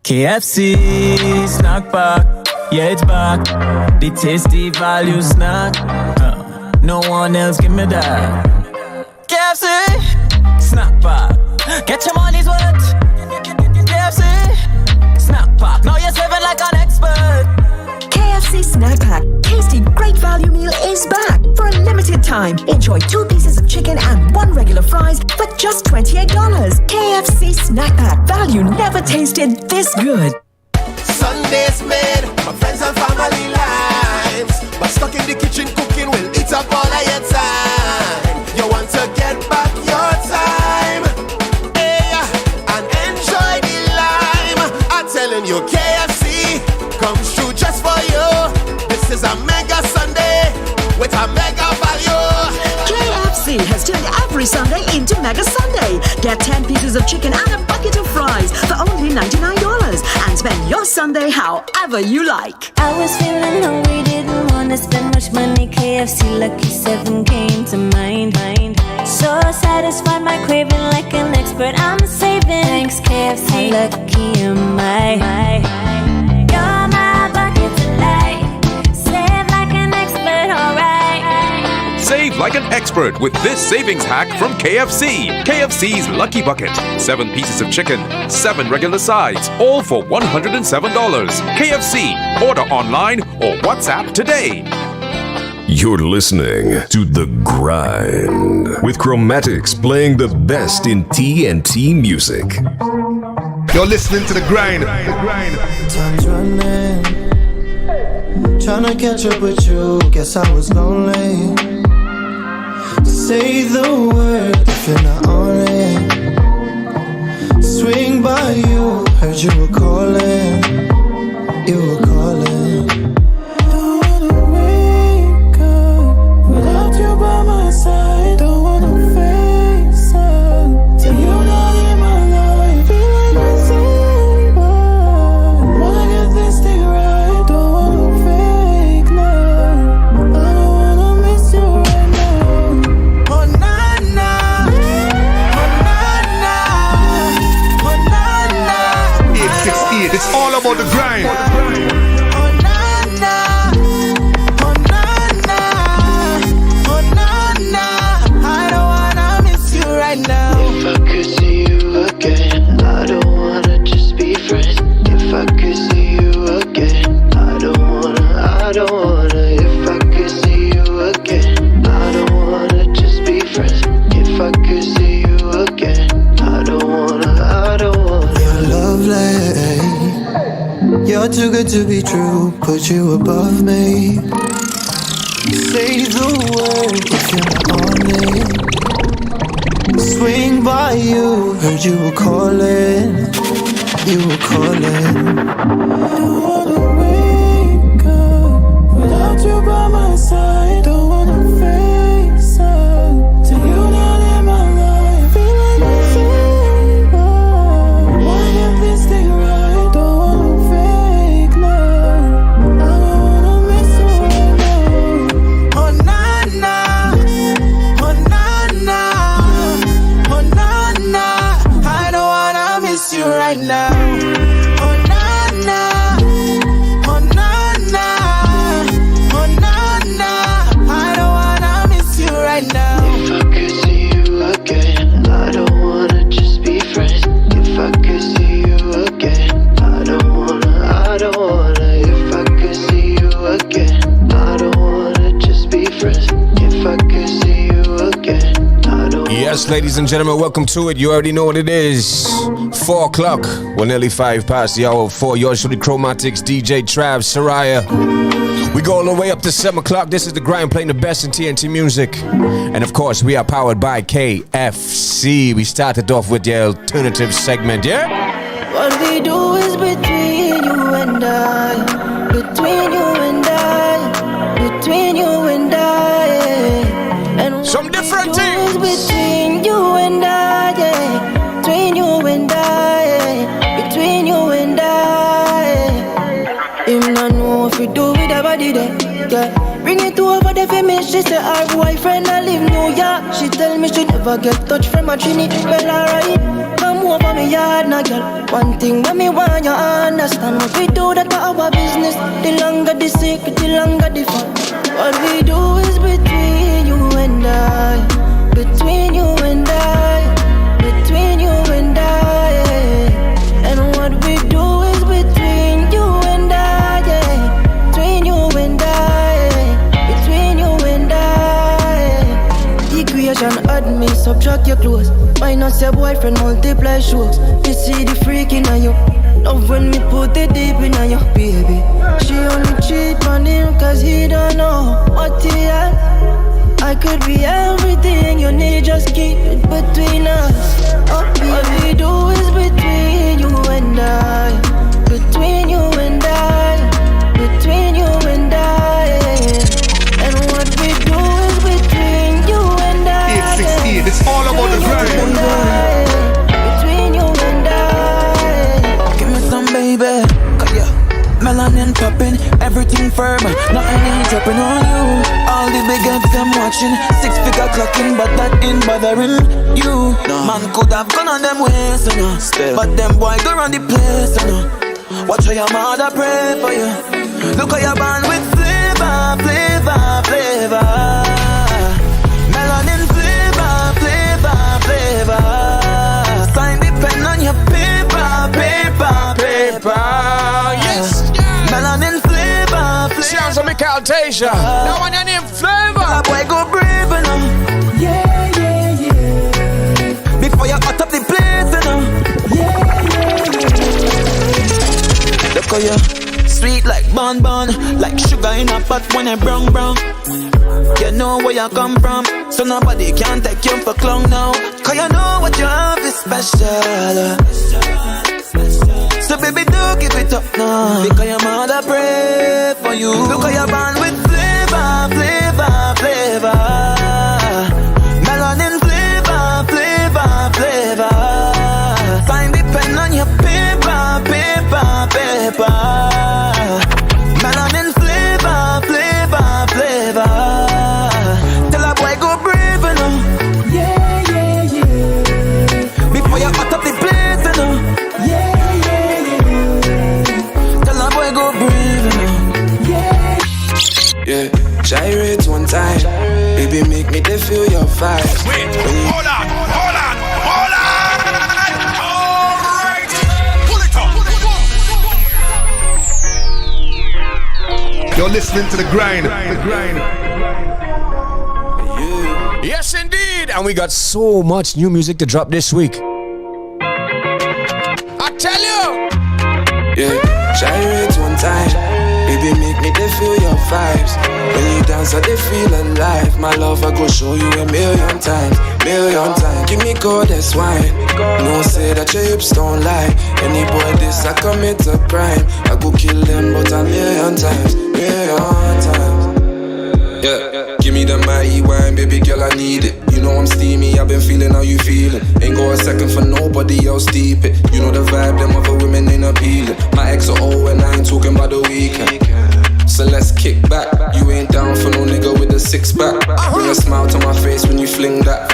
KFC snack pack, yeah it's back. The tasty value snack. No one else give me that. KFC snack pack, get your money's worth. KFC snack pack, now you're serving like an expert. KFC Snack Pack, tasty great value meal is back for a limited time. Enjoy 2 pieces of chicken and 1 regular fries for just $28. KFC Snack Pack, value never tasted this good. Sundays made my friends and family lives, but stuck in the kitchen cooking will eat up all of your time. You want to get back your time, hey, and enjoy the lime. I'm telling you, KFC comes through just for you. This is a mega Sunday with a mega value. KFC has turned every Sunday into Mega Sunday. Get 10 pieces of chicken and a bucket of fries for only $99 and spend your Sunday however you like. I was feeling hungry, didn't want to spend much money. KFC Lucky 7 came to mind. So satisfied, my craving like an expert. I'm saving. Thanks KFC, how lucky am I? You're my bucket delight. Save like an expert, alright. Save like an expert with this savings hack from KFC. KFC's Lucky Bucket. 7 pieces of chicken, 7 regular sides, all for $107. KFC. Order online or WhatsApp today. You're listening to The Grind with Chromatics playing the best in TNT music. You're listening to The Grind. Time's running, trying to catch up with you. Guess I was lonely. Say the word if you're not on it. Swing by you, heard you were calling. You were calling. Don't wanna wake up without you by my side. Don't wanna face up till you're not in my life. Feel like December. Wanna get this thing right. Don't wanna fake love. I don't wanna miss you right now. Oh na na, oh na na, oh na na. 868, it's all about the grind. You're too good to be true, put you above me. Say the word if you're not on it. Swing by you, heard you were calling. You were calling. Don't wanna wake up without you by my side. Don't wanna face up till you're not in my life. Feel like December. Wanna get this thing right. Don't wanna fake love. I don't wanna miss you right now. Oh na na, oh na na, oh na na. I don't wanna miss you right now. Oh na na, oh na na, oh na na. I don't wanna miss you right now. If I could see you again, I don't wanna just be friends. If I could see you again, I don't wanna. If I could see you again, I don't wanna just be friends. If I could see you again, I don't. Yes, ladies and gentlemen, welcome to it. You already know what it is. 4 o'clock. We're nearly 5 past the hour of 4. Yours truly, Chromatics, DJ Trav, Soraya. We go all the way up to 7 o'clock. This is The Grind, playing the best in TNT music. And of course, we are powered by KFC. We started off with the alternative segment, yeah? What we do is between you and I. Between you and I. Between you and I. And some different things between you and I, yeah. Between you and I, between you and I. Him not know if we do with a body there, yeah. Bring it over the family. She say her boyfriend I live New York. She tell me she never get touch from a Trinity. Well alright, come over me yard, now, girl. One thing when me want you understand. What we do, that our business. The longer the secret, the longer the fun. What we do is between you and I. Between you and I. Between you and I, yeah. And what we do is between you and I, yeah. Between you and I, yeah. Between you and I, yeah. Equation add me, subtract your clothes. Minus your boyfriend, multiply strokes. You see the freak in you. Love when me put it deep in you, baby. She only cheat on him cause he don't know what he had. I could be everything you need, just keep it between us. What we do is between you and I. Between you and I. Between you and I. And what we do is between you and I. 868, it's all about the grind. Between you and I. Give me some baby. Melanin popping, everything firm. Nothing ain't dropping on you. All the big heads them watching. 6-figure clocking, but that ain't bothering you. No. Man could have gone on them ways, you know. But them boy go run the place, you know. Watch how your mother pray for you. Look how you're born with flavor, flavor, flavor. Melanin flavor, flavor, flavor. Sign the pen on your paper, paper, paper. Yes. Melanin flavor, flavor. Sounds like Caltasia. Now on your name flavor. That boy go brave enough. Yeah, yeah, yeah. Before you hot up the place enough. Yeah, yeah, yeah. Look how you sweet like bonbon, like sugar in a pot when it brown brown. You know where you come from, so nobody can take you for clown now. Cause you know what you have is special. So baby, do give it up now. Because your mother pray for you. Look how you're born with flavor, flavor, flavor. Melanin flavor, flavor, flavor. Sign the pen on your paper, paper, paper. Melanin flavor, flavor, flavor. Tell a boy go brave enough. Yeah, yeah, yeah. Before you hot up the place enough. Yeah. Yeah, gyrate one time, baby, make me they feel your vibes. Wait, hold on. Alright, pull it up. You're listening to the grind. Yes, indeed. And we got so much new music to drop this week. I tell you. Yeah, gyrate one time. Baby, make me they feel your vibes. When you dance, I they feel alive. My love, I go show you a million times. Give me goddess wine. No say that your hips don't lie. Any boy this, I commit a crime. I go kill them, but a million times. Yeah, give me the mighty wine, baby girl, I need it. You know I'm steamy, I've been feeling how you feeling. Ain't go a second for nobody else, deep it. You know the vibe, them other women ain't appealing. My ex are old and I ain't talking about the weekend. So let's kick back. You ain't down for no nigga with a six-pack. Bring a smile to my face when you fling that.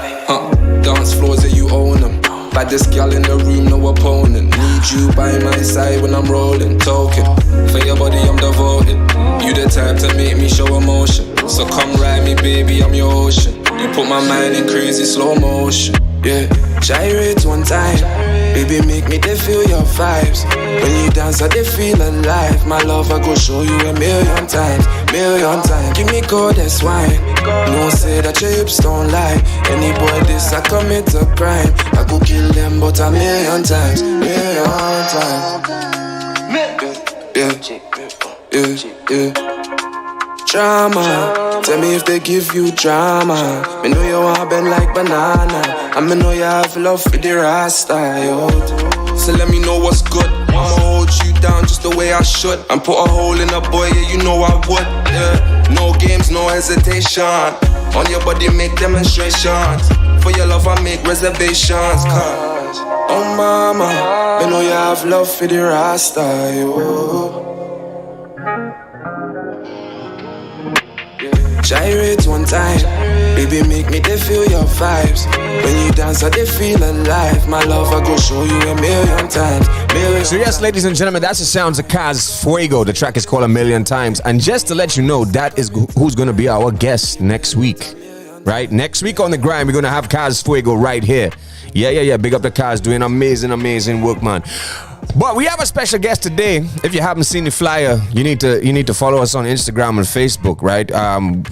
Dance floors, yeah, you own them. Baddest gal in the room, no opponent. Need you by my side when I'm rolling. Token, for your body I'm devoted. You the type to make me show emotion. So come ride me, baby, I'm your ocean. You put my mind in crazy slow motion. Yeah, gyrate one time. Baby, make me they feel your vibes. When you dance, I they feel alive. My love, I go show you a million times. Give me goddess wine. No say that your hips don't lie. Any boy this, I commit a crime. I go kill them, but a million times. Yeah. Drama, tell me if they give you drama. Me know you want bend like banana. And me know you have love for the Rasta, yo. So let me know what's good. I'ma hold you down just the way I should. And put a hole in a boy, yeah, you know I would. Yeah, no games, no hesitation. On your body, make demonstrations. For your love, I make reservations. Cause, oh mama, me know you have love for the Rasta, yo. Gyrate one time, baby, make me they feel your vibes. When you dance, I they feel alive. My love, I go show you a million times. So yes, ladies and gentlemen, that's the sounds of Kaz Fuego. The track is called A Million Times. And just to let you know, that is who's going to be our guest next week. Right? Next week on The Grind, we're going to have Kaz Fuego right here. Yeah. Big up the Kaz, doing amazing work, man. But we have a special guest today. If you haven't seen the flyer, you need to follow us on Instagram and Facebook, right?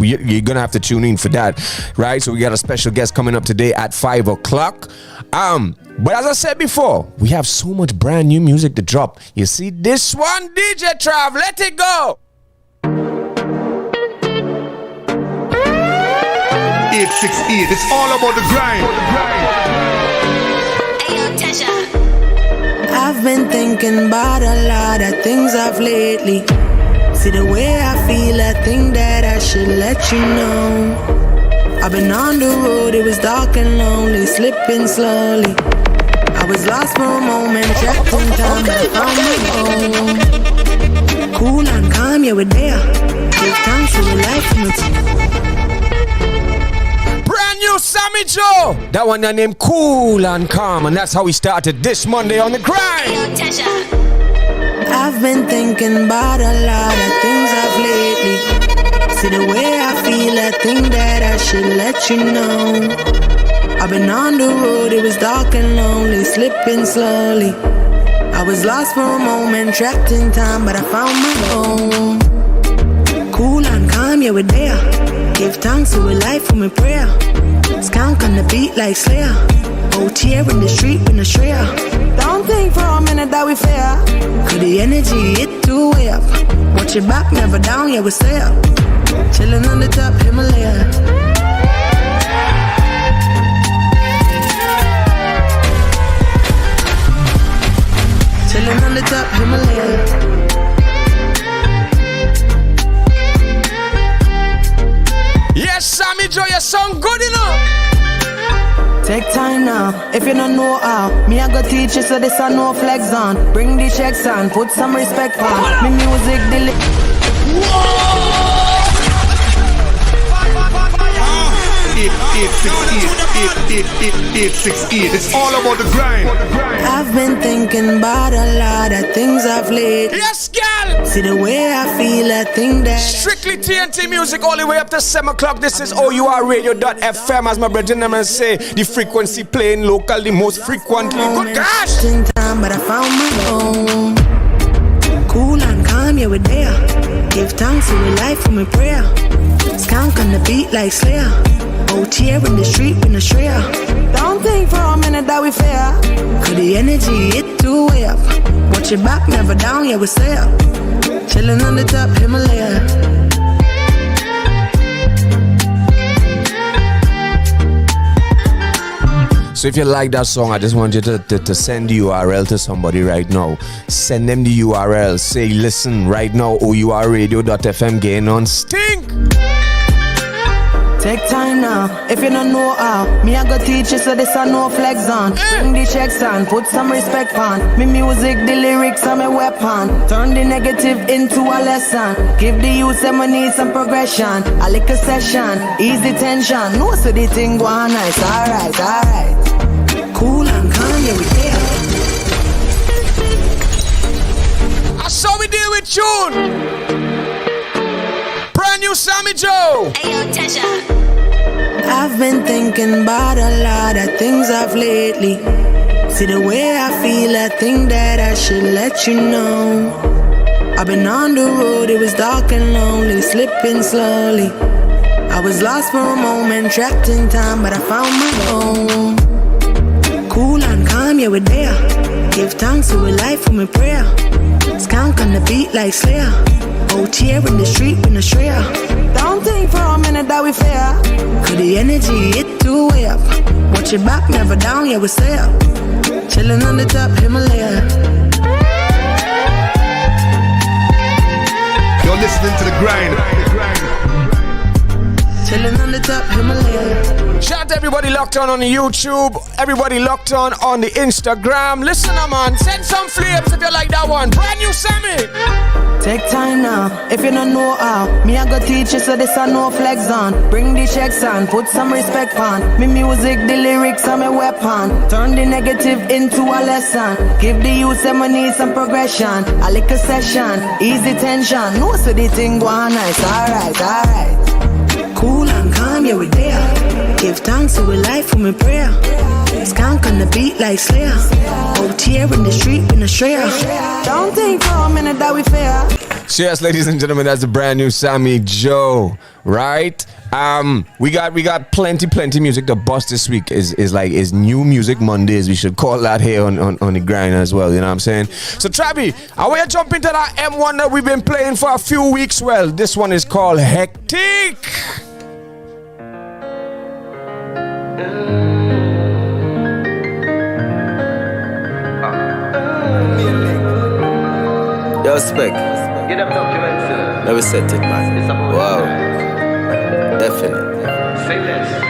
You're gonna have to tune in for that, right? So we got a special guest coming up today at 5 o'clock. But as I said before, we have so much brand new music to drop. You see this one, DJ Trav, let it go. 868, it's all about the grind. I've been thinking about a lot of things of lately. See the way I feel, I think that I should let you know. I've been on the road, it was dark and lonely, slipping slowly. I was lost for a moment, trapped in time, but I found my home. Cool and calm, yeah, we're there. Give thanks for the life from it. Brand new Sammy Joe. That one I named Cool and Calm, and that's how we started this Monday on The Grind. I've been thinking about a lot of things of lately. See the way I feel, I think that I should let you know. I've been on the road, it was dark and lonely, slipping slowly. I was lost for a moment, trapped in time, but I found my home. Cool and calm, yeah, we're there. Give thanks to a life for my prayer. Skank on the beat like Slayer. O.U.R in the street with a Shreya. Don't think for a minute that we fair. Cause the energy hit too way up. Watch your back, never down, yeah, we stay up. Chillin' on the top Himalaya. Chillin' on the top Himalaya. Yes, Sammy Joe, you sound good enough. Take time now, if you don't know how. Me I go teach you so this I no flex on. Bring the checks on, put some respect on. Me music deli. 868, it's all about the grind. I've been thinking about a lot of things of late. Yes, girl. See the way I feel, I think that strictly TNT music all the way up to 7 o'clock. This is O.U.R radio.fm, as my brethren say. The frequency playing local, the most frequently. Good gosh. In time, but I found my home. Cool and calm, yeah, we're there. Give thanks to a life for my prayer. Skank on the beat like Slayer. O.U.R in the street with a Shreya. Don't think for a minute that we fair. Cause the energy hit too way up. Watch your back, never down, yeah, we stay up. Chillin' on the top Himalaya. So if you like that song, I just want you to send the URL to somebody right now. Send them the URL. Say, listen, right now, O.U.R radio.fm getting on stink. Take time now, if you don't know how. Me I go teach you so this I no flex on. Bring the checks on, put some respect on. Me music, the lyrics are my weapon. Turn the negative into a lesson. Give the youth some money, some progression. A little session, easy tension. No so the thing go on nice, alright. Cool and calm, yeah we there. I saw we deal with tune. Brand new Sammy Joe. Ayo, Tasha. I've been thinking about a lot of things of lately. See the way I feel, I think that I should let you know. I've been on the road, it was dark and lonely, slipping slowly. I was lost for a moment, trapped in time, but I found my home. Cool and calm, yeah, we're there. Give thanks to a life for my prayer. Skank on the beat like Slayer. O.U.R in the street with a Shreya. Don't think for a minute that we fair. Cause the energy hit too way up. Watch your back, never down, yeah, we stay up. Chillin' on the top Himalaya. You're listening to the grind. Chillin' on the top Himalaya. Shout out to everybody locked on the YouTube. Everybody locked on the Instagram. Listen, man, send some flames if you like that one. Brand new Sammy. Take time now, if you don't know how. Me I go teach you so this I no flex on. Bring the checks on, put some respect on. Me music, the lyrics are my weapon. Turn the negative into a lesson. Give the youth some money, some progression. A little session, easy tension. No so the thing go on nice, alright. Cool and calm, yeah we there. Give thanks to a life for my prayer. Skank on the beat like Slayer. Out here in the street with a strayer. Don't think for a minute that we fair. Cheers, ladies and gentlemen. That's the brand new Sammy Joe, right? We got plenty music to bust this week. Is new music Mondays. We should call that here on the grind as well. You know what I'm saying? So Travi, I want to jump into that M1 that we've been playing for a few weeks. Well, this one is called Hectic. Yo, Spec. Get them documents, sir. Let me set it, man. Wow. Definitely. Say less.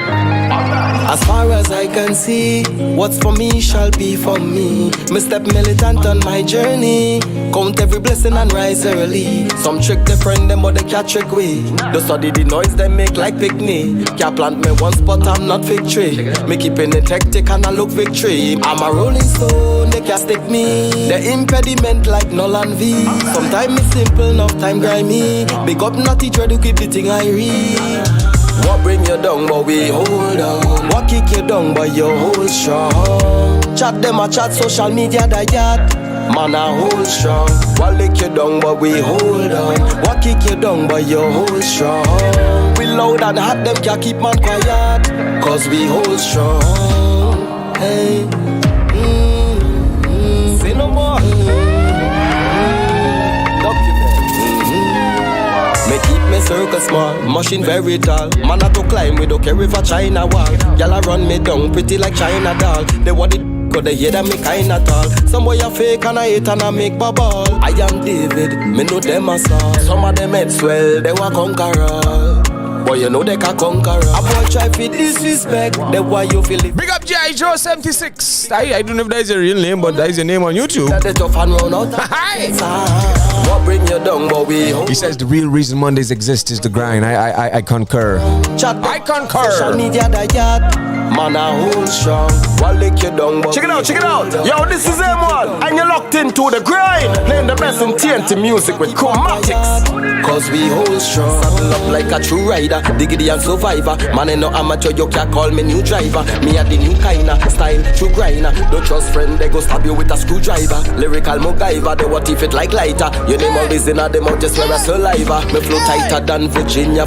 As far as I can see, what's for me shall be for me. Me step militant on my journey. Count every blessing and rise early. Some trick their friend them but they can't trick we. Don't study the noise they make like picnic. Can't plant me one spot, I'm not fig tree. Me keeping it hectic and I look victory. I'm a rolling stone, they can't stick me. The impediment like Null and V. Sometimes it's simple, enough time grimy. Big up naughty try to keep the thing I read. What bring you down but we hold on. What kick you down but you hold strong. Chat them a chat social media that man a hold strong. What lick you down but we hold on. What kick you down but you hold strong. We loud and hot them can't keep man quiet. Cause we hold strong. Hey. Say no more. Me keep me circle small, machine very tall. Man a to climb, we don't care if a China wall. Y'all a run me down, pretty like China doll. They want it, cause they hear that me kinda tall. Some boy a fake and I hate and I make bubble. I am David, me know them a Saul. Some of them head swell, they were conqueror. Boy, you know they can conquer. A boy try to disrespect, that's why you feel it. Big up G.I. Joe 76. I don't know if that is a real name, but that is your name on YouTube. That tough and run out. What bring you down, but we He says the real reason Mondays exist is the grind. I concur. I concur. Social media that man a hold strong. What lick you down, but check it out. Yo, this is M1, and you're locked into the grind. Playing the best in TNT music with Chromatics. Cause we hold strong. Saddle up like a true rider. Diggity and survivor. Man ain't no amateur, you can't call me new driver. Me a the new kinda style, true grinder. Don't trust friend, they go stab you with a screwdriver. Lyrical MacGyver, they what if it like lighter. Your name always in a them out just wear a saliva. Me flow tighter than Virginia.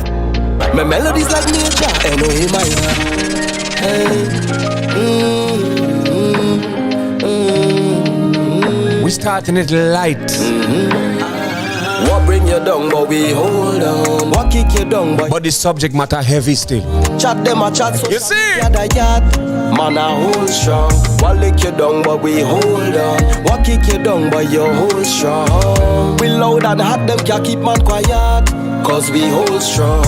My melodies like nature, N.O.A. minor. Hey. We starting it light. What bring you down, but we hold on. What kick you down, but the subject matter heavy still. Chat them a chat so you see? Man a hold strong. What lick you down, but we hold on. What kick you down, but you hold strong. We loud and hot, them can't keep man quiet. Cause we hold strong.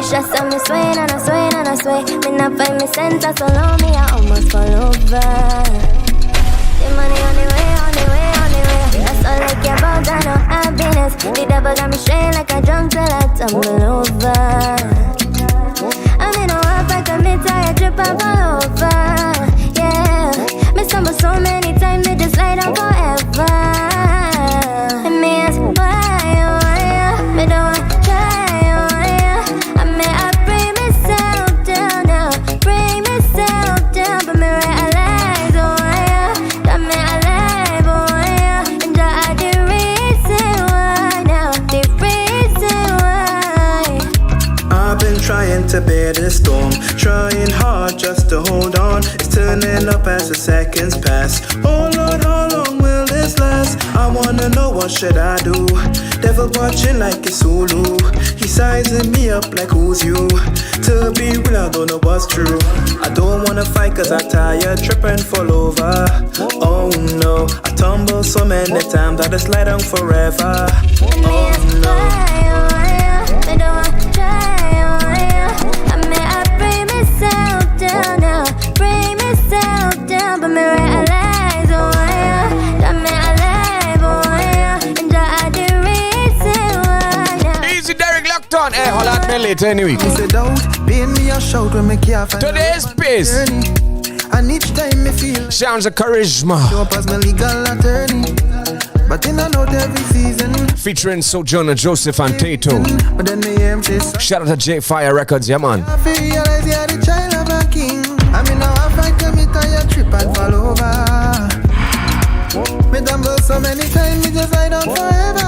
Just on me swaying and I sway and I sway. Me not find me center, so low me I almost fall over. The money on the way. That's all I care about, I know happiness. The devil got me straight like a drunk till I tumble over. I'm in a world I commit, I trip and fall over. Yeah, me stumble so many times, they just lie down forever. And me ask why, me don't want to try. Trying to bear the storm, trying hard just to hold on. It's turning up as the seconds pass. Oh Lord, how long will this last? I wanna know what should I do. Devil watching like it's Zulu. He's sizing me up like who's you. To be real, I don't know what's true. I don't wanna fight cause I'm tired, trip and fall over. Oh no, I tumble so many times I just lie down forever. Oh no. I don't want to try. again later in the week. Today's piece. And each time me feel sounds of charisma. Show as my legal attorney. But in and out every season. Featuring Sojourner Joseph and Tato. But then me hear him say, shout out to J Fire Records, yeah man. I feel realize you're the child of a king. I mean now I fight to meet on your trip and fall over. Me dumble so many times, me just lie down forever.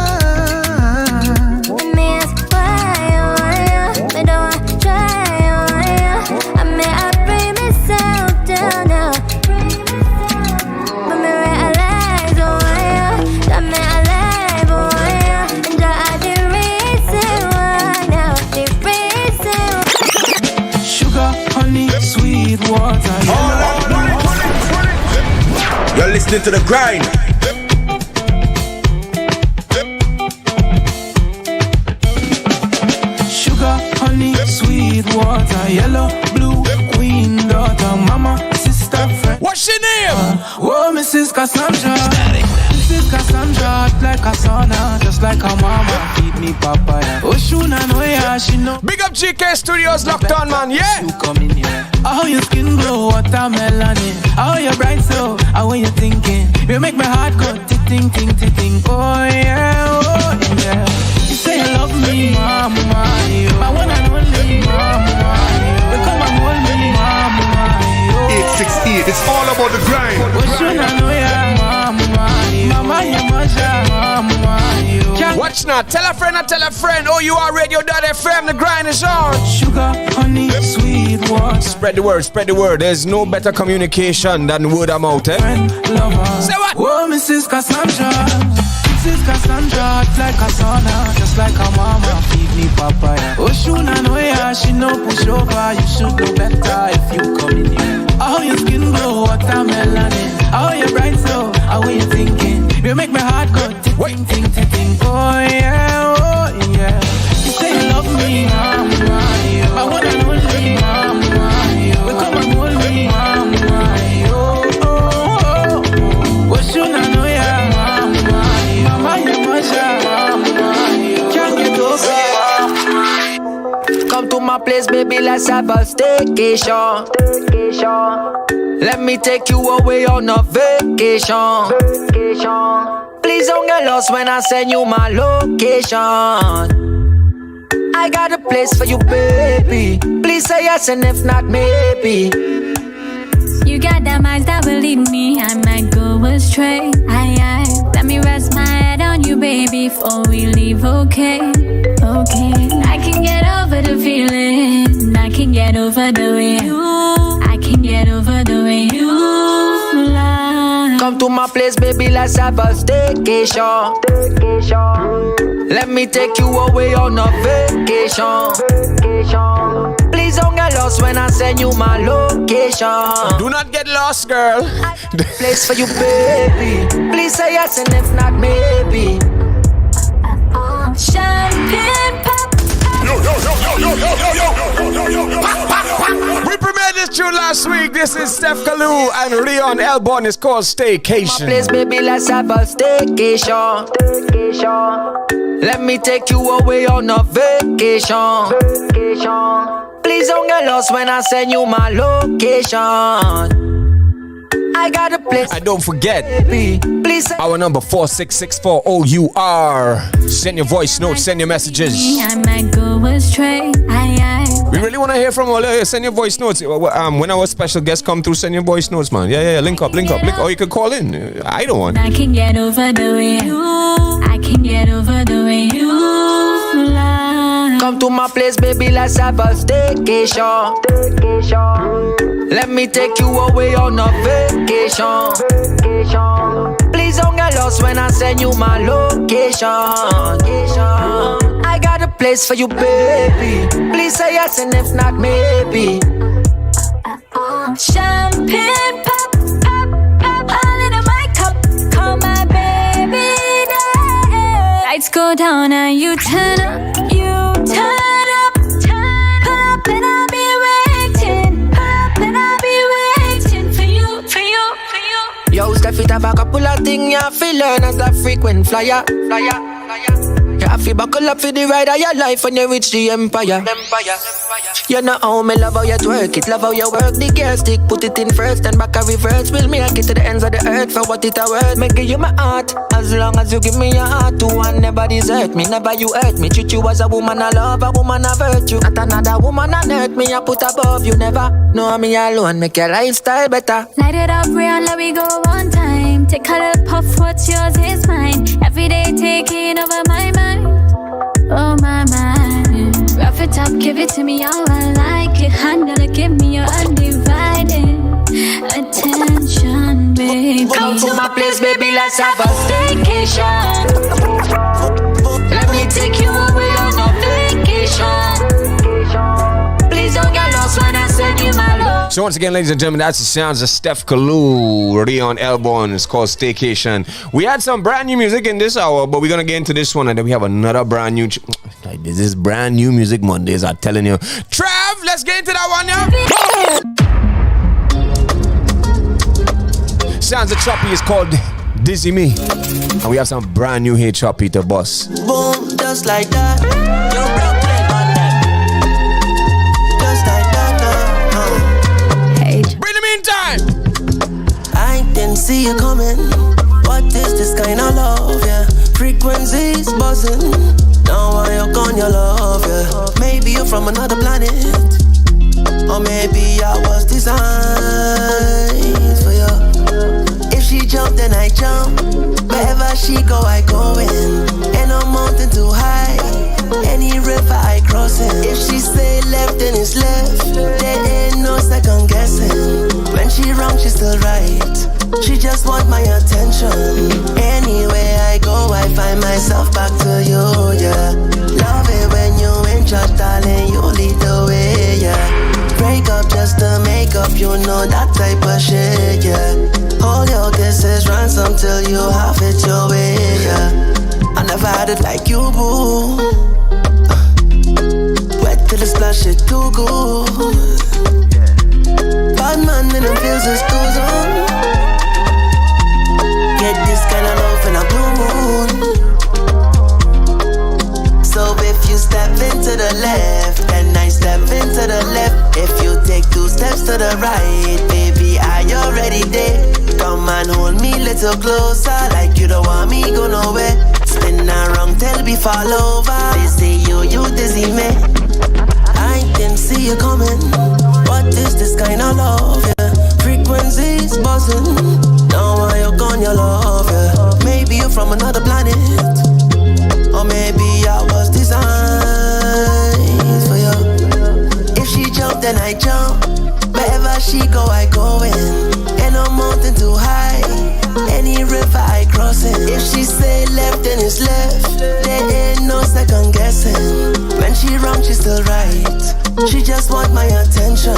Me ask why, me don't want to try, I may I bring myself down now. But me realize, that me alive, and that the reason why now, the reason. Sugar, honey, sweet water. You're listening to The Grind. Sugar, honey, sweet water. Yellow, blue, queen, daughter, mama, sister, friend. What's your name? Oh, Mrs. Cassandra. Mrs. Cassandra, hot like a sauna, just like a mama. Feed me papaya. Oh, Shuna, no, yeah, she know. Big up GK Studios, locked on, man, yeah. You come in here. How your skin glow, watermelon. How you bright so, how are you thinking? You make my heart go ting ting ting ting. Oh yeah, oh yeah. You say you love me, mama. I wanna know me, mama. You come and hold me, mama. 868, it's all about the grind. Oh should I know ya, mama. Mama, you mama, mama. Watch now, tell a friend, O.U.R Radio.fm, the grind is on. Sugar, honey, sweet water. Spread the word, spread the word. There's no better communication than word of mouth, eh? Friend, lover. Say what? Oh, Mrs. Cassandra. Mrs. Cassandra, hot like a sauna, just like a mama. Feed me papaya. Oh, Shuna, no, yeah, she no push over. You should know better if you come in here. How your skin glow, watermelon. How you bright so, how are you thinking? You make my heart go ting ting ting ting. Oh yeah, oh yeah. You say you love me, mama. I wanna hold me, mama. We come and hold me, mama. Oh oh oh. What should I know ya, mama? Mama, you masha, mama. Can't get over. Come to my place, baby, let's have a staycation. Let me take you away on a vacation. Please don't get lost when I send you my location. I got a place for you, baby. Please say yes, and if not, maybe. You got that mind that will lead me. I might go astray. Aye. Let me rest my head on you, baby, before we leave, okay? I can get over the feeling. I can get over the way I can get over the way you lie. Come to my place, baby, let's have a staycation. Let me take you away on a vacation. Please don't get lost when I send you my location. Do not get lost, girl. Place for you, baby. Please say yes, and if not, maybe. Champagne pop. We premiered this tune last week. This is Steph Kalou and Leon Elbon. It's called Staycation. My place, baby, let's have a staycation. Let me take you away on a vacation. Please don't get lost when I send you my location. I got a place. And don't forget, baby, please our number 4664 O.U.R. Send your voice notes, send your messages. I might go astray. We really want to hear from all of you. Send your voice notes. When our special guests come through, send your voice notes, man. Yeah. Link up. Or you can call in. I don't want. I can get over the way I can get over the way you lie. Come to my place, baby, let's have a staycation. Let me take you away on a vacation. Please don't get lost when I send you my location. I got a place for you, baby. Please say yes, and if not, maybe. Champagne pop, all in my cup. Call my baby day. Lights go down and you turn up. Pull up and I'll be waiting. For you. Yo, Steph, it have a couple of things you feel learn as a frequent flyer. You have feel buckle up for the ride of your life when you reach the empire. You know how me love how you twerk it, love how you work the gear stick, put it in first and back a reverse. Will make it to the ends of the earth for what it a worth. Make give you my heart, as long as you give me your heart. To one never desert me, never you hurt me. Treat you as a woman I love, a woman I virtue. Not another woman on earth me I put above you. Never know me alone, make your lifestyle better. Light it up real, let we go one time. Take a little puff, what's yours is mine. Every day taking over my mind. Oh my mind. Rough it up, give it to me how I like it. Handle it, give me your undivided attention, baby. Come to my place, baby, let's have a staycation. Let me take you away on a vacation. Please don't get lost when I send you my love. So once again, ladies and gentlemen, that's the sounds of Steph Kalu, Rion Elbon. It's called Staycation. We had some brand new music in this hour, but we're gonna get into this one, and then we have another brand new. Like this is brand new music Mondays. I'm telling you, Trav. Let's get into that one, yeah. Sounds of Choppy is called Dizzy Me, and we have some brand new Hey Choppy to bust. Boom, just like that. You broke it on that. Just like that, Hey. Bring the meantime. I didn't see you coming. What is this kind of love, yeah? Frequencies buzzing. Now I hook on your love, yeah. Maybe you're from another planet, or maybe I was designed for you. If she jump, then I jump. Wherever she go, I go in. And no mountain too high, any river I cross it. If she say left, then it's left. There ain't no second guessing. When she wrong, she's still right. She just want my attention. Anywhere I go, I find myself back to you, yeah. Love it when you in charge, darling, you lead the way, yeah. Break up just to make up, you know that type of shit, yeah. Hold your kisses, ransom till you have it your way, yeah. I never had it like you, boo. Wet till the splash it too good. Bad man in the feels is goes on. Get this kind of love in a blue moon. So if you step into the left, then I step into the left. If you take 2 steps to the right, baby, I already there. Come and hold me a little closer, like you don't want me go nowhere. Spin around till we fall over. They say you dizzy me. I didn't see you coming. What is this kind of love, yeah? Frequencies buzzing. Now I hook on your love, yeah. Maybe you're from another planet, or maybe I was designed for you. If she jump, then I jump. Wherever she go, I go in. And no mountain too high, any river I cross it. If she say left, then it's left. There ain't no second guessing. When she wrong, she's still right. She just want my attention.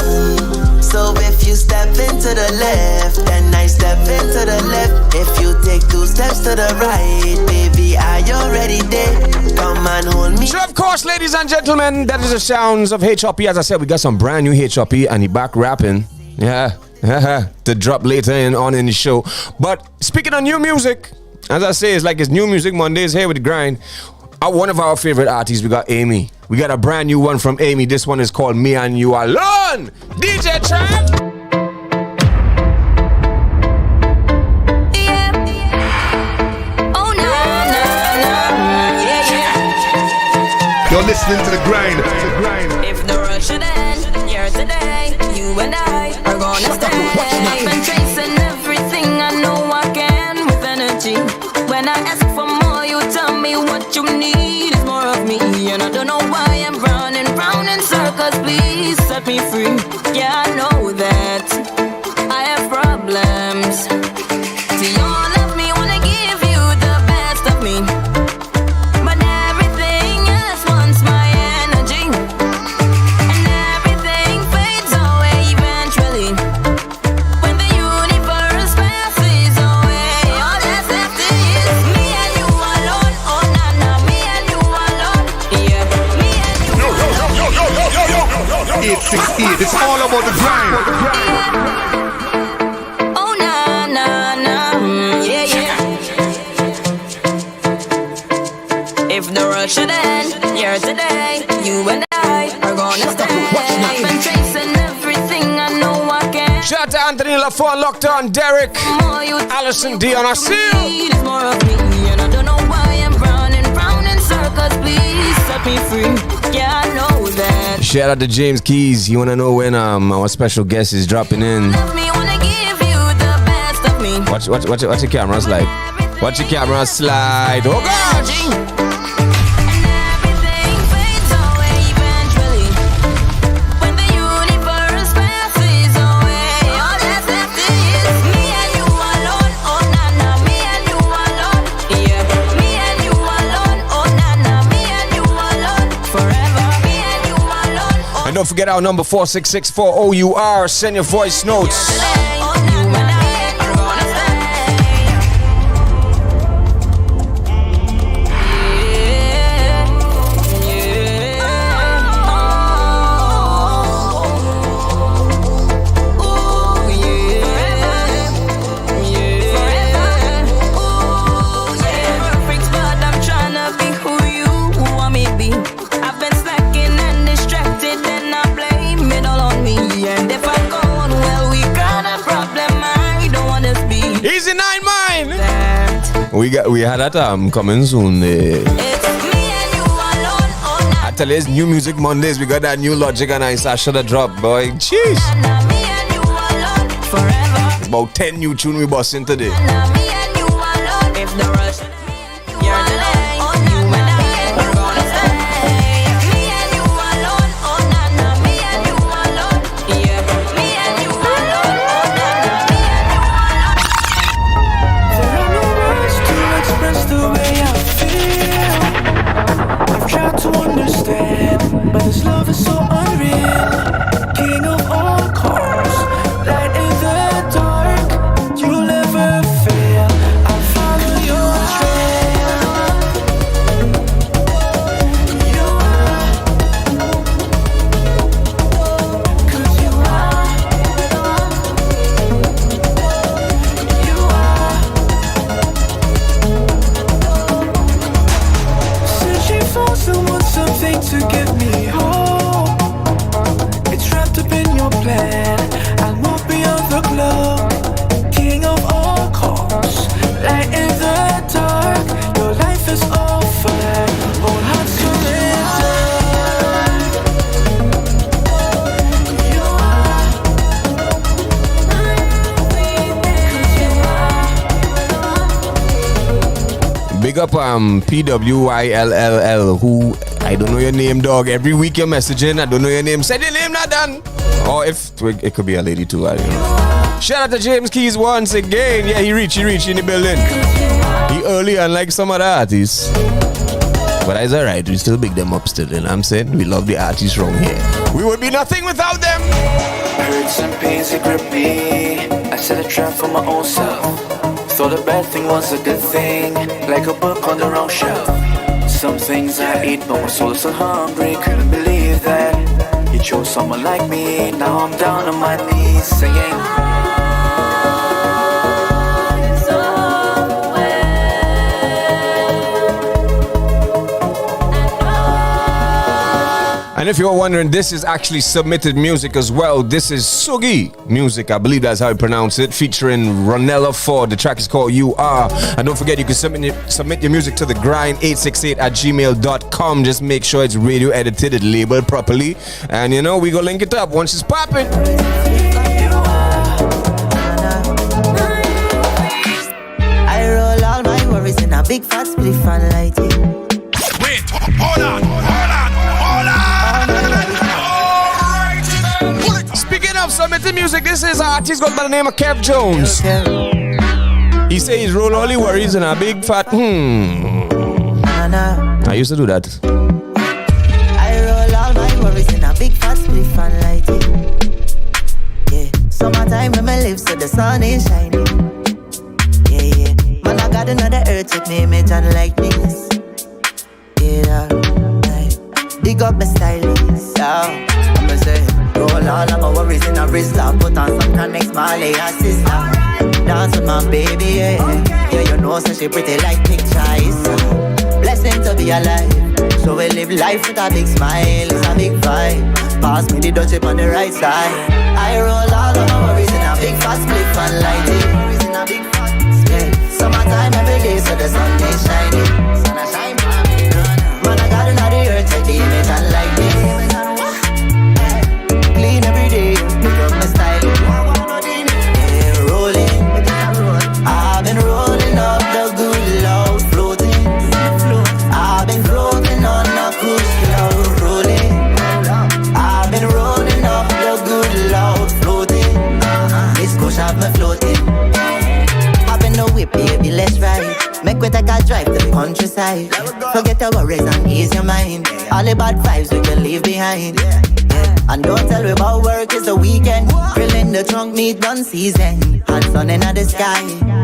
So if you step into the left, then I step into the left. If you take 2 steps to the right, baby, I already there. Come and hold me. So of course, ladies and gentlemen, that is the sounds of H.O.P. As I said, we got some brand new H.O.P. and he back rapping. Yeah. To drop later on in the show. But speaking of new music, as I say, it's like it's new music Mondays here with the grind. One of our favorite artists, we got Amy. We got a brand new one from Amy. This one is called Me and You Alone. DJ Trap. You're listening to the grind. If the rush should end here today, you and I are gonna stay. I've been chasing everything I know I can with energy. When I ask for more, you tell me what you need is more of me. And I don't know why I'm running round in circles. Please set me free. Yeah, I know that I have problems. See, all of me wanna give you the best of me. It's all about the grind. Oh na na na, yeah yeah. If If the world should end here today, you and I are gonna stay. I've been chasing everything I know I can. Shout out to Anthony LaFont, Locked On, Derek, Allison D on our seal. There's more of me, and I don't know why I'm running round in circles. Please set me free. Yeah, I know that. Shout out to James Keys. You wanna know when our special guest is dropping in? Love me, wanna give you the best of me. Watch your camera slide. Watch your camera slide. Oh gosh! And don't forget our number 4664 O.U.R. Send your voice notes. We had that coming soon. I tell you, it's New Music Mondays. We got that new Logic and I should have dropped, boy. Jeez. It's about 10 new tunes we busting today. But this love is so unreal. King of all cars, light in the dark. You'll never fail. I'll follow your trail. You are, 'cause you are. You are. Searching for someone, something to give me hope. It's wrapped up in your plan. I'll move beyond the globe. King of all cars, light in the dark. Your life is all fire. All hearts surrender. You are. Big up PWYLLL, who I don't know your name, dog. Every week you're messaging, I don't know your name. Say the name, not done. Or if it could be a lady too, I don't know. Shout out to James Keys once again. Yeah, he reached in the building. He early, unlike some other artists. But that's alright, we still big them up still, you know what I'm saying? We love the artists from here. We would be nothing without them. Hurts and pains that grip me. I set a trap for my own self. Thought a bad thing was a good thing, like a book on the wrong shelf. Some things I eat, but my soul is so hungry. Couldn't believe that you chose someone like me. Now I'm down on my knees singing. And if you're wondering, this is actually submitted music as well. This is Sugi music, I believe that's how you pronounce it, featuring Ronella Ford. The track is called U.R. And don't forget, you can submit your music to thegrind868@gmail.com. Just make sure it's radio edited, it's labeled properly. And you know, we go link it up once it's popping. I roll all my worries in a big fat spliff and light it. Wait, hold on. Speaking of submitting music, this is an artist goes by the name of Kev Jones. He says he's roll all his worries in a big fat I used to do that. I roll all my worries in a big fat spliff and light it. Yeah, summertime when I live so the sun is shining. Yeah, man I got another earth with me image and likeness. Yeah, dig up my stylist. I'ma say roll all of my worries in a wristler. Put on some Connex, Marley, her sister. Dance with my baby, yeah. Yeah, you know, so she pretty like pictures. Blessing meant to be alive. So we live life with a big smile, it's a big vibe. Pass me the Dutch on the right side. I roll all of my worries in a big fat split and light it. Yeah. Summertime every day, so the sun is shining. Sun a shine for me. Man, I got another earth, take the image and light it. Clean every day, pick up my style. Yeah, rolling. I've been rolling up the good loud, floating. I've been floating on the cruise cloud, rolling. I've been rolling up the good loud, floating. This push have me floating. Hop in the whip, baby, let's ride. Make we take a drive to the countryside. Forget your worries and ease your mind. All the bad vibes we can leave behind. And don't tell me about work, it's the weekend. Grill in the trunk, meat done season. Hot sun in the sky,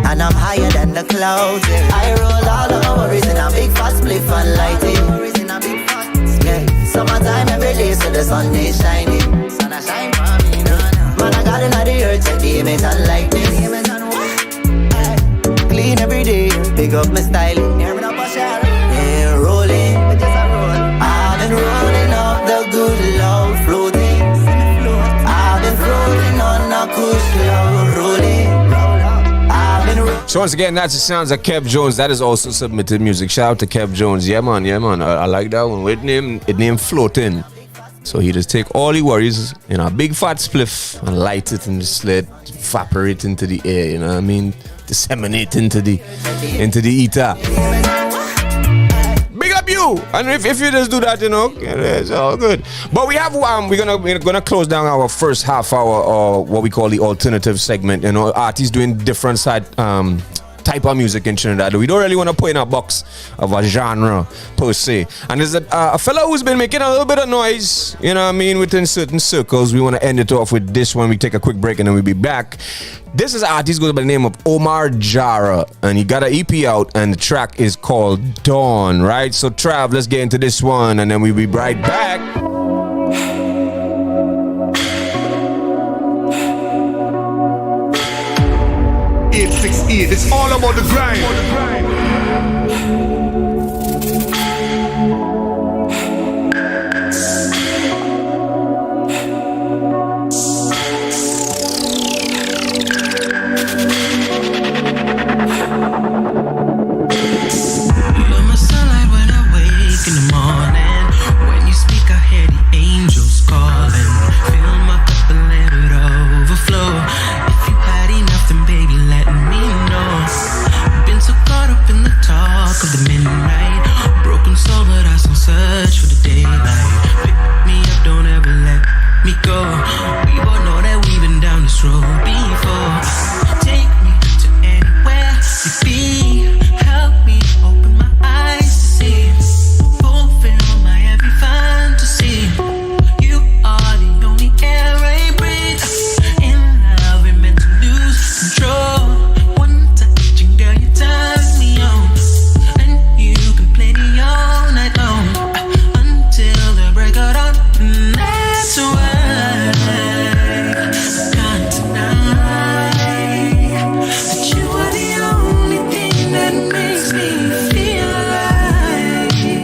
and I'm higher than the clouds. I roll all of my worries in a big fat spliff and light it. Yeah, summertime every day, so the sun is shining. Sun a shine for me, man, I got another earth, check the image and lightness. Clean every day, pick up my style. Yeah, rolling. I've been rolling up the good love, floating. I've been floating on a kush cloud, rolling. I've been So once again, that's the sounds of Kev Jones. That is also submitted music. Shout out to Kev Jones. Yeah, man. I like that one. With name, it named Floating. So he just take all he worries in a big fat spliff and light it and just let it evaporate into the air. You know what I mean? Disseminate into the ether. Big up you! And if you just do that, you know, it's all good. But we have we're gonna close down our first half hour, or what we call the alternative segment. You know, artists doing different type of music in Trinidad. We don't really want to put in a box of a genre per se. And there's a fellow who's been making a little bit of noise, you know what I mean, within certain circles. We want to end it off with this one. We take a quick break and then we'll be back. This is an artist goes by the name of O.U.R. and he got an EP out and the track is called Dawn, right? So Trav, let's get into this one and then we'll be right back. 868, it's all about the grind.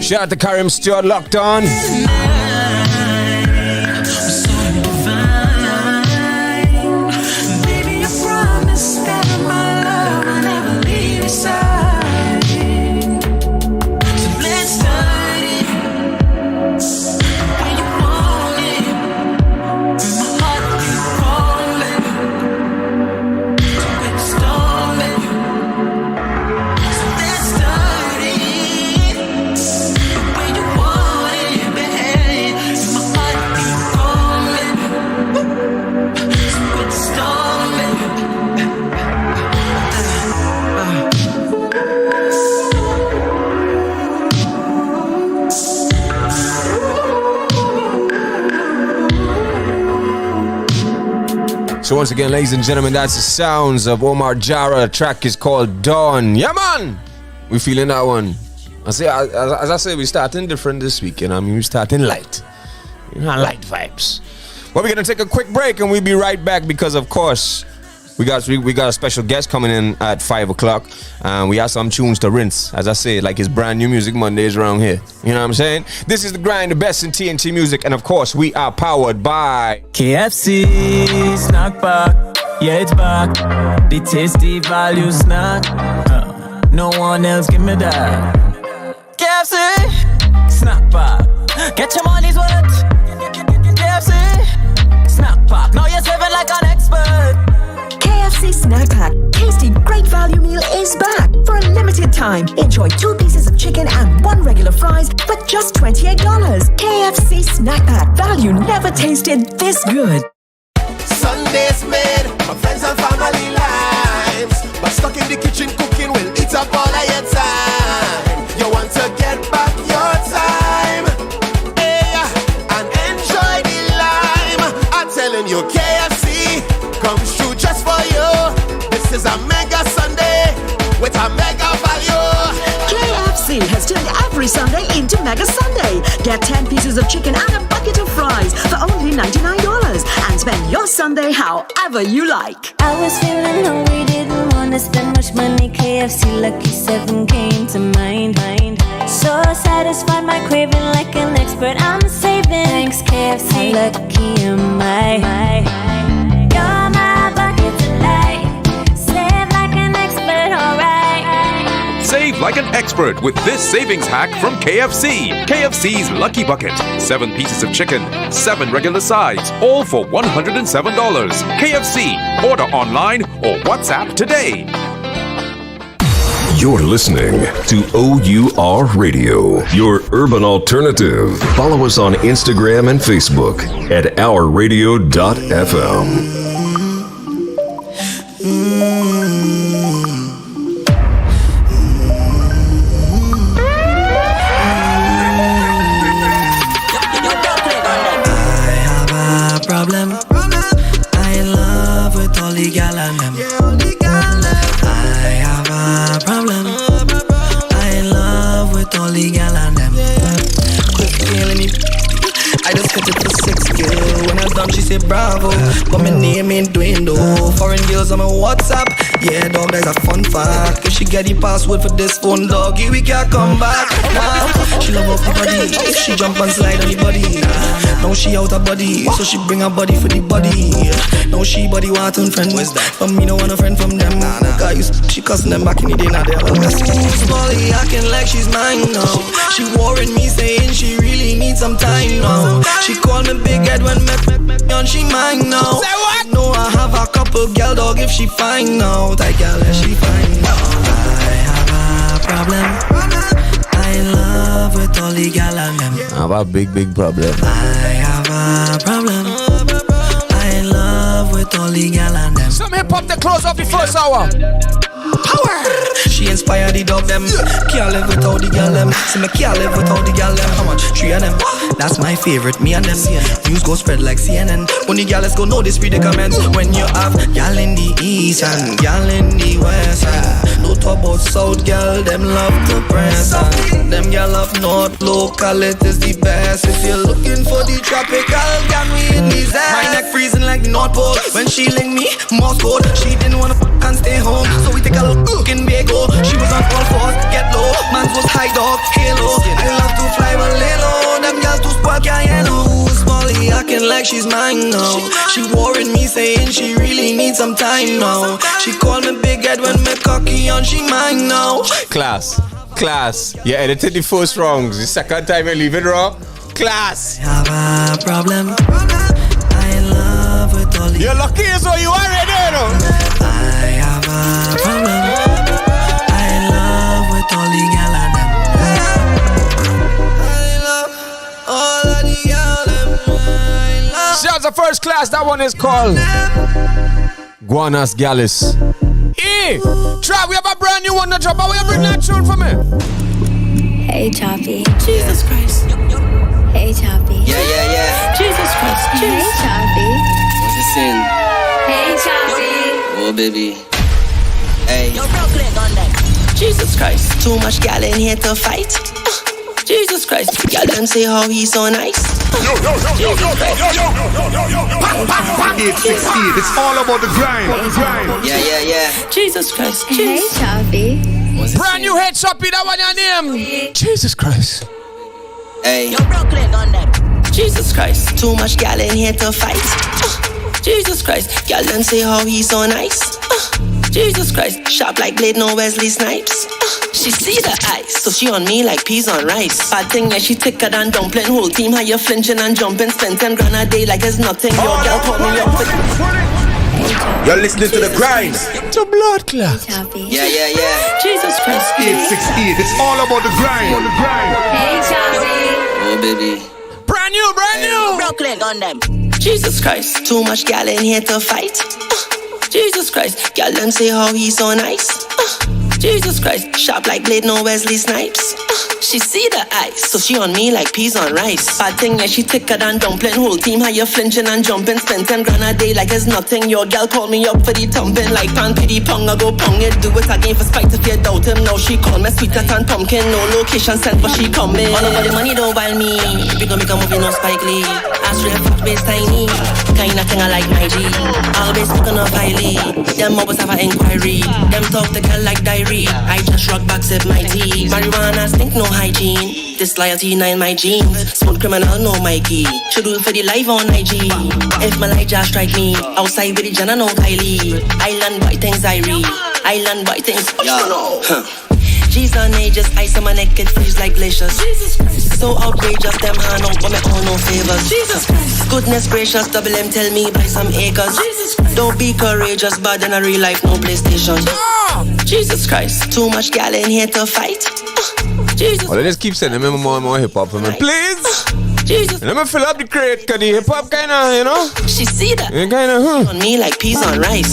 Shout out to Karim Stewart, locked on. So once again, ladies and gentlemen, that's the sounds of O.U.R. The track is called Dawn. Yeah, man! We feeling that one. As I say, we're starting different this week, you know. I mean, we're starting light. You know, light vibes. Well, we're going to take a quick break and we'll be right back because, of course, We got a special guest coming in at 5 o'clock. We have some tunes to rinse. As I say, like it's brand new music Mondays around here. You know what I'm saying? This is The Grind, the best in TNT music. And of course, we are powered by KFC Snack Pack. Yeah, it's back. The tasty value snack. No one else give me that. KFC Snack Pack. Get your money's worth. KFC Snack Pack. Now you're serving like an expert. KFC Snack Pack. Tasty, great value meal is back. For a limited time, enjoy 2 pieces of chicken and 1 regular fries for just $28. KFC Snack Pack. Value never tasted this good. Sundays made for friends and family lives, but stuck in the kitchen cooking will eat up all of your time. You want to get back your time, hey, and enjoy the lime. I'm telling you, KFC comes through just for you. This is a mega Sunday with a mega value. KFC has turned every Sunday into Mega Sunday. Get 10 pieces of chicken and a bucket of fries for only $99 and spend your Sunday however you like. I was feeling hungry, didn't wanna spend much money. KFC Lucky 7 came to mind. So satisfied, my craving like an expert. I'm saving. Thanks KFC, lucky am I. You're my bucket tonight. Save like an expert, alright. Save like an expert with this savings hack from KFC. KFC's Lucky Bucket. 7 pieces of chicken, 7 regular sides, all for $107. KFC. Order online or WhatsApp today. You're listening to O.U.R. Radio, your urban alternative. Follow us on Instagram and Facebook at ourradio.fm. Problem. I in love with all the gal and them. I have a problem. I in love with all the gal and them. Quit killing me. I just cut it to 6 girl. When I done, she say bravo. But my name ain't Dwayne though. Foreign girls on my WhatsApp. Yeah, dog, that's a fun fact. If she get the password for this phone, doggy, we can't come back. Now, she love off the body. If she jump and slide on the body. Now she out her body, so she bring her body for the body. Now she body want a friend. But me no want a friend from them. Guys, she cussing them back in the day, now they have a mess. Smally acting like she's mine now. She worried me saying she really needs some time now. She called me big head when me on she mine now. Say what? No, I have a couple girl dog if she fine now. That girl if she fine now. I have a problem. I in love with all the gal and them. I have a big problem. I have a problem. I in love with all the gal and them. Some hip hop to close off the first hour. Power! She inspired the dog them. Can't live without the gal them. See me can't live without the gal them. How much? 3 of them. That's my favorite, me and them. News go spread like CNN. When the gal let's go know this predicament. When you have gal in the east and gal in the west. No talk about south gal, them love to press. Them gal love north, local it is the best. If you're looking for the tropical, gal we in these ass. My neck freezing like the North Pole. When she link me, Moscow. She didn't wanna and stay home, so we take a look in Bago. She was on all fours, get low. Mans was high dog, halo. I love to fly but little. Them girls too spark, yeah, yellow. Smally acting like she's mine now. She worried me saying she really needs some time now. She called me big head when me cocky on she mine now. Class. You edited the first wrongs. The second time you leave it wrong. Class. I have a problem. I in love with all the. You're lucky as well, you already know. I have a problem. I in love with all the gal and them. I love all of the gal and them. Shout out first class, that one is called Guanas Gallus. Hey, Trav, we have a brand new one to drop. How will you bring that tune for me? Hey Choppy. Jesus Christ. Hey Choppy. Yeah. Jesus Christ. Hey Choppy. What's the sin? Hey Choppy. Oh, baby. Hey. Jesus Christ. Too much gal in here to fight. Jesus Christ, y'all them say how he's so nice. Jesus Christ. 868, it's all about the grind. Yeah. Jesus Christ. Hey, Choppy. Brand new head choppy, that one your name. Jesus Christ. Hey, yo, Brooklyn on them. Jesus Christ, too much gal in here to fight. Jesus Christ, gal them say how he's so nice. Jesus Christ, sharp like blade, no Wesley Snipes. She see the ice, so she on me like peas on rice. Bad thing, yeah, she thicker than dumpling. Whole team higher flinching and jumping. Spend 10 grand a day like it's nothing. Yo, gal call me up for... You're listening to the grind. To blood clot. Yeah. Jesus Christ. 868, it's all about the grind. Hey, Choppy. Oh, baby. Brand new. Brooklyn on them. Jesus Christ, too much gal in here to fight. Jesus Christ, gal them say how he's so nice. Jesus Christ, sharp like blade, no Wesley Snipes. She see the ice, so she on me like peas on rice. Bad thing, yeah, she thicker than dumpling. Whole team higher flinching and jumping. Spend 10 grand a day like it's nothing. Your gal call me up for the thumping. Like pan pity pong, I go pong it. Do it again for spite if you doubt him. Now she call me sweeter than pumpkin. No location sent, but she coming. All over the money don't while me. We gon' make a movie, no Spike Lee. Ass real fat waist tiny. Kinda thing I like my G. Always speaking of highly. Them always have an inquiry. Them talk the girl like diary. I just rock back, sip my tea. Marijuana stink, no hygiene. Disloyalty, not in my genes. Smooth criminal, no Mikey. Should do it for the live on IG. If my light just strike me, outside with the Jana, no Kylie. Island white things I read. Island white things, G's on ages, ice on my neck, it freeze like glaciers. Jesus Christ. So outrageous, them hand out, but me all no favors. Jesus Christ. Goodness gracious, double M tell me buy some acres. Jesus Christ. Don't be courageous, but in a real life, no PlayStation. Jesus Christ, too much gal in here to fight. Jesus. Well, they just keep sending me more and more hip hop for me, please. Jesus. Let me fill up the crate, cause the hip hop kinda, you know. She see that. Kinda, on me like peas on rice.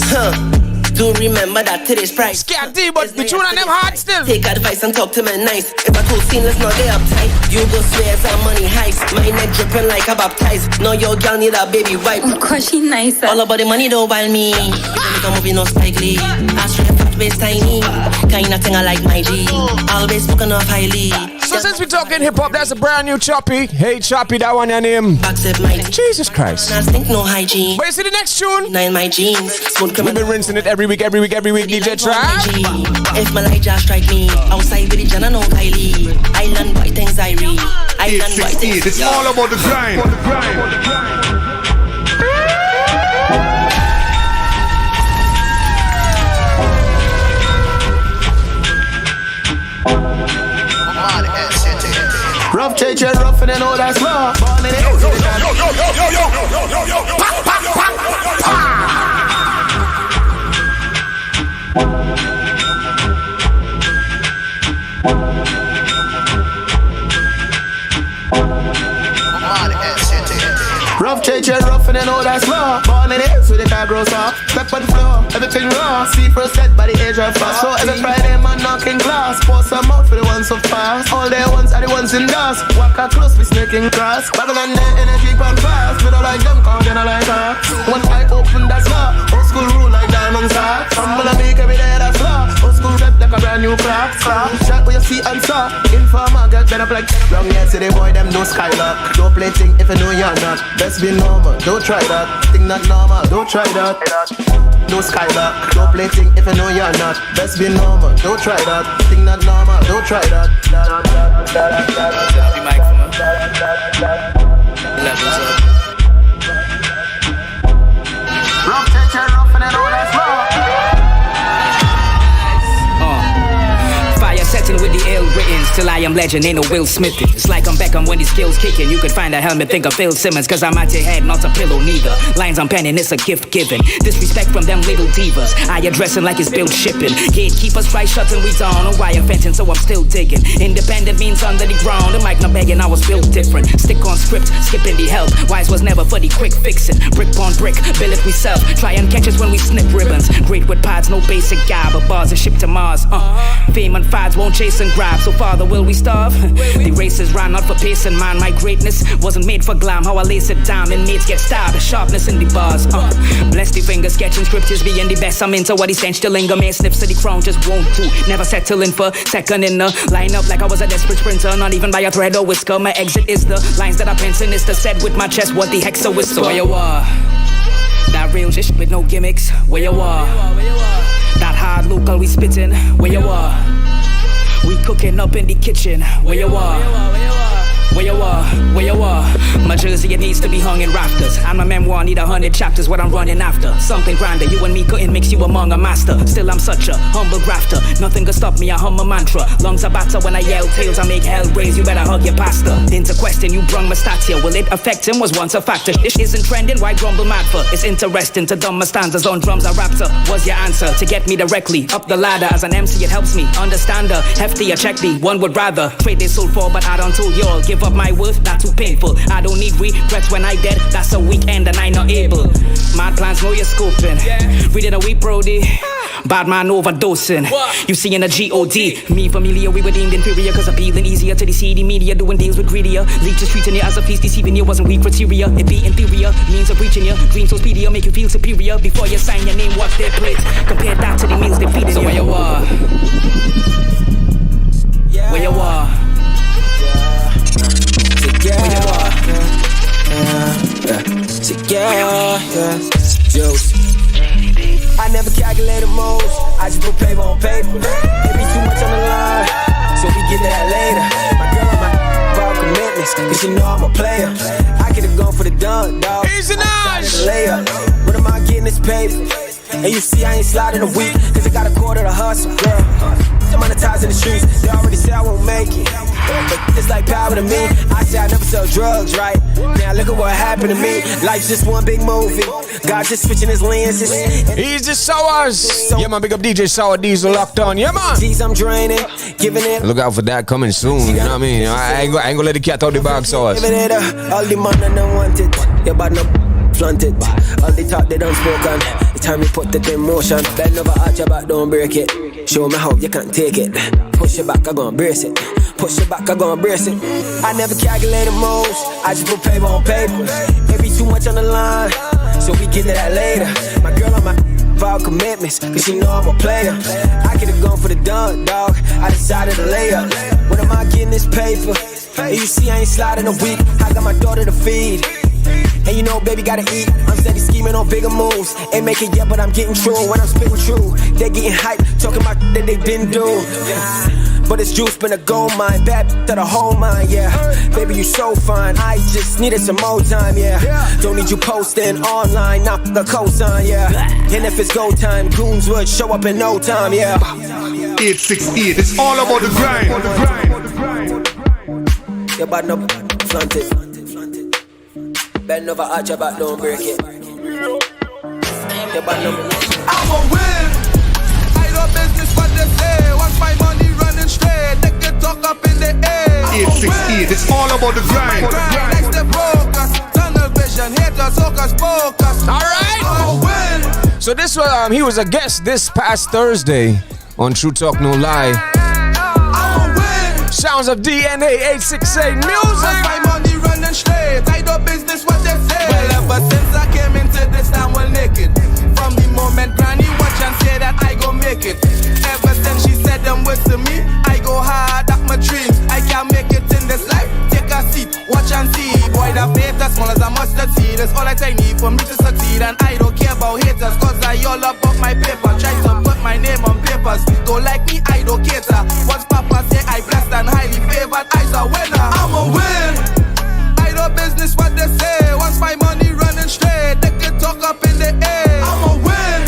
Do remember that today's price. Scatty, but the tune on them hard still. Take advice and talk to me nice. If I told scene, let's not get uptight. You go swear some money heist. My neck dripping like a baptized. Now your girl need a baby wipe. Of course she nice. All about the money don't while me. Make a movie, no Spike Lee. Ass real fat waist tiny. Kinda thing I like my G. Always spoken of highly. So since we talking hip hop, that's a brand new Choppy. Hey Choppy, that one your name. Jesus Christ. I think no hygiene. But you see the next tune? Nine my jeans. We've been rinsing it every week. DJ Trap. If my light just strike me, outside with the Jana, no Kylie. Island white things I read. Island white things. It's all about the grind. Rough change and rough and then all that's raw. Born in it. Rough change and rough and then all that's raw. Born in it, so the car grows up. Step on the floor, everything raw. See first set by the age of fast. So every Friday man knocking glass. Pour some out for the ones so fast. All their ones are the ones in dust. Walk out close, we snaking grass. Babylon their energy pump fast. We don't like them, cause they don't like us. One eye open, that's law. Old school rule like diamonds are. Humble and make every day that's law. Old school rep like a brand new clock. Shot where you see and saw. Informer get better like wrong yesterday boy, them no skylock. Don't play thing if you know you're not. Best be normal, don't try that. Thing not normal, don't try that. No skylock, don't play thing if you know you're not. Best be normal, don't try that. Thing not normal, don't try that. Be Mike from Levels up. Rough take your rough and then all that's raw. Fire setting with the ill written. Still I am legend, ain't no Will Smith. It's like I'm Beckham when these skills kicking. You could find a helmet, think of Phil Simmons. Cause I'm at your head, not a pillow neither. Lines I'm penning, it's a gift given. Disrespect from them little divas. I addressing like it's built shipping. Gatekeepers try shutting, we down on wire fencing, so I'm still digging. Independent means under the ground. The mic not begging, I was built different. Stick on script, skipping the help. Wise was never for the quick fixing. Brick on brick, bill it we sell. Try and catch us when we snip ribbons. Great with pods, no basic guy, but bars are shipped to Mars. Fame and fads won't chase and grab. So father will we we starve. The races ran not for pace and man. My greatness wasn't made for glam. How I lace it down, inmates get stabbed. Sharpness in the bars. Bless the finger, sketching scriptures, being the best. I'm into what he stench to linger. Man sniffs to the crown, just won't do. Never settling for second in the lineup like I was a desperate sprinter. Not even by a thread or whisker. My exit is the lines that I pen sinister. Said with my chest, what the heck's a whisper. Where you are? That real shit with no gimmicks. Where you are? That hard local we spittin'. Where you are? We cooking up in the kitchen. Where you are? Where you are? Where you are? My jersey, it needs to be hung in rafters. And my memoir need 100 chapters. What I'm running after, something grander. You and me couldn't mix you among a master. Still I'm such a humble grafter. Nothing can stop me, I hum a mantra. Lungs are batter when I yell tales, I make hell raise. You better hug your pastor. Into question, you brung my stats here. Will it affect him? Was once a factor. This isn't trending, why grumble mad for? It's interesting to dumb my stanzas on drums. I raptor was your answer to get me directly up the ladder. As an MC, it helps me understand her. Hefty, a check me. One would rather trade this soul for, but I don't told y'all. Give up my worth, that's too painful. I don't need regrets when I dead. That's a weekend and I not able. Mad plans, know you're scoping. Reading a week, Brody. Bad man overdosing. You see in a G.O.D. Me familiar, we were deemed inferior. Cause appealing easier to the CD media. Doing deals with greedier. Leeches treating you as a feast, deceiving you. Wasn't weak criteria. It be inferior, means of reaching you. Dreams so speedier, make you feel superior. Before you sign your name, watch their plate. Compare that to the meals they feeding you. So where you are? Where you are? Juice. I never calculated moves, I just put paper on paper. It be too much on the line, so we get to that later. My girl on my ball commitments, cause she know I'm a player. I could've gone for the dunk, dog. Easy Nash. What am I getting this paper? And you see I ain't sliding a week, cause I got a quarter to hustle, girl. Monetizing the streets, they already say I won't make it. But it's like power to me. I say I never sell drugs, right? Now look at what happened to me. Life's just one big movie. God just switching his lenses. He's the Sours. Yeah, man, big up DJ Sour Diesel locked on. Yeah, man. I'm draining, giving it. Look out for that coming soon. You know what I mean? I ain't gonna let the cat out the bag, Sours. Giving it all the man and don't want it. Yeah, but no flaunt it. All the talk they don't spoken. It's time we put it in motion. Bend over, arch your back, don't break it. Show me how you can't take it. Push it back, I gon' brace it. Push it back, I gon' brace it. I never calculated moves, I just put paper on paper. It be too much on the line, so we get to that later. My girl on my ball commitments, cause she know I'm a player. I could've gone for the dunk, dog. I decided to lay up. When am I getting this paper? And you see I ain't sliding a week. I got my daughter to feed. And you know, baby, gotta eat. I'm steady scheming on bigger moves. Ain't make it yet, but I'm getting true. When I'm spitting true, they getting hyped, talking about that they didn't do. But it's juice, been a gold mine, bad to the whole mind, yeah. Baby, you so fine, I just needed some more time, yeah. Don't need you posting online, not the cosign, yeah. And if it's go time, goons would show up in no time, yeah. 868, it's all about the grind. Yeah, but no, flaunt it. Bend over, arch your back, don't break it. Yeah, but no, I'm a win. I do business what they say. Once my money running straight, they can talk up in the air. 868, it's all about the grind. Next the focus, tunnel vision, haters, hocus pocus. Alright. I'm a win. So this was he was a guest this past Thursday on True Talk No Lie. I'm a win. Sounds of DNA 868 music. Once my money running straight, I do business what they say. Well, ever since I came into this town, well naked. From the moment granny watch and say that I go make it. Ever since she said them words to me, I go hard at my dreams. I can't make it in this life. Take a seat, watch and see. Boy, the faith as small as a mustard seed. That's all I need for me to succeed. And I don't care about haters, cause I all about my paper. Try to put my name on papers. Don't like me, I don't cater. Once Papa say I blessed and highly favored, I's a winner. I'm a win. I do business what they say. Once my money running straight, they can talk up in the air. I'm a win.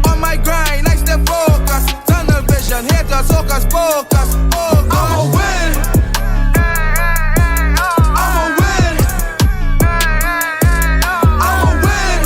On my grind, I stay focused. Tunnel vision, haters, hocus pocus. I'm a win. I'm a win. I'm a win.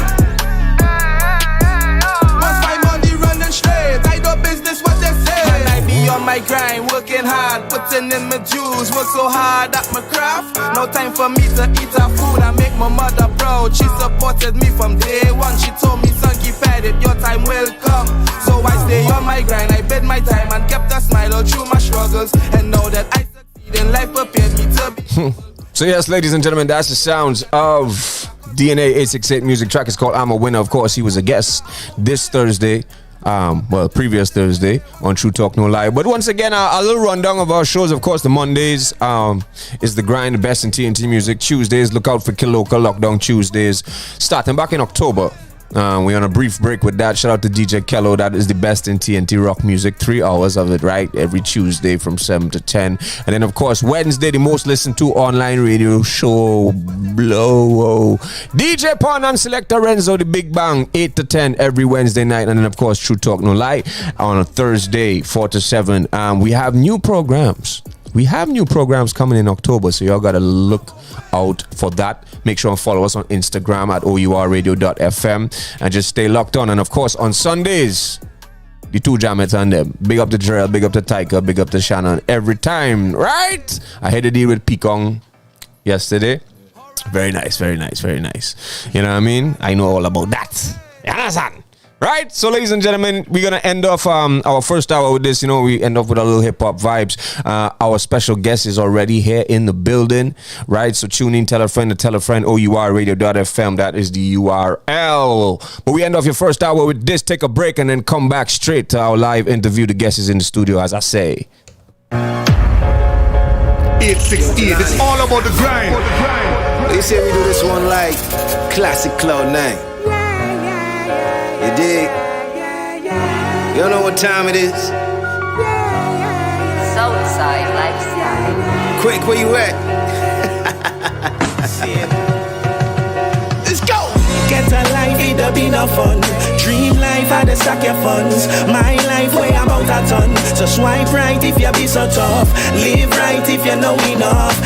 Once my money running straight, I do business what they say. And I be on my grind, working hard, putting in my juice. Work so hard at my craft. No time for me to eat her food and make my mother proud. She supported me from day one. She told me, son, keep at it, your time will come. So I stay on my grind, I bid my time and kept a smile all through my struggles. And know that I Then life prepared me to be. So yes, ladies and gentlemen, that's the sounds of DNA 868 music track. It's called I'm a Winner. Of course, he was a guest this Thursday. Previous Thursday on True Talk No Lie. But once again, a little rundown of our shows. Of course, the Mondays is The Grind, the best in TNT music. Tuesdays, look out for Kill Local Lockdown Tuesdays. Starting back in October. We're on a brief break with that. Shout out to DJ Kello. That is the best in TNT rock music. 3 hours of it, right? Every Tuesday from 7 to 10. And then, of course, Wednesday, the most listened to online radio show. Blow. DJ Pon and Selector Renzo, the Big Bang, 8 to 10 every Wednesday night. And then, of course, True Talk No Lie on a Thursday, 4 to 7. We have new programs. We have new programs coming in October, so y'all gotta look out for that. Make sure and follow us on Instagram at OURradio.fm and just stay locked on. And of course, on Sundays, the two jammets and them. Big up to Jarrell, big up to Tyker, big up to Shannon. Every time, right? I had to deal with Pekong yesterday. Very nice, very nice, very nice. You know what I mean? I know all about that. You understand? Right, so ladies and gentlemen, we're gonna end off our first hour with this. You know, we end off with a little hip hop vibes. Our special guest is already here in the building, right? So tune in, tell a friend to tell a friend. OURradio.fm. That is the URL. But we end off your first hour with this. Take a break and then come back straight to our live interview. The guest is in the studio, as I say. 868. It's all about the grind. They say we do this one like classic Cloud9. You dig? You don't know what time it is? Southside lifestyle. Quick, where you at? Let's go! Get a life, it'll be no fun. Dream life, I dey stack your funds. My life, way about a ton. So swipe right if you be so tough. Live right if you know enough.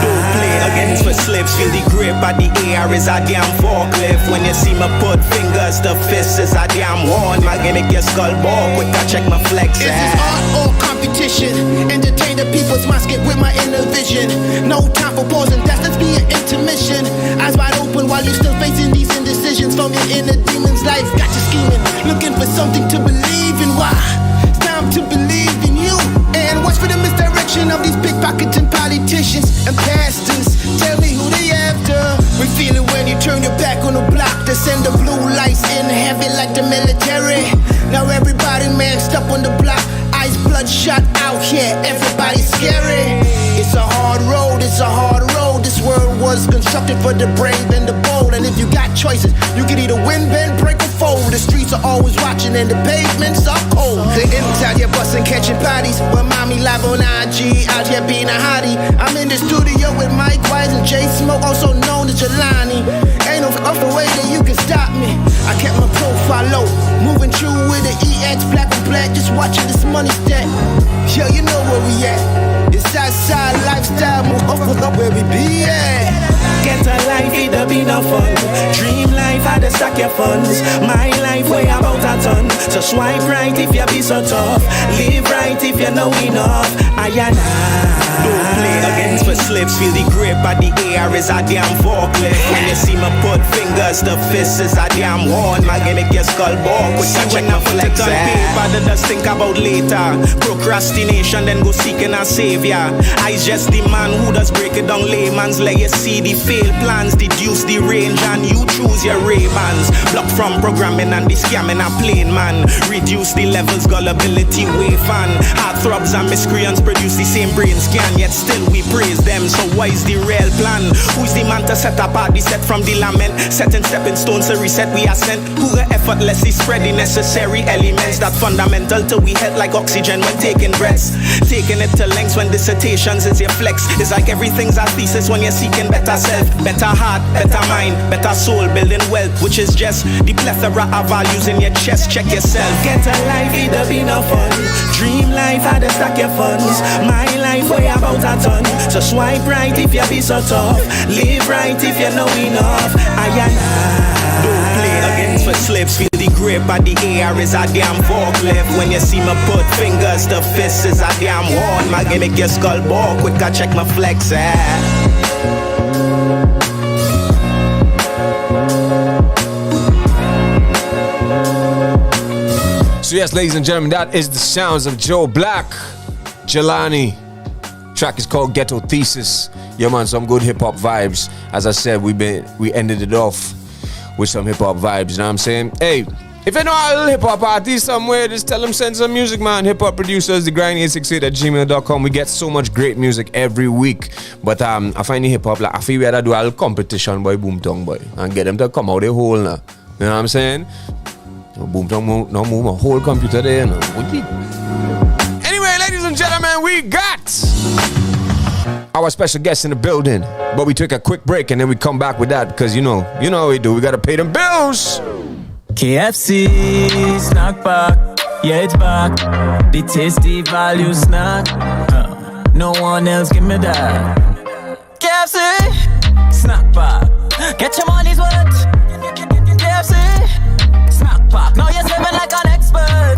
Don't play against for slips. Feel the grip at the air is a damn forklift. When you see me put fingers, the fist is a damn horn. I can make your skull ball quick, I check my flex. Is this art or competition? Entertain the people's musket with my inner vision. No time for pausing, that's let's be an intermission. Eyes wide open while you're still facing these indecisions. From your inner demon's life, got you scheming. Looking for something to believe in. Why? It's time to believe in you. And watch for the misdirection of these pickpocketing politicians and pastors. Tell me who they after. We feel it when you turn your back on the block. They send the blue lights in heavy like the military. Now everybody maxed up on the block. Eyes bloodshot out here, everybody's scary. It's a hard road, it's a hard road. This world was constructed for the brave and the bold. And if you got choices, you can either win, bend, break, or fold. The streets are always watching and the pavements are cold. The inside you're busting, catching bodies. But mommy live on IG, out here being a hottie. I'm in the studio with Mike Wise and Jay Smoke, also known as Jelani. Ain't no other way that you can stop me. I kept my profile low, moving true with the EX, black on black, just watching this money stack. Yo, you know where we at. It's outside lifestyle, move up where we be at. Get a life, it'll be no fun. Dream life, I dey stack your funds. My life, way about a ton. So swipe right if you be so tough. Live right if you know enough. Don't play against for slips. Feel the grip at the air is a damn forklift. When you see me put fingers, the fist is a damn horn. I can make your skull ball quick, I check my flex. On paper, they just think about later. Procrastination, then go seeking a savior. I's just the man who does break it down layman's legacy. The failed plans, deduce the range, and you choose your Ray-Bans. Block from programming and the scamming a plain man. Reduce the levels, gullibility, wave fan. Heart throbs and miscreants produce the same brain scan, yet still we praise them. So what is the real plan? Who's the man to set apart the set from the lament? Setting stepping stones to reset we are sent. Who the effortlessly spread the necessary elements that fundamental to we head like oxygen when taking breaths. Taking it to lengths when dissertations is your flex. It's like everything's a thesis when you're seeking better self, better heart, better mind, better soul, building wealth, which is just the plethora of values in your chest. Check yourself. Get a life, it'll be no fun. Dream life, I dey stack your funds. My life, way about a ton. So swipe right if you be so tough. Live right if you know enough. Don't play against for slips. Feel the grip at the air is a damn forklift. When you see me put fingers, the fist is a damn horn. I can make your skull ball quick, I check my flex. So yes, ladies and gentlemen, that is the sounds of Joe Black, Jelani, Track is called Ghetto Thesis. Yeah, man, some good hip hop vibes. As I said, we ended it off with some hip hop vibes. You know what I'm saying? Hey, if you know a hip hop artist somewhere, just tell them send some music, man. Hip hop producers, thegrind868@gmail.com. We get so much great music every week. But I find the hip hop like I feel we had to do a little competition, boy, Boom Tongue, boy, and get them to come out the hole now. You know what I'm saying? Boom Tongue move a whole computer there, you know. Anyway, ladies and gentlemen, we got our special guest in the building. But we took a quick break and then we come back with that because you know how we do. We gotta pay them bills. KFC snack pack, yeah it's back. The tasty value snack. No one else give me that. KFC snack pack, get your money's worth. KFC snack pack, now you're living like an expert.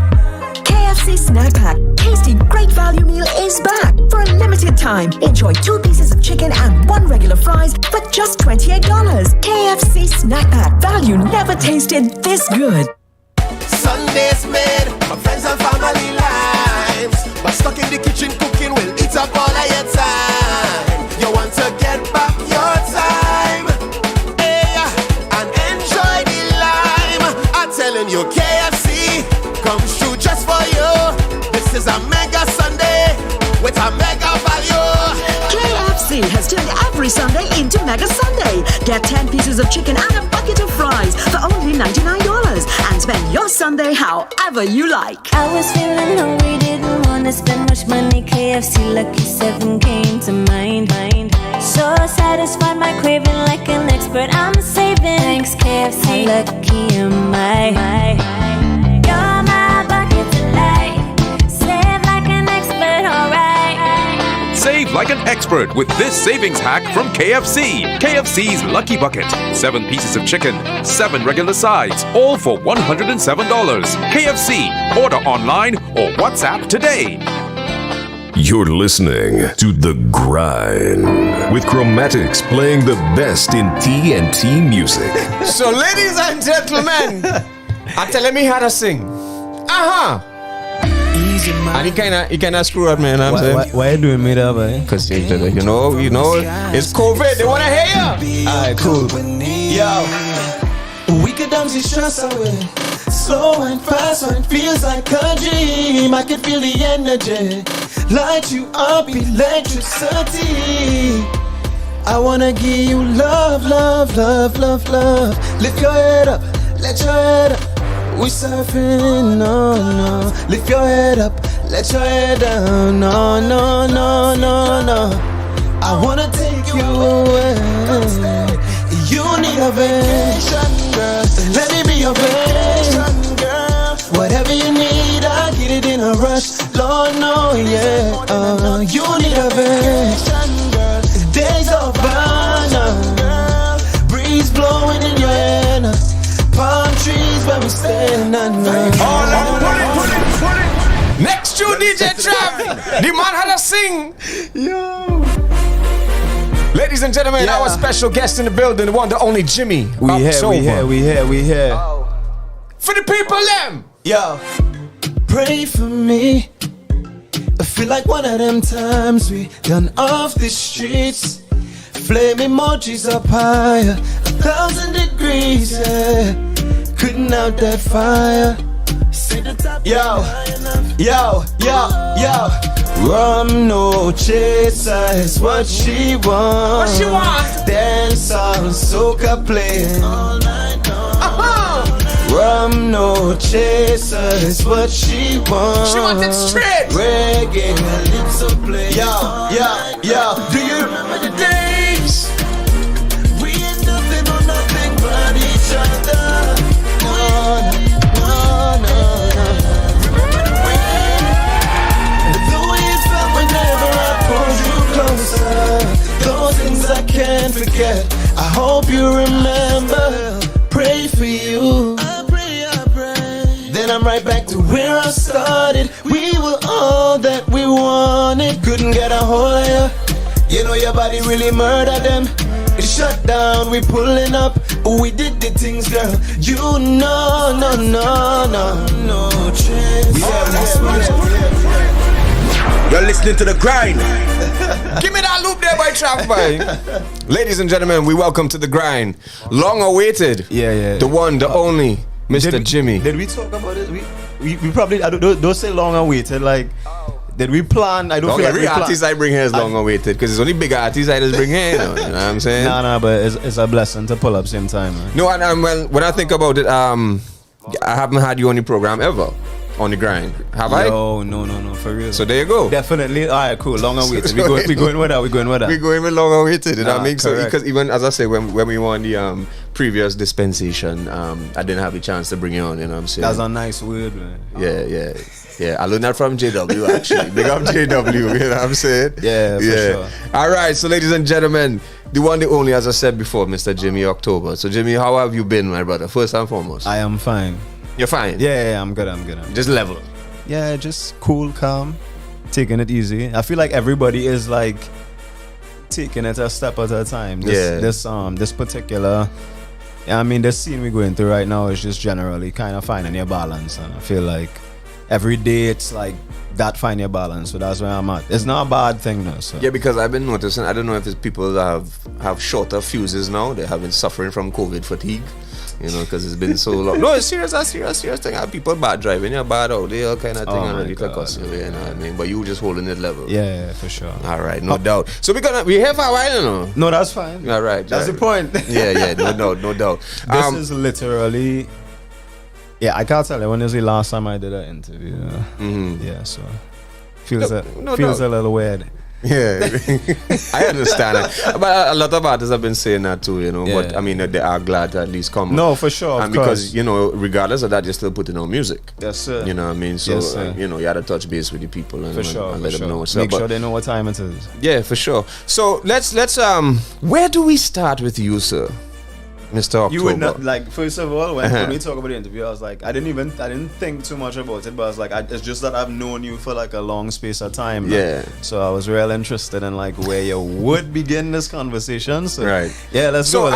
KFC Snack Pack. Tasty, great value meal is back. For a limited time, enjoy 2 pieces of chicken and 1 regular fries for just $28. KFC Snack Pack. Value never tasted this good. Sundays made my friends and family lives, but stuck in the kitchen cooking will eat up all of your time. You want to get back your time, yeah, and enjoy the lime. I'm telling you, KFC comes through just for you. This is a mega Sunday with a mega value. KFC has turned every Sunday into Mega Sunday. Get 10 pieces of chicken and a bucket of fries for only $99 and spend your Sunday however you like. I was feeling hungry, didn't wanna spend much money. KFC Lucky 7 came to mind. So satisfied my craving like an expert. I'm saving. Thanks KFC, lucky am I. You're my bucket delight. Save like an expert, alright. Save like an expert with this savings hack from KFC. KFC's Lucky Bucket. 7 pieces of chicken, 7 regular sides, all for $107. KFC. Order online or WhatsApp today. You're listening to The Grind with Chromatics playing the best in TNT music. So, ladies and gentlemen, I tell me how to sing. Easy, man. And he kinda screw up, man. Why you doing me that way? Because you know, it's COVID. They wanna hear you. Alright, cool. Yo, we could dance the stress away. Slow and fast when it feels like a dream. I can feel the energy. Light you up, electricity. I wanna give you love, love, love, love, love. Lift your head up, let your head up. We surfing, no, no. Lift your head up, let your head down, no, no, no, no, no. I wanna take you away. You need a vacation, girl. Let me be your vacation, girl. Whatever you need, I'll get it in a rush. Lord, no, yeah. You need a vacation, girl. Days of banana, breeze blowing in your hair. Palm trees where we stand at night. Put it. Next to DJ Trav, the man had to sing. Yo. Ladies and gentlemen, our special guest in the building, the one, the only Jimmy. We here. For the people, them. Yo, pray for me. I feel like one of them times we done off the streets. Flame emojis up higher, 1,000 degrees, yeah. Couldn't out that fire. Yo. Rum no chaser is what she wants. What she want? Dance on soca play all night long. Rum no chaser is what she wants. She want it straight. Reggae, lips will play. Yo. Do you remember the days? We ain't nothing or nothing but each other. No. Remember the way it felt whenever I pulled you closer. Those things I can't forget. I hope you remember. Pray for you. I pray. Then I'm right back to where I started. We were all that we wanted. Couldn't get a hold of you. You know your body really murdered them. It shut down, we pulling up. We did the things, girl. You know, no chance. You're listening to the grind. Give me that loop there, boy, Trav, boy. Ladies and gentlemen, we welcome to the grind. Long awaited. Yeah. The one, the only, Mr. Jimmy. Did we talk about it? We probably, don't say long awaited, like, did we plan? I don't feel like every artist I bring here is long awaited because it's only big artists I just bring here. You know what I'm saying? Nah, but it's a blessing to pull up same time, man. No, and when I think about it, I haven't had you on the program ever. On the grind, have I? No, for real. So there you go. Definitely. All right, cool. Long awaited. We going with that. We going with that. We going with long awaited. You know what I mean? So correct. because even as I say, when we won the previous dispensation, I didn't have the chance to bring you on. You know what I'm saying? That's a nice word, man. Yeah. I learned that from JW actually. Big up JW. You know what I'm saying? Yeah, for sure. All right. So ladies and gentlemen, the one, the only, as I said before, Mr. Jimmy October. So Jimmy, how have you been, my brother? First and foremost. I am fine. You're fine? Yeah, I'm good. Just level. Yeah, just cool, calm, taking it easy. I feel like everybody is like taking it a step at a time. This particular, this scene we're going through right now is just generally kind of finding your balance, and I feel like every day it's like that, find your balance. So that's where I'm at. It's not a bad thing though. So. Yeah, because I've been noticing, I don't know if it's people that have shorter fuses now. They have been suffering from COVID fatigue. You know, because it's been so long. No, it's serious thing. People bad driving, you're bad out there, all kind of thing, and ready to cuss you, you know what I mean? But you just holding it level. Yeah, for sure. All right, no doubt. So we here for a while, you know? No, that's fine. All right. That's the point. Yeah, no doubt. This is literally, I can't tell you when is the last time I did an interview. Yeah, so feels a little weird. Yeah, I understand it. But a lot of artists have been saying that too, you know. Yeah. But I mean, they are glad to at least come. No, for sure. And because, you know, regardless of that, you're still putting on music. Yes, sir. You know what I mean? So, yes, sir. You know, you had to touch base with the people and, and let them know what's up. Make sure they know what time it is. Yeah, for sure. So let's where do we start with you, sir? Mr. October. You would not, like, first of all, when we talk about the interview, I was like, I didn't think too much about it, but I was like, it's just that I've known you for like a long space of time. Yeah. So I was real interested in like where you would begin this conversation. So, right. Yeah, let's go.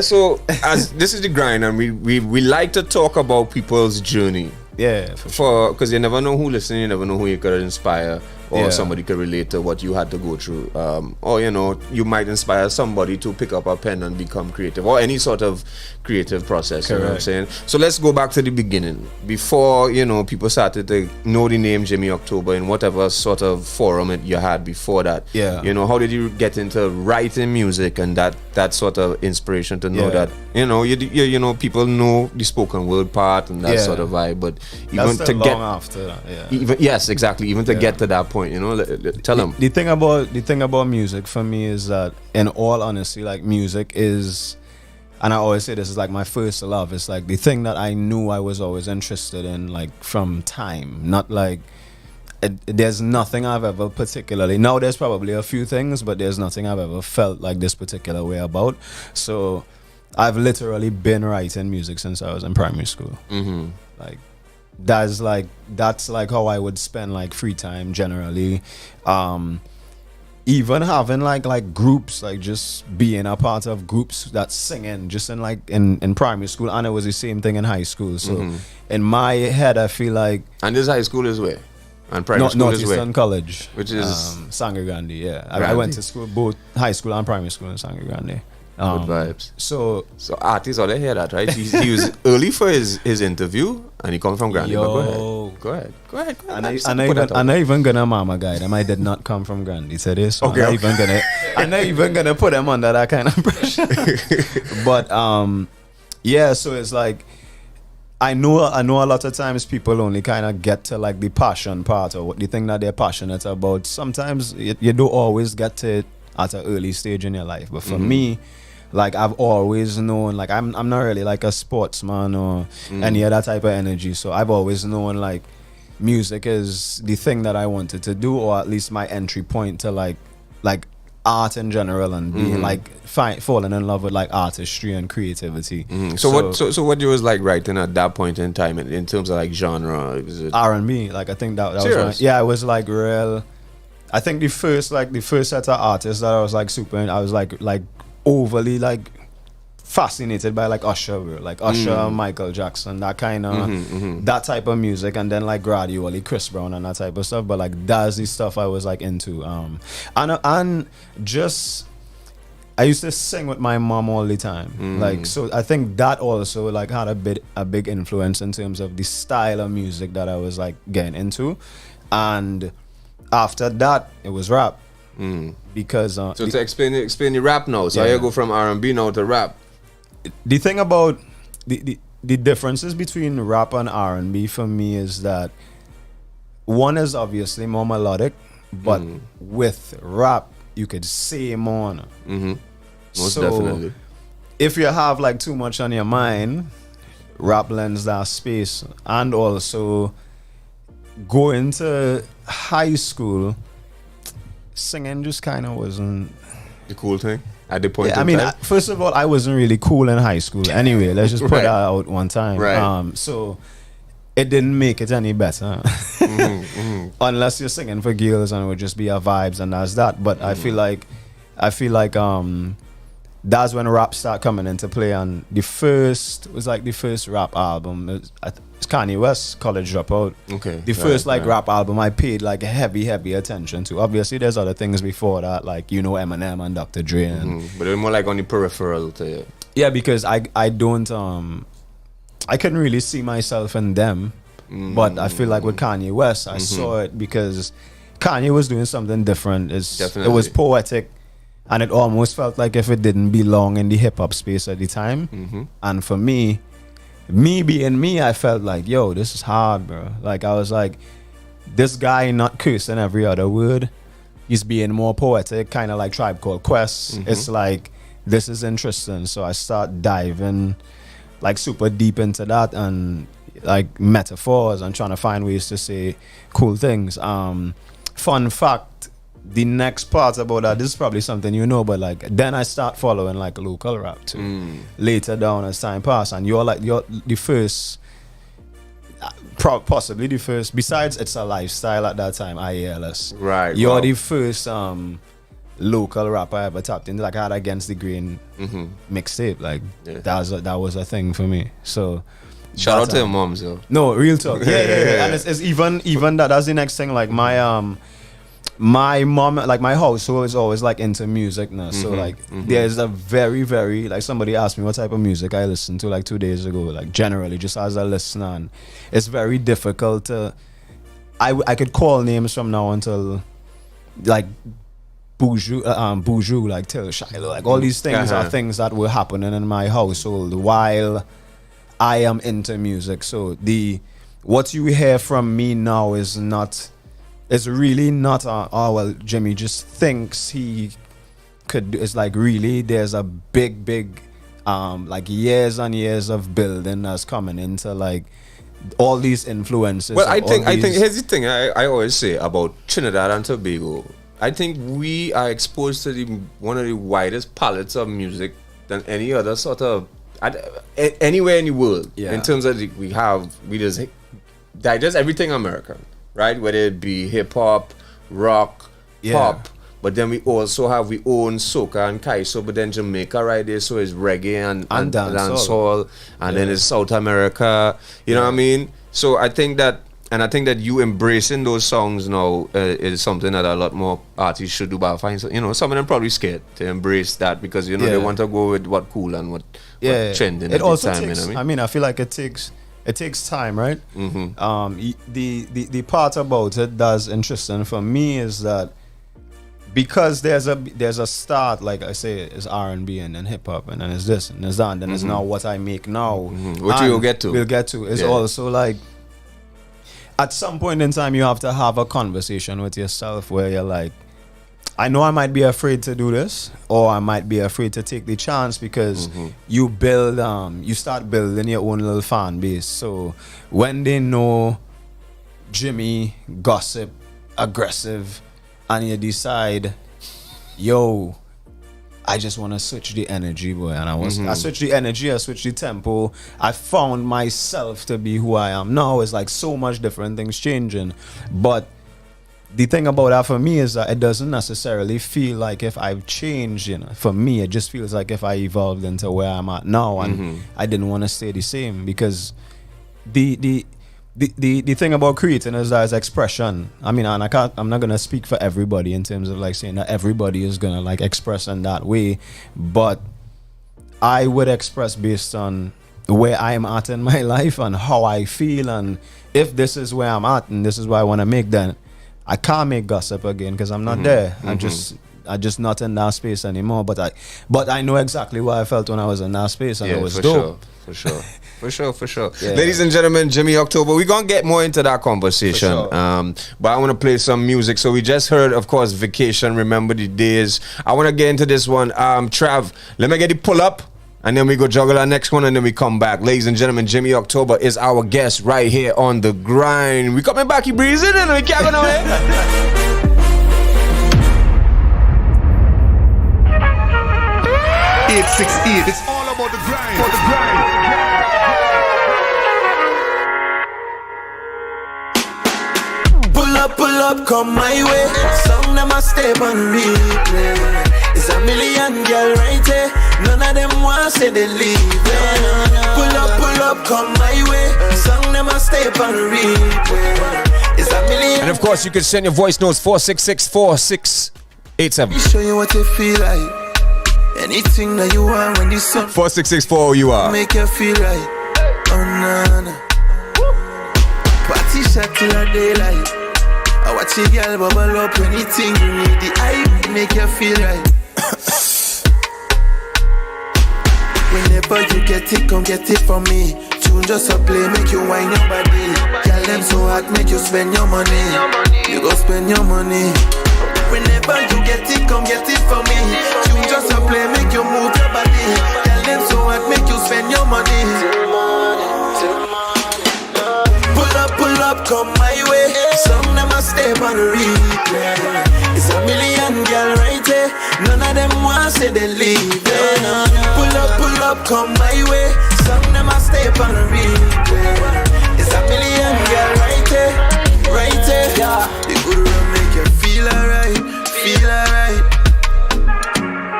So as this is the grind, and we like to talk about people's journey. Yeah, because you never know who listening, you never know who you could inspire, or somebody could relate to what you had to go through, or you know, you might inspire somebody to pick up a pen and become creative, or any sort of creative process. You know what I'm saying? So let's go back to the beginning, before, you know, people started to know the name Jimmy October in whatever sort of forum you had before that. Yeah. You know, how did you get into writing music and that sort of inspiration to know that, you know, you know, people know the spoken word part and that sort of vibe, but even that's to long get after that, even to get to that point, you know, tell them. The thing about music for me is that, in all honesty, like, music is, and I always say this, is like my first love. It's like the thing that I knew I was always interested in, like, from time. Not like there's nothing I've ever particularly, now there's probably a few things, but there's nothing I've ever felt like this particular way about. So I've literally been writing music since I was in primary school. Like, that's like how I would spend like free time generally. Even having like groups, like just being a part of groups that's singing, just in primary school, and it was the same thing in high school. So in my head, I feel like, and this high school is where, and primary school is where? Northeastern College, which is Sangre Grande. Yeah, I went to school, both high school and primary school in Sangre Grande. Good vibes. So artists all they hear that, right? He was early for his interview, and he come from Grandy. Go ahead. I'm not even gonna mama guy them. I did not come from Grandy today, so I'm not even gonna put them under that kind of pressure. But so it's like, I know a lot of times people only kind of get to like the passion part, or what the thing that they're passionate about. Sometimes you don't always get to it at an early stage in your life, but for me, like, I've always known, like, I'm not really like a sportsman or any other type of energy, so I've always known like music is the thing that I wanted to do, or at least my entry point to like art in general, and being like falling in love with like artistry and creativity. So what you was like writing at that point in time in terms of like genre? Was it R&B? Like, I think that was I was like real. I think the first set of artists that I was like super, I was like overly like fascinated by like Usher, bro. Like Usher, Michael Jackson, that kind of that type of music, and then like gradually Chris Brown and that type of stuff. But like that's the stuff I was like into. And just I used to sing with my mom all the time. Like, so I think that also like had a big influence in terms of the style of music that I was like getting into. And after that, it was rap. Because so to explain the rap now. So you go from R&B now to rap. The thing about the differences between rap and R&B for me is that one is obviously more melodic, but with rap you could say more. Most definitely. If you have like too much on your mind, rap lends that space. And also going to high school, singing just kind of wasn't the cool thing at the point. I mean, first of all, I wasn't really cool in high school. Anyway, let's just put that out one time. Right. So it didn't make it any better, unless you're singing for girls and it would just be a vibes and that's that. But I feel like that's when rap started coming into play, and the first rap album. It's Kanye West, College Dropout. Okay. The first rap album I paid like heavy attention to. Obviously, there's other things before that, like Eminem and Dr. Dre, and but they're more like on the peripheral to you. Yeah, because I couldn't really see myself in them, but I feel like with Kanye West, I saw it because Kanye was doing something different. It was poetic. And it almost felt like if it didn't belong in the hip-hop space at the time. And for me being me, I felt like, yo, this is hard, bro. Like, I was like, this guy not cursing every other word. He's being more poetic, kind of like Tribe Called Quest. It's like, this is interesting. So I start diving like super deep into that and like metaphors and trying to find ways to say cool things. Fun fact, the next part about that, this is probably something you know, but like then I start following like local rap too. Later down as time passed, and you're the first, possibly the first. Besides, It's a Lifestyle at that time, IALS. Right. You're the first local rapper I ever tapped into. Like I had Against the Grain mixtape. Like that was a thing for me. So shout out to your mom, so. No, real talk. Yeah. And it's even that's the next thing. Like my mom, like my household is always like into music now. So like there's a very, very, like somebody asked me what type of music I listened to like 2 days ago, like generally just as a listener, and it's very difficult to, I could call names from now until like Boujou, like Till Shiloh, like all these things are things that were happening in my household while I am into music. So what you hear from me now is it's really not oh well, Jimmy just thinks he could. It's like really there's a big like years and years of building that's coming into like all these influences. Well, I think here's the thing I always say about Trinidad and Tobago. I think we are exposed to one of the widest palettes of music than any other sort of anywhere in the world. Yeah. In terms of we just digest everything American. Right, whether it be hip hop, rock, pop, but then we also have we own soca and kaiso, but then Jamaica right there, so it's reggae and dancehall, and then it's South America. You know what I mean? So I think that you embracing those songs now is something that a lot more artists should do. But I find some of them probably scared to embrace that because they want to go with what cool and what trending. It also time, takes. I mean, I feel like it takes time, right? The part about it that's interesting for me is that because there's a start, like I say, it's R&B and then hip hop and then it's this and it's that and then it's now what I make now. Which we'll get to. It's also like at some point in time you have to have a conversation with yourself where you're like, I know I might be afraid to do this, or I might be afraid to take the chance because you start building your own little fan base. So when they know Jimmy, gossip, aggressive, and you decide, yo, I just want to switch the energy, boy. And I switch the energy, I switch the tempo. I found myself to be who I am now. It's like so much different things changing, but the thing about that for me is that it doesn't necessarily feel like if I've changed, you know. For me, it just feels like if I evolved into where I'm at now, and I didn't want to stay the same, because the thing about creating is that it's expression. I mean, and I'm not gonna speak for everybody in terms of like saying that everybody is gonna like express in that way, but I would express based on where I'm at in my life and how I feel, and if this is where I'm at and this is what I want to make, then I can't make gossip again because I'm not there. I'm just not in that space anymore. But I know exactly what I felt when I was in that space, and it was dope. For sure. Yeah. Ladies and gentlemen, Jimmy October, we're going to get more into that conversation. Sure. But I want to play some music. So we just heard, of course, Vacation, Remember the Days. I want to get into this one. Trav, let me get the pull up, and then we go juggle our next one, and then we come back. Ladies and gentlemen, Jimmy October is our guest right here on The Grind. We coming back, he breezing, and we cabin away. 868, it's all about the grind. For the grind. Pull up, come my way. Song them a step on replay. It's a million girl right here. None of them want say they leave. Pull up, come my way. Song them a step on replay. It's a million. And of course, you can send your voice notes 466-4687. Show you what you feel like. Anything that you want when this song 4664 O.U.R. make you feel right. Oh no. Party shot till the daylight. I watch a girl bubble up. Anything you need, the hype make you feel right. Whenever you get it, come get it from me. Tune just a play, make you whine your body. Girl them so hot, make you spend your money. You go spend your money. Whenever you get it, come get it from me. Tune just a play, make you move your body. Girl them so hot, make you spend your money. Pull up, come my way. Some them a step on replay. It's a million girl right here. None of them want say they leave. Pull up, come my way. Some them a step on replay. It's a million girl right here. Yeah, the good run make you feel alright.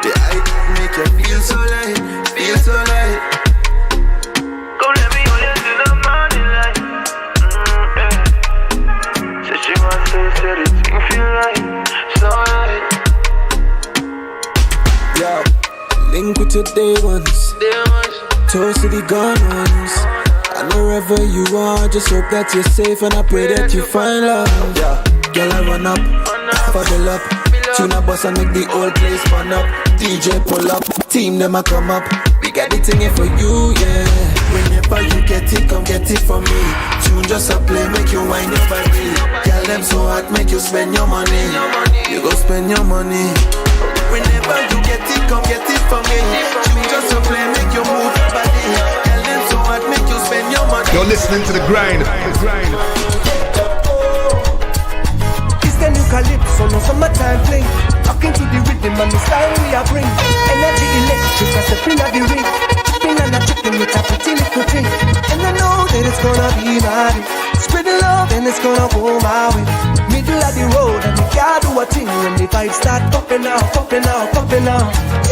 The hype make you feel so light. Come let me hold you till the morning light. Say she wants to say the thing feel right, so right. Yo, link with your day ones. Toast to the gone ones. And wherever you are, just hope that you're safe, and I pray that you find love. Yeah, girl, I run up, bubble up. Tune a bus and make the whole place fun up. DJ pull up, team them a come up. We got the thing here for you, yeah. Whenever you get it, come get it from me. Tune just a play, make you whine your body. Girl, them so hot, make you spend your money. You go spend your money. Whenever you get it, come get it from me. Tune just a play, make you move your body. Girl, them so hot, make you spend your money. You're listening to The Grind. The new calypso, no summertime fling. Rocking to the rhythm and the style we are bring. Energy electric as the pin of the ring. Spin and a chicken with a pretty little thing. And I know that it's gonna be my day. Spread the love and it's gonna go my way. Middle of the road and we can't do a thing when the vibes start popping out.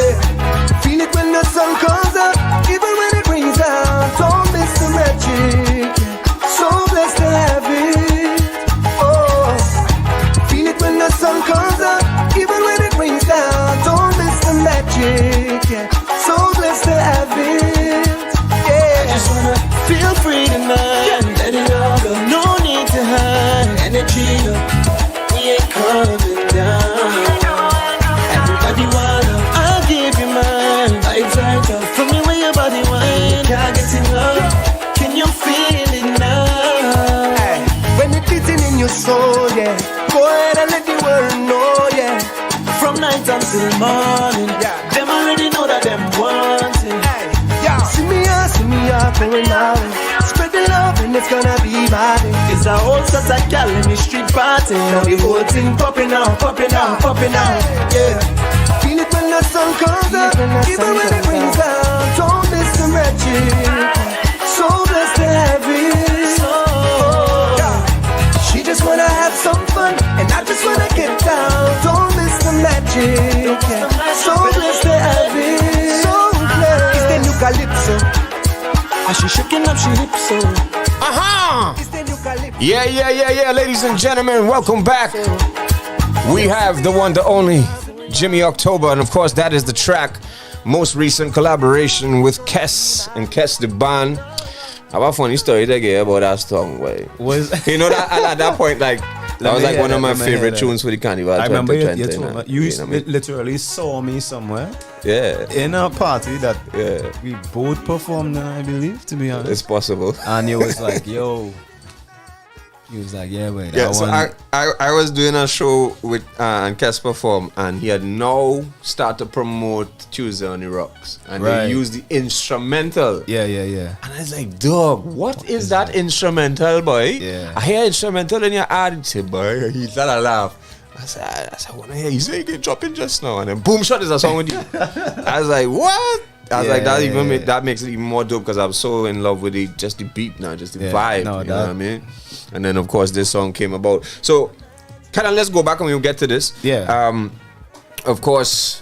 Yeah. Feel it when the sun comes up, even when it brings out. Don't miss the magic. So blessed to have it. When the sun comes up, even when it rains down, don't miss the magic, yeah. So blessed to have it, yeah. I just wanna feel free tonight, let it all go, no need to hide. Energy up, we ain't coming down. Everybody wanna, I'll give you mine. Vibes right up, from the way your body whine. Can't get enough, can you feel it now? Hey, when it's beating in your soul, yeah. Go ahead and let the world know, yeah. From night until morning, yeah. Them already know that them want it. Hey, yeah. See me out, going out. Spread the love and it's gonna be my day. It's a whole set of gal in the street party. Now the whole thing popping out, yeah. Feel it when the sun comes up, even when it brings out. Don't miss the magic. So blessed to have it. She just wanna have some fun, and I just calypso. And she shaking up she hips so. Yeah, ladies and gentlemen, welcome back. We have the one, the only Jimmy October, and of course that is the track. Most recent collaboration with Kes and Kes the band. I have a funny story to get about that song. You know that at that point, like that was like one of my favorite tunes for the Carnival. I remember you literally saw me somewhere. Yeah. In a party that we both performed in, I believe, to be honest. It's possible. And you was like, yo. He was like, yeah, wait. Yeah, so I was doing a show with and Kes perform, and he had now started to promote Tuesday on the Rocks, and they used the instrumental. Yeah. And I was like, dog, what is that instrumental, boy? Yeah. I hear instrumental in your ad. He said, boy, he started to laugh. I said, I want to hear. He said, you can drop in just now, and then boom, shot is a song with you. I was like, what? I was like, that makes it even more dope because I'm so in love with just the beat now, just the vibe. You know what I mean? And then of course this song came about. So kind of let's go back and we'll get to this. Yeah. Of course,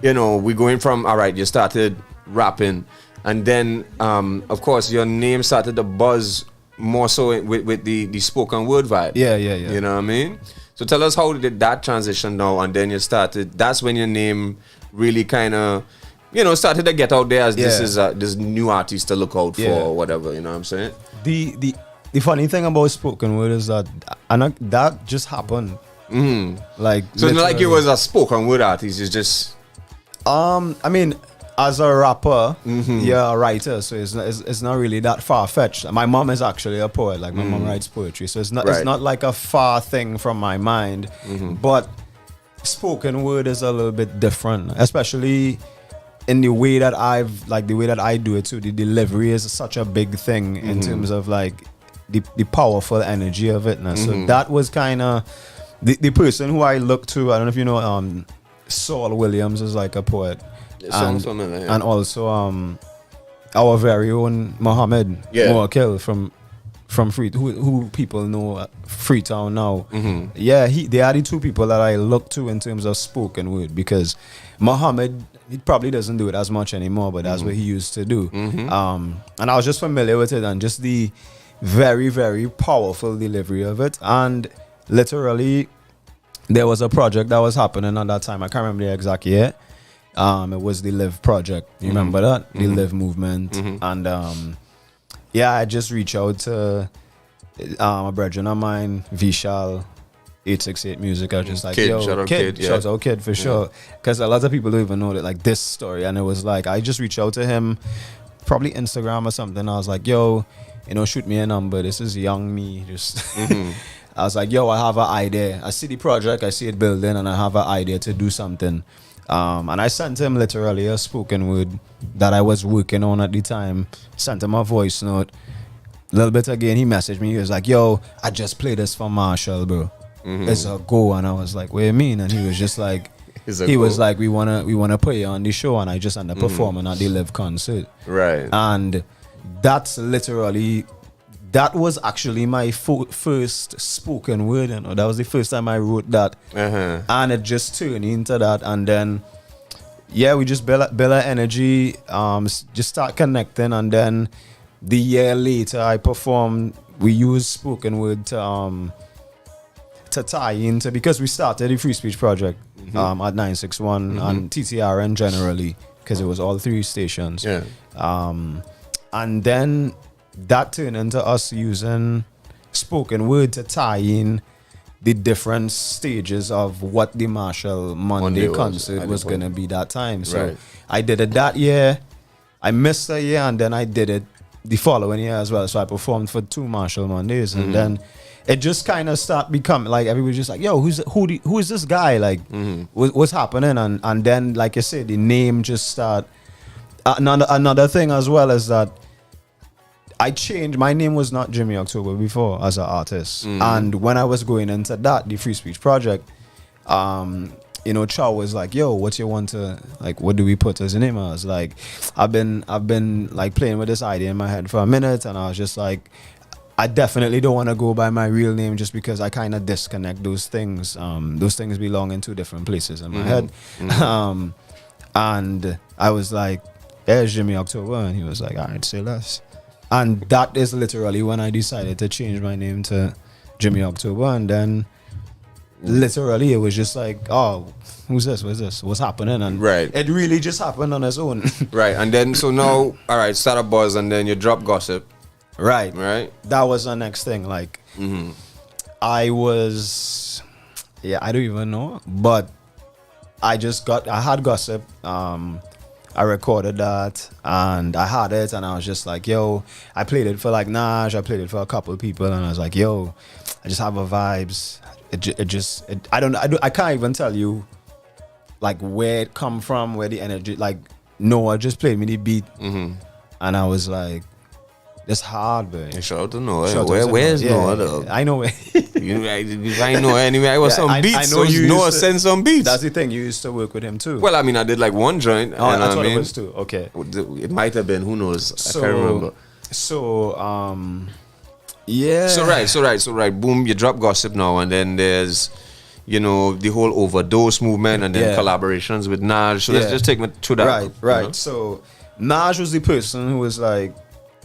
you know, we're going from you started rapping, and then of course your name started to buzz more so with the spoken word vibe. Yeah. You know what I mean? So tell us how did that transition now, and then you started. That's when your name really kind of, you know, started to get out there as this is this new artist to look out for or whatever. You know what I'm saying? The funny thing about spoken word is that that just happened. Like so, it's not like you was a spoken word artist. It's just I mean, as a rapper, you're a writer, so it's not really that far fetched. My mom is actually a poet. Like my mom writes poetry, so it's not like a far thing from my mind. But spoken word is a little bit different, especially in the way that I do it too. The delivery is such a big thing in terms of like the powerful energy of it. So that was kind of the person who I look to. I don't know if you know Saul Williams is like a poet. And also our very own Mohammed Moakil from who people know Freetown now. They are the two people that I look to in terms of spoken word, because Mohammed, he probably doesn't do it as much anymore, but that's what he used to do. And I was just familiar with it and just the very, very powerful delivery of it. And literally there was a project that was happening at that time. I can't remember the exact year. It was the Live project. You remember that? The Live movement. And I just reached out to a brethren of mine, Vishal, 868 Music. I was just like, Kid, yo, shout out Kid, shout out Kid for sure. Because a lot of people don't even know that, like, this story. And it was like, I just reached out to him, probably Instagram or something. I was like, yo, you know, shoot me a number. This is young me. Just I was like, yo, I have an idea. I see the project, I see it building, and I have an idea to do something. And I sent him literally a spoken word that I was working on at the time. Sent him a voice note. A little bit again, he messaged me. He was like, yo, I just played this for Marshall, bro. It's a go. And I was like, what do you mean? And he was just like, was like, we wanna put you on the show. And I just ended up performing at the Live concert. Right. And that's literally, that was actually my first spoken word. You know? That was the first time I wrote that. And it just turned into that. And then, we just build our energy, just start connecting. And then the year later, I performed, we used spoken word to tie into, because we started the Free Speech Project at 961 and TTRN generally, because it was all 3 stations. And then that turned into us using spoken word to tie in the different stages of what the Marshall Monday concert was going to be that time. So I did it that year. I missed a year, and then I did it the following year as well. So I performed for 2 Marshall Mondays, and then it just kind of started becoming like everybody's just like, yo, who is this guy? Like, what's happening? And then, like I said, the name just started. Another thing as well is that I changed. My name was not Jimmy October before as an artist. And when I was going into that, the Free Speech Project, you know, Chow was like, yo, what you want to, like, what do we put as a name? I was like, I've been like playing with this idea in my head for a minute, and I was just like, I definitely don't want to go by my real name, just because I kind of disconnect those things. Those things belong in 2 different places in my head. And I was like, yeah, it's Jimmy October. And he was like, all right, say less. And that is literally when I decided to change my name to Jimmy October. And then literally it was just like, oh, who's this? What's this? What's happening? And it really just happened on its own. Right. And then, so now, all right, start a buzz and then you drop Gossip. Right. Right. That was the next thing. Like, I was, I don't even know. But I had Gossip. I recorded that and I had it and I was just like, yo, I played it for like Naj, I played it for a couple of people and I was like, yo, I just have a vibes. I can't even tell you like where it come from, where the energy, like Noah just played me the beat and I was like, it's hard, man. Shout out to Noah. Where's Noah though? I know where. If I know anyway, I was some beats. I know so Noah send some beats. That's the thing. You used to work with him too. Well, I mean, I did like one joint. Oh, that's what it was too. Okay. It might have been. Who knows? I can't remember. Yeah. So right. Boom, you drop Gossip now, and then there's, you know, the whole overdose movement, and then collaborations with Naj. So let's just take me through that. Right. You know? So Naj was the person who was like,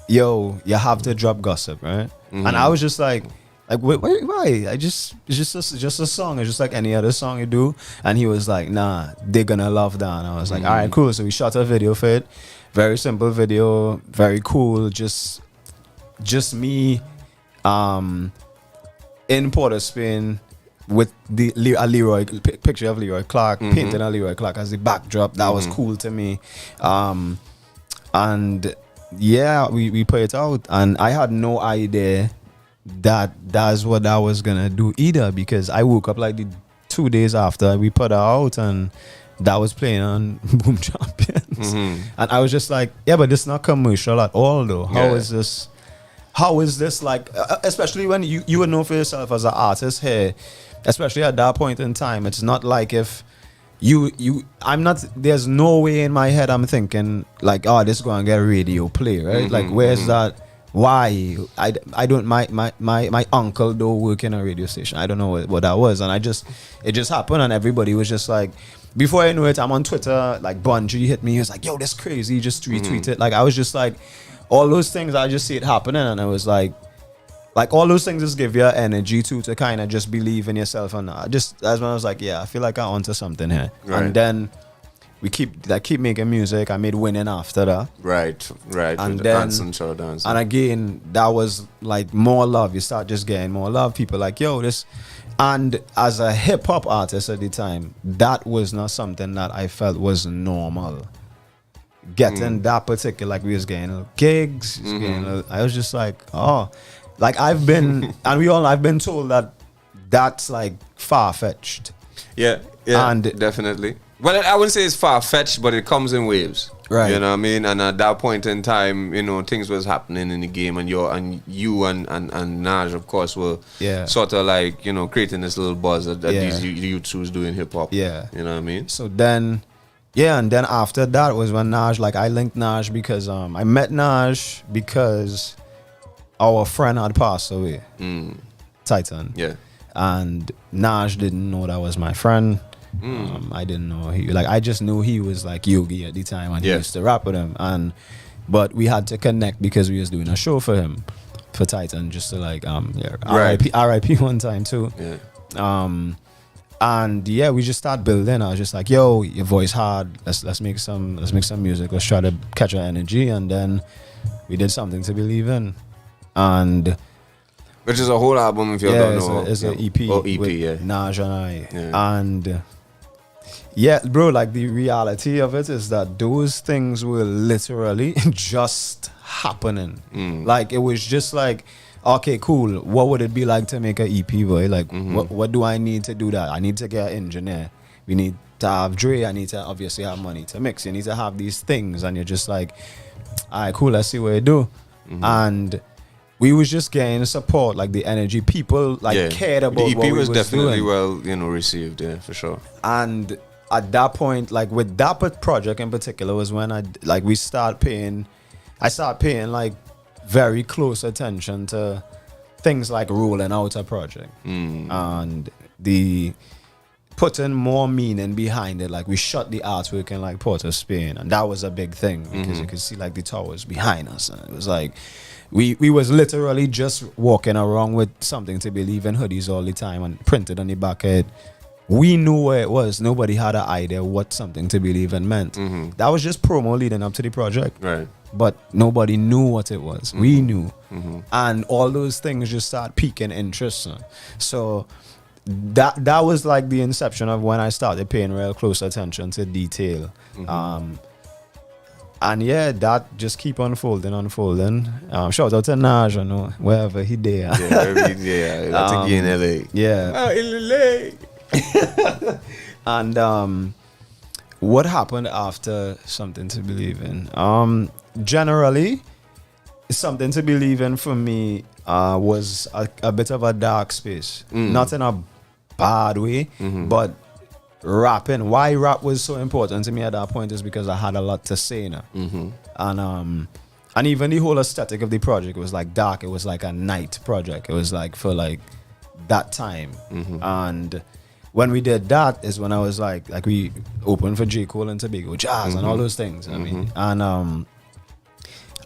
yo, you have to drop Gossip, right? And I was just like, why? It's just a song. It's just like any other song you do. And he was like, nah, they're gonna love that. And I was like, all right, cool. So we shot a video for it. Very simple video, very cool. Just me, in Port of Spain with a Leroy picture of Leroy Clark, painting a Leroy Clark as the backdrop. That was cool to me. And yeah, we put it out, and I had no idea that that's what I was gonna do either, because I woke up like the 2 days after we put it out, and that was playing on Boom Champions, and I was just like, yeah, but this is not commercial at all, though. How is this? How is this like? Especially when you would know for yourself as an artist here, especially at that point in time, it's not like if. I'm not, there's no way in my head I'm thinking like, oh, this is going to get radio play, right? Like, where's that? Why? I don't, my uncle though work in a radio station. I don't know what that was. And it just happened, and everybody was just like, before I knew it, I'm on Twitter, like Bungie hit me. He was like, yo, that's crazy. Just retweet it. Like, I was just like, all those things, I just see it happening. And I was like all those things just give you energy to kind of just believe in yourself. And just that's when I was like, yeah, I feel like I'm onto something here. Right. And then we keep making music. I made Winning after that. Right. And then and again, that was like more love. You start just getting more love. People like, yo, this. And as a hip hop artist at the time, that was not something that I felt was normal. Getting that particular, like we was getting gigs. I was just like, oh. Like I've been, I've been told that that's like far-fetched. Yeah, and definitely. Well, I wouldn't say it's far-fetched, but it comes in waves. Right. You know what I mean? And at that point in time, you know, things was happening in the game, and you and Naj, of course, were sort of like, you know, creating this little buzz that these youths who's doing hip-hop. Yeah. You know what I mean? So then, and then after that was when Naj, like I linked Naj because I met Naj because our friend had passed away, Titan. Yeah. And Naj didn't know that was my friend. I didn't know I just knew he was like Yogi at the time, and he used to rap with him. But we had to connect because we was doing a show for him, for Titan, just to like RIP one time too. Yeah. And we just started building. I was just like, yo, your voice hard. Let's make some music. Let's try to catch our energy, and then we did Something to Believe in. And which is a whole album, if you don't know. It's an EP. Oh, EP, with Naj and I. And bro, like the reality of it is that those things were literally just happening. Like it was just like, okay, cool. What would it be like to make an EP, boy? Like, what do I need to do that? I need to get an engineer. We need to have Dre. I need to obviously have money to mix. You need to have these things, and you're just like, all right, cool. Let's see what you do. And we was just getting support, like the energy. People cared about the EP what we was definitely doing. well, received, for sure. And at that point, like with that project in particular, was when I started paying like very close attention to things like rolling out a project and putting more meaning behind it. Like we shot the artwork in like Port of Spain, and that was a big thing because you could see like the towers behind us, and it was like we was literally just walking around with something to believe in hoodies all the time and printed on the back of it. We knew where it was. Nobody had an idea what something to believe in meant. That was just promo leading up to the project. Right. But nobody knew what it was. We knew. And all those things just start piquing interest. So that was like the inception of when I started paying real close attention to detail. And yeah, that just keep unfolding. Shout out to Naj, you know, wherever he there. That's again LA. Yeah. LA. And what happened after Something to Believe in? Generally, Something to Believe in for me was a bit of a dark space. Not in a bad way, but rapping. Why rap was so important to me at that point is because I had a lot to say now. And even the whole aesthetic of the project was like dark. It was like a night project. It was like for like that time. And when we did that is when I was like we opened for J. Cole and Tobago Jazz and all those things. I mean, and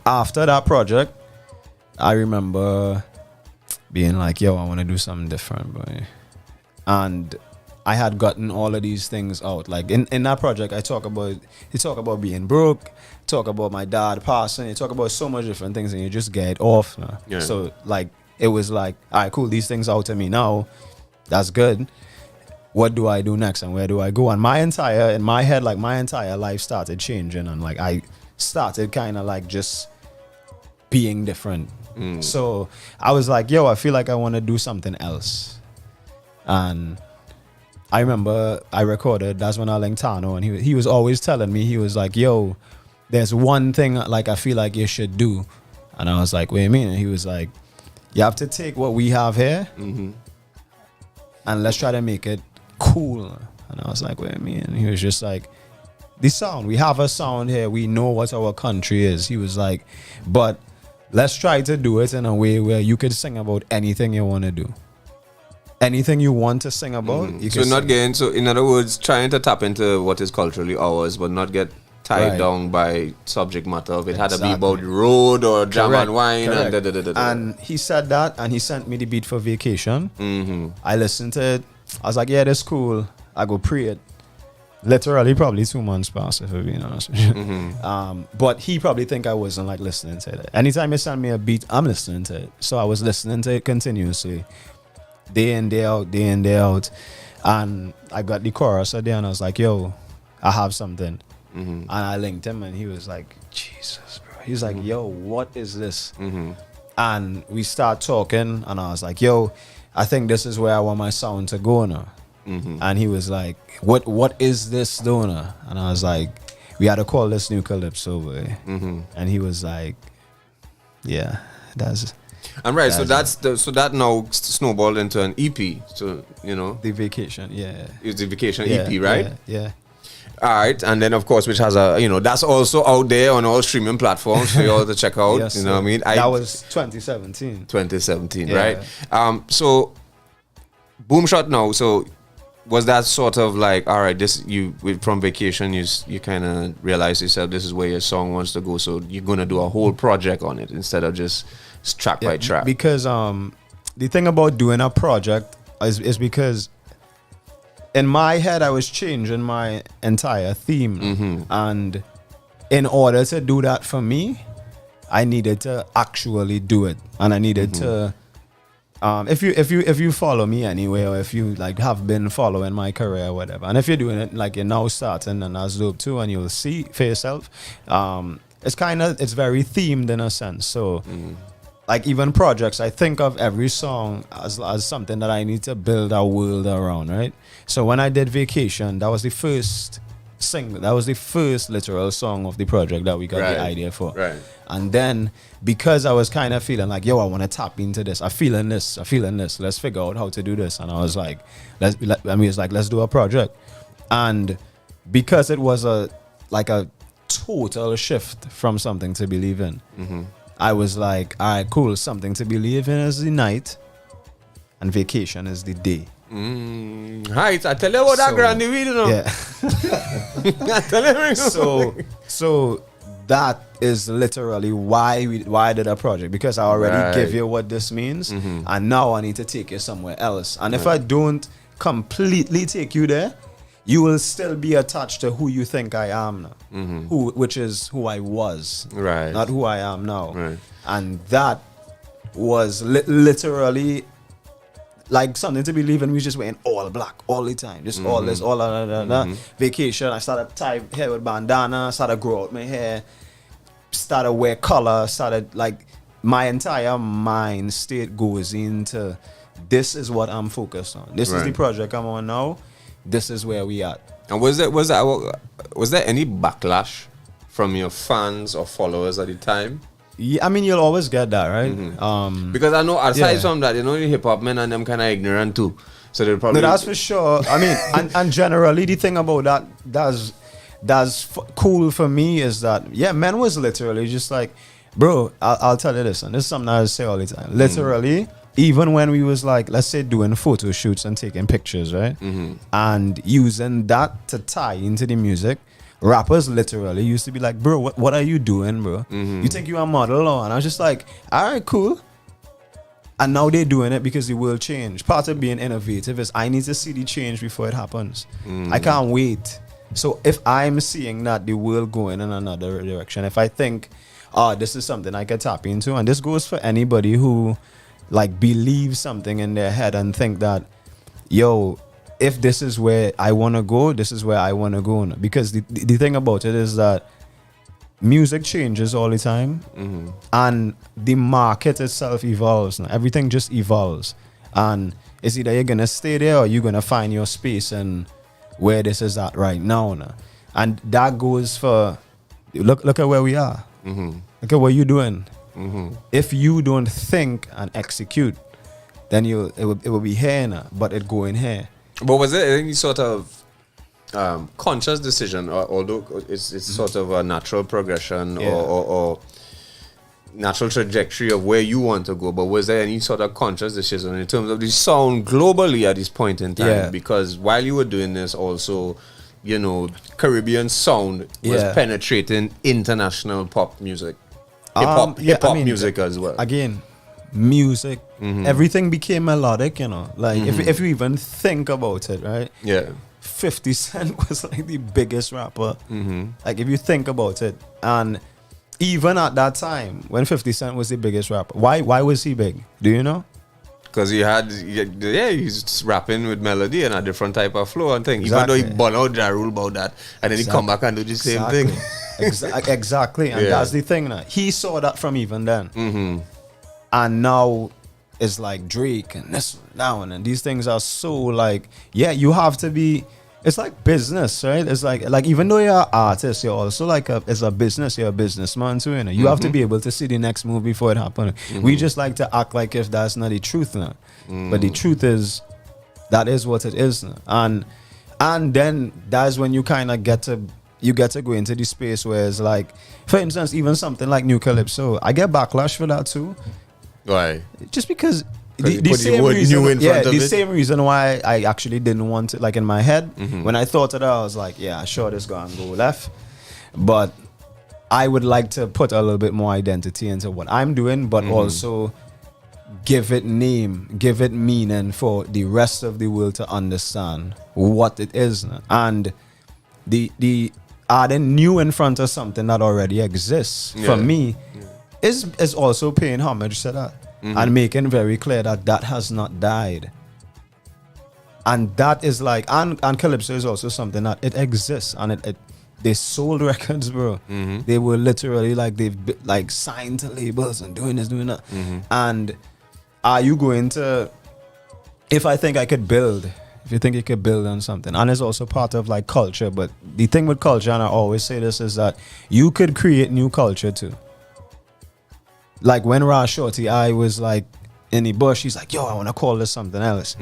after that project, I remember being like, yo, I want to do something different, boy. And I had gotten all of these things out. Like in that project, you talk about being broke, talk about my dad passing, you talk about so much different things, and you just get it off. Yeah. So like it was like, all right, cool, these things out to me now. That's good. What do I do next, and where do I go? And in my head, like my entire life started changing, and like I started kind of like just being different. So I was like, yo, I feel like I want to do something else. And I remember I recorded That's When I Linked Tano, and he was always telling me, he was like, yo, there's one thing like I feel like you should do. And I was like, what do you mean? And he was like, you have to take what we have here and let's try to make it cool. And I was like, what do you mean? And he was just like, the sound, we have a sound here, we know what our country is. He was like, but let's try to do it in a way where you could sing about anything you want to do. Anything you want to sing about, you can so in other words, trying to tap into what is culturally ours, but not get tied down by subject matter of it. Had to be about the road or jam and wine. And he said that, and he sent me the beat for Vacation. I listened to it. I was like, yeah, that's cool. I go pre it. Literally, probably 2 months passed, if I'm being honest with you. But he probably think I wasn't like listening to it. Anytime he sent me a beat, I'm listening to it. So I was listening to it continuously, day in, day out. And I got the chorus a day, and I was like, yo, I have something. And I linked him, and he was like, Jesus, bro. He's like, yo, what is this? And we start talking, and I was like, yo, I think this is where I want my sound to go now. And he was like, what is this doing? And I was like, we had to call this new Calypso, boy. And he was like, yeah, that's... And right, so that now snowballed into an EP. So, you know, the Vacation, yeah. It's the Vacation EP, right? Yeah. All right, and then of course, which has a, you know, that's also out there on all streaming platforms for you all to check out. Yes, you know what I mean? That was 2017. Right? So Boom Shot now. So was that sort of like, all right, this from Vacation, you kind of realize yourself this is where your song wants to go, so you're gonna do a whole project on it instead of just track by track. Because the thing about doing a project is because in my head I was changing my entire theme, and in order to do that for me, I needed to actually do it, and I needed to. If you follow me anyway, or if you like have been following my career or whatever, and if you're doing it like you're now starting, and that's dope too, and you'll see for yourself, it's very themed in a sense. So like even projects, I think of every song as something that I need to build a world around, right? So when I did Vacation, that was the first single, that was the first literal song of the project that we got the idea for. Right. And then because I was kind of feeling like, yo, I want to tap into this. I'm feeling this. Let's figure out how to do this. And I was like, let's do a project. And because it was a total shift from Something to Believe in, I was like, all right, cool. Something to Believe in is the night, and Vacation is the day. Right, I tell you about that granny weed, you know. Yeah. I tell you. So that is literally why I did a project, because I already give you what this means, and now I need to take you somewhere else. And if I don't completely take you there, you will still be attached to who you think I am now, which is who I was, right? Not who I am now, right? And that was literally like something to believe in. We just wearing all black all the time, just all this, all that. Vacation, I started tie hair with bandana, started grow out my hair, started wear color, started like my entire mind state goes into this is what I'm focused on. This is the project I'm on now. This is where we at. And was there any backlash from your fans or followers at the time? Yeah, I mean, you'll always get that, right? Because I know aside from that, you know, the hip hop men and them kind of ignorant too. So they'll probably. No, that's for sure. I mean, and generally the thing about that's cool for me is that men was literally just like, bro, I'll tell you this, and this is something I say all the time. Literally. Even when we was like, let's say doing photo shoots and taking pictures, right? And using that to tie into the music, rappers literally used to be like, bro, what are you doing, bro? You think you a model? Or? And I was just like, all right, cool. And now they're doing it because the world changed. Part of being innovative is I need to see the change before it happens. I can't wait. So if I'm seeing that the world going in another direction, if I think, this is something I could tap into, and this goes for anybody who like believe something in their head and think that, yo, if this is where I want to go, this is where I want to go. Because the thing about it is that music changes all the time, and the market itself evolves. Everything just evolves, and it's either you're gonna stay there or you're gonna find your space and where this is at right now. And that goes for look at where we are. Look at what you're doing. If you don't think and execute, then it will be here now, but it go in here. But was there any sort of conscious decision, although it's sort of a natural progression or natural trajectory of where you want to go, but was there any sort of conscious decision in terms of the sound globally at this point in time? Because while you were doing this also, you know, Caribbean sound was penetrating international pop music. Hip hop music as well. Again, music, everything became melodic, you know. Like if you even think about it, right? Yeah. 50 Cent was like the biggest rapper. Like if you think about it, and even at that time when 50 Cent was the biggest rapper, why was he big? Do you know? Because he's rapping with melody and a different type of flow and thing. Exactly. Even though he bought out Ja Rule about that, and then he come back and do the same thing. Exactly, and that's the thing now. He saw that from even then, and now it's like Drake and this now and these things are so like, you have to be. It's like business, right? It's like even though you're an artist, you're also like it's a business. You're a businessman too, you know. You have to be able to see the next move before it happens. We just like to act like if that's not the truth now, but the truth is that is what it is now. And then that's when you kind of get to go into the space where it's like, for instance, even something like New Calypso, I get backlash for that too. Why? Just because the same reason why I actually didn't want it. Like in my head, when I thought of that, I was like, sure, this gonna go left, but I would like to put a little bit more identity into what I'm doing, but also give it name, give it meaning for the rest of the world to understand what it is. And the adding new in front of something that already exists for me is also paying homage to that. And making very clear that has not died. And that is like, and Calypso is also something that it exists, and they sold records, bro. They were literally like, they've like signed to labels and doing this, doing that. And are you going to, if I think I could build, if you think you could build on something, and it's also part of like culture, but the thing with culture, and I always say this, is that you could create new culture too. Like when Ra Shorty, I was like in the bush, he's like, yo, I want to call this something else.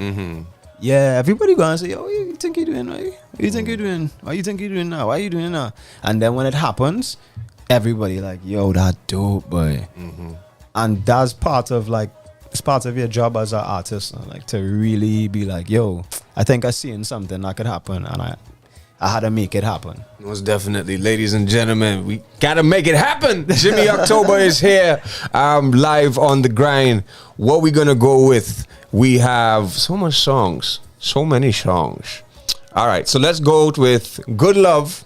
Yeah, everybody gonna say, yo, what you think you're doing? What you think you're doing? What you think you're doing now? Why are you doing now? And then when it happens, everybody like, yo, that dope, boy. And that's part of like, it's part of your job as an artist, like to really be like, yo, I think I seen something that could happen, and I had to make it happen. Most definitely. Ladies and gentlemen, we gotta make it happen. Jimmy October is here, live on the grind. What we gonna go with? We have so many songs. All right, so let's go with Good Love.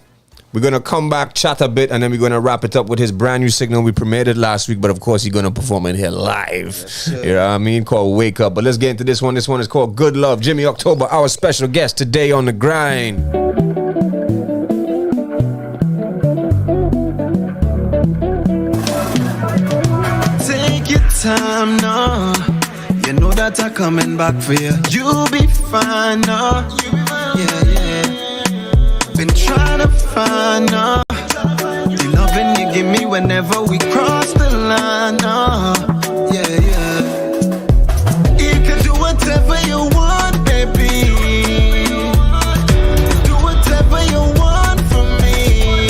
We're gonna come back, chat a bit, and then we're gonna wrap it up with his brand new single. We premiered it last week, but of course he's gonna perform it here live. Yes, you know what I mean? Called Wake Up. But let's get into this one. This one is called Good Love. Jimmy October, our special guest today on the grind. Take your time now. You know that I'm coming back for you. You'll be fine now. Yeah. Been trying to find now the loving you give me whenever we cross the line now. Yeah. You can do whatever you want, baby. Do whatever you want from me.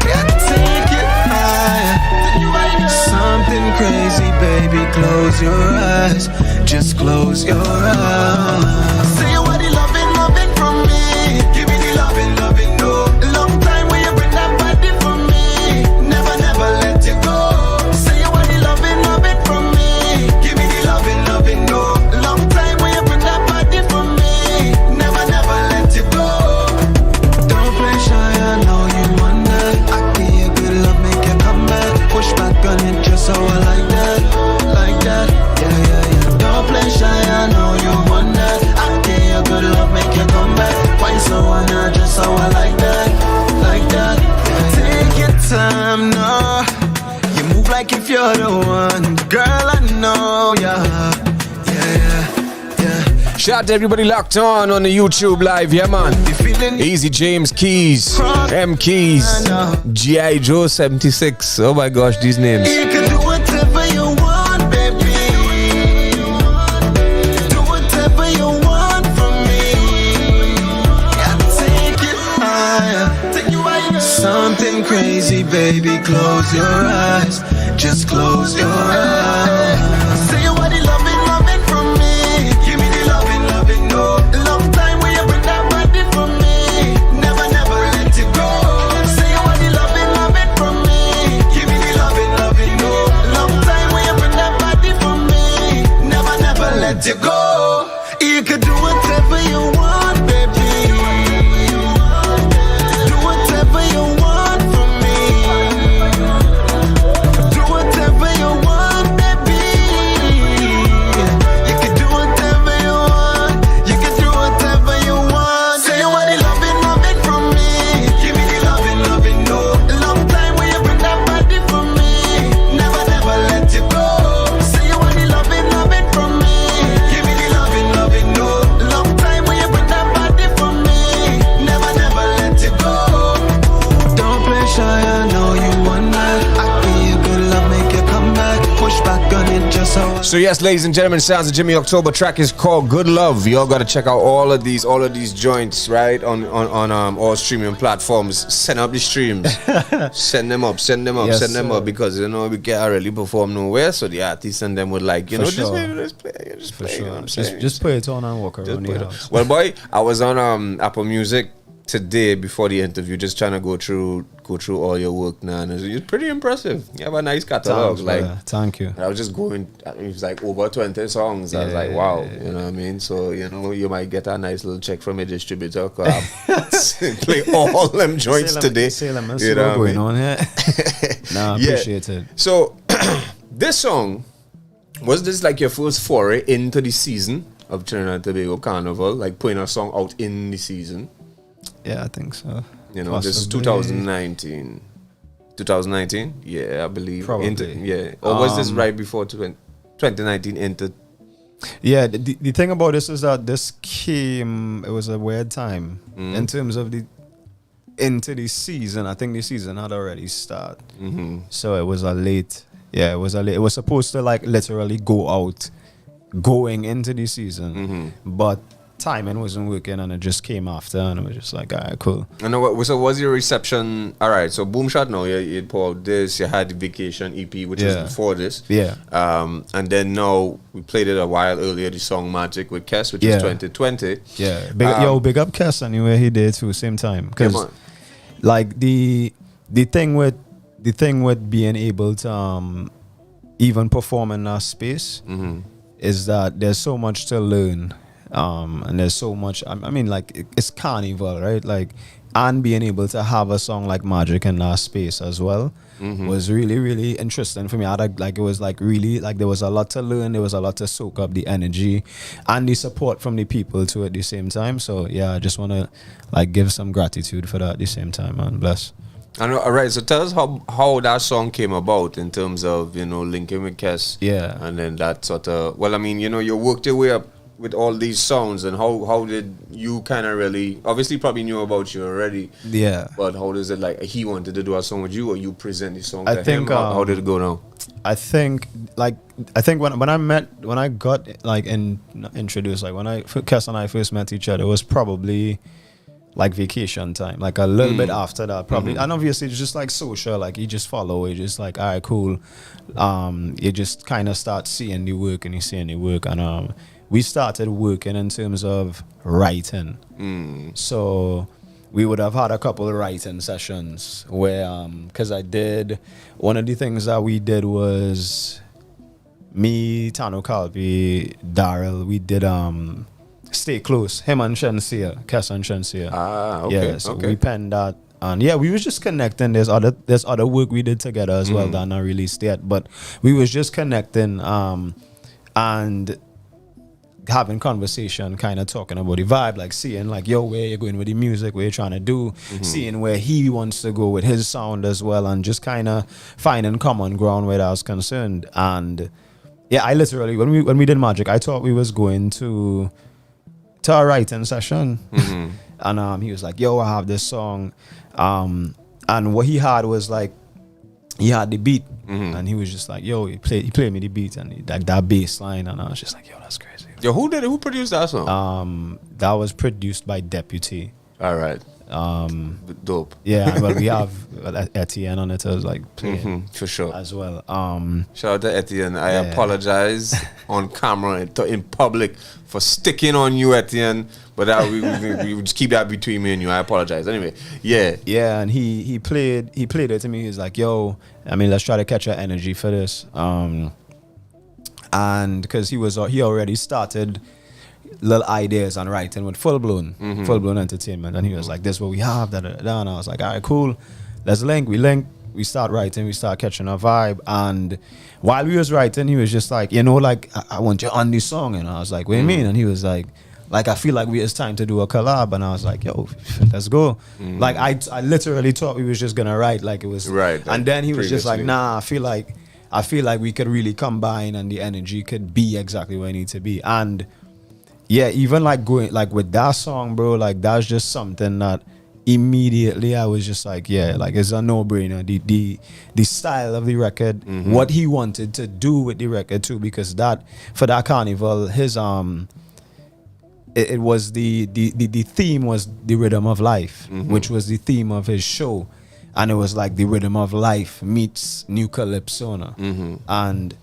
Yeah, take it higher. Something crazy, baby. Close your eyes. Just close your eyes. Say what you loving from me. Give me the loving, no. A long time when you bring that body for me. Never let you go. Say what you loving from me. Give me the loving, no. A long time when you bring that body for me. Never let you go. Don't play shy, I know you want that. I give you good love, make you come back. Push back on it just so I like that. Yeah. Don't play shy, I know you want that. I give you good love, make you come back. Why so I know just how I like that. Take your time now. You move like if you're the one. Girl, I know, yeah. Shout out to everybody locked on the YouTube live, yeah man. Easy James Keys, M Keys, G.I. Joe 76. Oh my gosh, these names. You can do whatever you want, baby. Do whatever you want from me. Yeah, take it higher. Something crazy, baby. Close your eyes. Just close your eyes. Say what you loving from me. Give me the loving, no. A long time when you bring that body for me. Never let you go. Say what you loving from me. Give me the loving, no. A long time when you bring that body for me. Never let you go. You could do whatever you want, baby. Do whatever you want from me. Do whatever you want, baby. You can do whatever you want. You can do whatever you want. Say what you loving from me. Give me the loving, no. A long time when you bring that body for me. Never let you go. Say what you loving from me. Give me the loving, no. A long time when you bring that body for me. Never let you go. Don't play shy, I know you want that. I give you good love, make you come back. Push back on it just how So yes, ladies and gentlemen, sounds of Jimmy October. Track is called Good Love. Y'all gotta check out all of these joints, right? On all streaming platforms. Send up the streams. Send them up, because you know we can't really perform nowhere. So the artists and them would like, you know, just play. You know what I'm saying? Just put it on and walk around your house. Well, boy, I was on Apple Music today before the interview, just trying to go through all your work now, and it's pretty impressive. You have a nice catalog. Thank you. I was just going, it was like over 20 songs. I was like, wow, you know what I mean? So, you know, you might get a nice little check from a distributor. Play all them joints today. You know what I mean? Nah, I appreciate it. So, this song, was this like your first foray into the season of Trinidad Tobago Carnival? Like putting a song out in the season? Yeah, I think so. You know, this is 2019. 2019? Yeah, I believe. Probably. Or was this right before 2019 into? Yeah, the thing about this is that this came, it was a weird time in terms of into the season. I think the season had already started. So it was a late. Yeah, it was a late. It was supposed to like literally go out going into the season. But timing wasn't working, and it just came after, and it was just like, all right, cool. I know. So was your reception? All right. So Boom Shot. Now you put out this. You had the Vacation EP, which is before this. Yeah. And then now we played it a while earlier. The song Magic with Kes, which is 2020. Yeah. Big up Kes anyway. He did too, same time. Because like the thing with being able to even perform in that space is that there's so much to learn. And there's so much, I mean, like, it's carnival, right? Like, and being able to have a song like Magic in that space as well was really, really interesting for me. It was like really, like, there was a lot to learn, there was a lot to soak up the energy and the support from the people too at the same time. So yeah, I just want to like give some gratitude for that at the same time, man. Bless. All right, so tell us how that song came about in terms of, you know, linking with Kes. Yeah. And then that sort of, well, I mean, you know, you worked your way up with all these sounds, and how did you kind of really, obviously probably knew about you already, but how does it, like, he wanted to do a song with you, or you present the song to him? How did it go now? I think when I got like introduced, like when Kes and I first met each other, it was probably like vacation time, like a little bit after that probably, and obviously it's just like social, like you just follow it, just like, all right, cool. You just kind of start seeing the work, and you seeing the work, and we started working in terms of writing. So we would have had a couple of writing sessions where, because I did, one of the things that we did was, me, Tano Calvi, Daryl, we did Stay Close, him and Shensia, Kes and Shensia. Okay. Yeah, so we penned that. And yeah, we was just connecting. There's other work we did together as well that not released yet, but we was just connecting and having conversation, kind of talking about the vibe, like seeing like, yo, where you're going with the music, what you're trying to do, seeing where he wants to go with his sound as well, and just kind of finding common ground where I was concerned. And yeah, I literally, when we did Magic, I thought we was going to a writing session, and he was like, yo, I have this song, and what he had was like, he had the beat, and he was just like, yo, he played me the beat, and like that bass line, and I was just like, yo, that's crazy. Yo, who produced that song? That was produced by Deputy. All right. Dope. Yeah, well, we have Etienne on it as like playing for sure as well. Shout out to Etienne. I apologize on camera in public for sticking on you, Etienne. But we just keep that between me and you. I apologize. Anyway, yeah, and he played it to me. He's like, yo, I mean, let's try to catch your energy for this. And because he already started little ideas on writing with full blown entertainment, and he was like, this is what we have, and I was like, all right, cool, let's link. We start writing, we start catching a vibe, and while we was writing, he was just like, you know, like, I want you on this song, and I was like, what do you mean? And he was like, I feel like it's time to do a collab, and I was like, yo, let's go. Like I literally thought we was just gonna write like it was right, and then he was just like, nah, I feel like we could really combine, and the energy could be exactly where it needs to be. And yeah, even like going like with that song, bro, like that's just something that immediately I was just like, yeah, like it's a no-brainer. The style of the record, what he wanted to do with the record too, because that for that carnival, his it was the theme was the rhythm of life, which was the theme of his show. And it was like the rhythm of life meets new calypso. And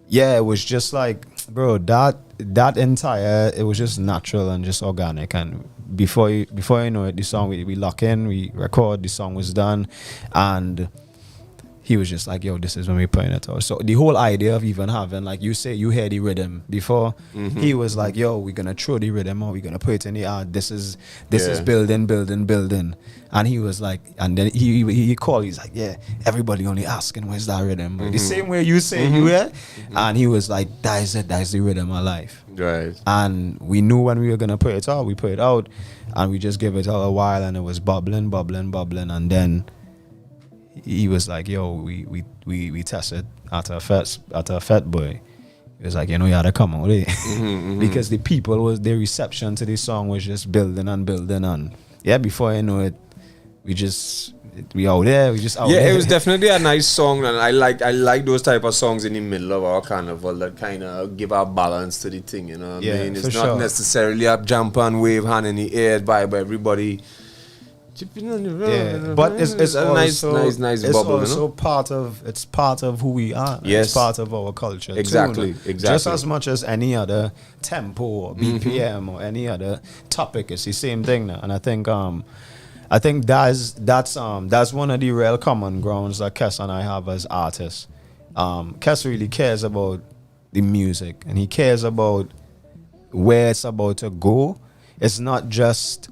yeah, it was just like, bro, that entire, it was just natural and just organic. And before you know it, the song, we lock in, we record, the song was done. And he was just like, yo, this is when we putting it out. So the whole idea of even having, like you say, you hear the rhythm before, he was like, yo, we're gonna throw the rhythm or we're gonna put it in the art. This is building. And he was like, and then he called, he's like, yeah, everybody only asking where's that rhythm. The same way you say you hear. And he was like, that is the rhythm of life. Right. And we knew when we were gonna put it out, we put it out, and we just gave it a while, and it was bubbling, and then he was like, yo, we tested at a fete boy. He was like, you know, you had to come out, because the people their reception to this song was just building and yeah, before you know it, we out there. We just out Yeah, there. it was definitely a nice song, and I like those type of songs in the middle of our carnival that kind of give our balance to the thing. You know what I mean? It's not necessarily a jump and wave, hand in the air, by everybody. Yeah, but it's a also, nice it's bubble. also You know? part of who we are. Yes. It's part of our culture. Exactly, too. exactly. Just as much as any other tempo or BPM or any other topic, it's the same thing now. And I think that's one of the real common grounds that Kes and I have as artists. Kes really cares about the music, and he cares about where it's about to go. It's not just,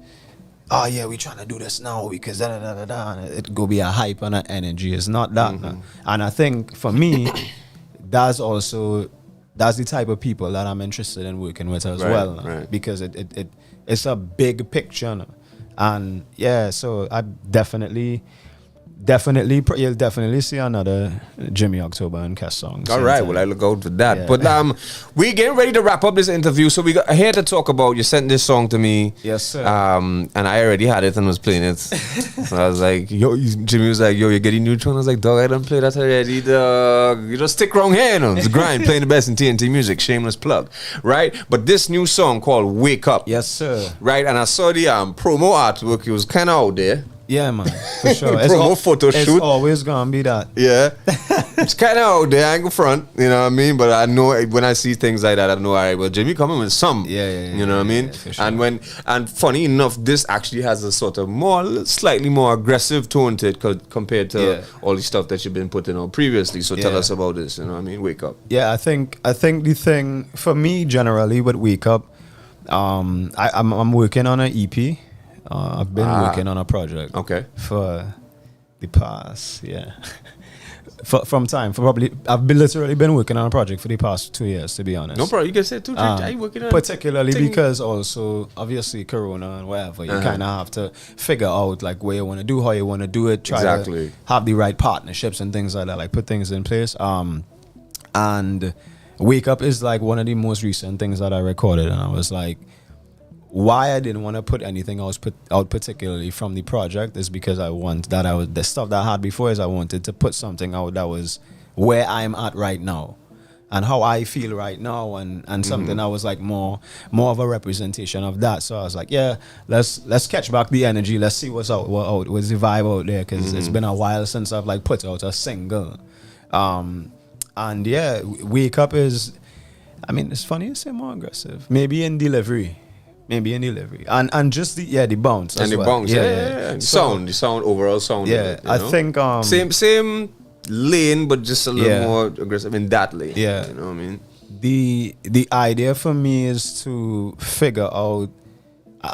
oh yeah, we trying to do this now because da da da da da. It go be a hype and an energy. It's not that. No. And I think for me, that's the type of people that I'm interested in working with as well. Right. Because it's a big picture. No? And yeah, so I definitely you'll definitely see another Jimmy October and Kes song. All right, well I look out for that. Yeah. But we getting ready to wrap up this interview, so we got here to talk about. You sent this song to me, yes sir. And I already had it and was playing it. So I was like, yo, Jimmy was like, yo, you getting new tune? I was like, dog, I don't play that already, dog. You just stick around here, you know. It's grind, playing the best in TNT music. Shameless plug, right? But this new song called "Wake Up," yes sir, right? And I saw the promo artwork. It was kind of out there. Yeah, man, for sure. Promo photo shoot. It's always gonna be that. Yeah, it's kind of out there. I ain't go front, you know what I mean. But I know when I see things like that, I know, all right, well, Jimmy coming with some. Yeah. You know what I mean? For sure. And funny enough, this actually has a sort of slightly more aggressive tone to it compared to all the stuff that you've been putting on previously. So tell us about this. You know what I mean? Wake Up. Yeah, I think the thing for me generally with Wake Up, I'm working on an EP. I've been working on a project. Okay. For the past, I've literally been working on a project for the past 2 years, to be honest. No problem. You can say 2, 3. Are you working on particularly because also obviously Corona and whatever, you kind of have to figure out like where you want to do, how you want to do it, try to have the right partnerships and things like that, like put things in place. And Wake Up is like one of the most recent things that I recorded, and I was like, why I didn't want to put anything else out particularly from the project is because the stuff that I had before is I wanted to put something out that was where I'm at right now and how I feel right now, and something that was like more of a representation of that. So I was like, yeah, let's catch back the energy, let's see what's what's the vibe out there, because it's been a while since I've like put out a single. And yeah, Wake Up is, I mean, it's funny to say more aggressive, maybe in delivery, and just the bounce and the well. bounce, yeah. The sound, overall sound. Yeah, of it, I think same lane, but just a little more aggressive in that lane. Yeah, you know what I mean. The idea for me is to figure out,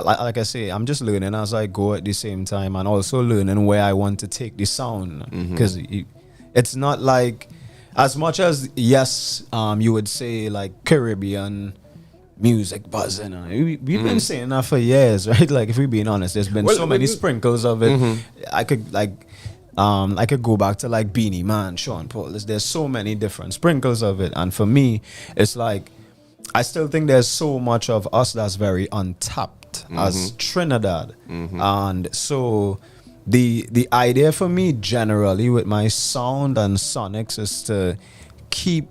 like I say, I'm just learning as I go at the same time, and also learning where I want to take the sound, because it's not like, as much as you would say like Caribbean music buzzing. We've been saying that for years, right? Like, if we're being honest, there's been so many sprinkles of it. I could go back to like Beanie Man, Sean Paul. There's so many different sprinkles of it, and for me, it's like I still think there's so much of us that's very untapped as Trinidad, and so the idea for me generally with my sound and sonics is to keep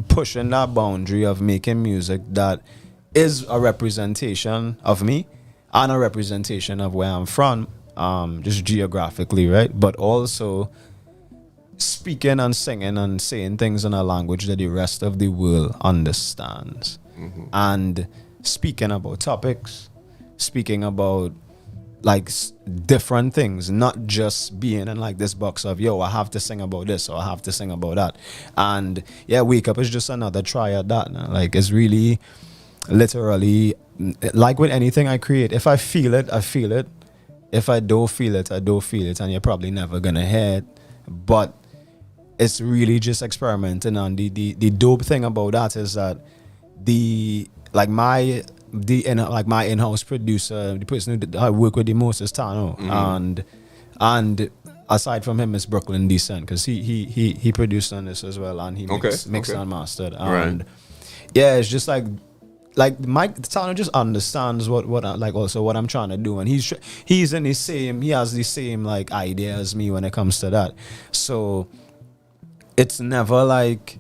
pushing that boundary of making music that is a representation of me and a representation of where I'm from, just geographically, right? But also speaking and singing and saying things in a language that the rest of the world understands, and speaking about topics, speaking about like different things, not just being in like this box of, yo, I have to sing about this or I have to sing about that. And yeah, Wake Up is just another try at that now. Like, it's really literally like with anything I create, if I feel it, I feel it. If I don't feel it, I don't feel it, and you're probably never gonna hear it. But it's really just experimenting. And the dope thing about that is that my in-house producer, the person who I work with the most is Tano, and aside from him is Brooklyn Decent, because he produced on this as well, and he mixed and mastered. And yeah, it's just like like Mike Tano just understands what like also what I'm trying to do, and he's in the same, he has the same like idea as me when it comes to that. So it's never like,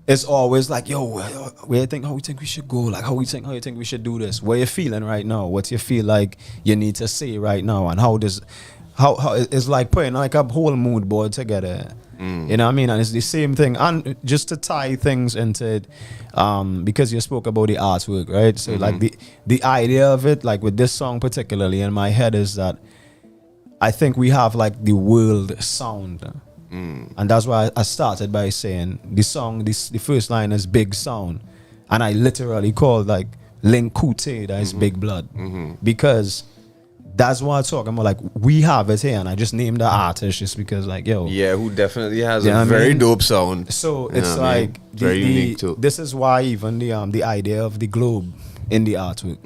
it's always like, yo, where you think, how you think we should go, like how you think we should do this, where you feeling right now, what you feel like you need to say right now, and how it's like putting like a whole mood board together. You know what I mean? And it's the same thing. And just to tie things into it, because you spoke about the artwork, right? So like the idea of it, like with this song particularly in my head, is that I think we have like the world sound. And that's why I started by saying the song, the first line is big sound. And I literally called like Link Kute, that is big blood. Because that's what I'm talking about. Like, we have it here, and I just named the artist just because, like, yo. Yeah, who definitely has a very dope sound. So it's like very unique too. This is why even the idea of the globe in the artwork,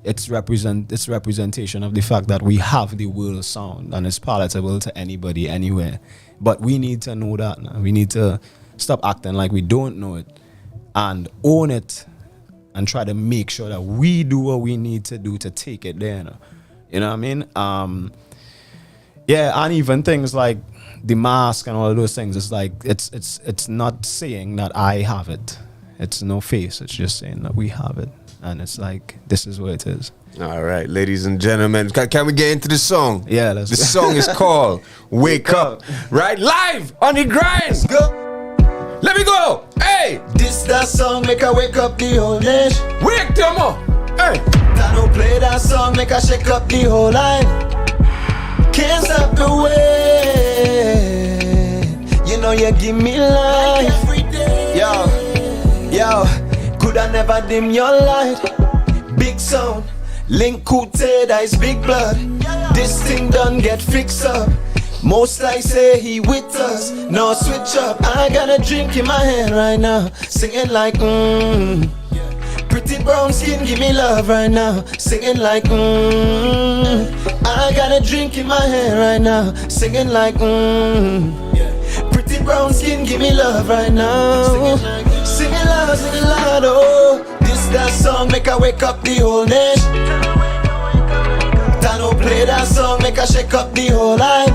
it's representation of the fact that we have the world sound and it's palatable to anybody anywhere. But we need to know that now. We need to stop acting like we don't know it and own it and try to make sure that we do what we need to do to take it there now. You know what I mean? Yeah, and even things like the mask and all of those things, it's like it's not saying that I have it. It's no face. It's just saying that we have it. And it's like, this is what it is. All right, ladies and gentlemen, can we get into the song? Yeah, let's go. The song is called Wake Up. Right, live on the grind. Let's go. Let me go. Hey, this that song make I wake up the whole nation. Wake them up. Hey, I don't play that song make I shake up the whole line. Can't stop the way. You know you give me life like every day. Yo, could I never dim your light? Big sound, Link Kute, that is big blood. This thing done get fixed up. Most I say he with us, no switch up. I got a drink in my hand right now, singing like pretty brown skin, give me love right now, singing like I got a drink in my hand right now, singing like pretty brown skin, give me love right now, singing loud, oh. This that song make I wake up the whole nation. Tano play that song make I shake up the whole line.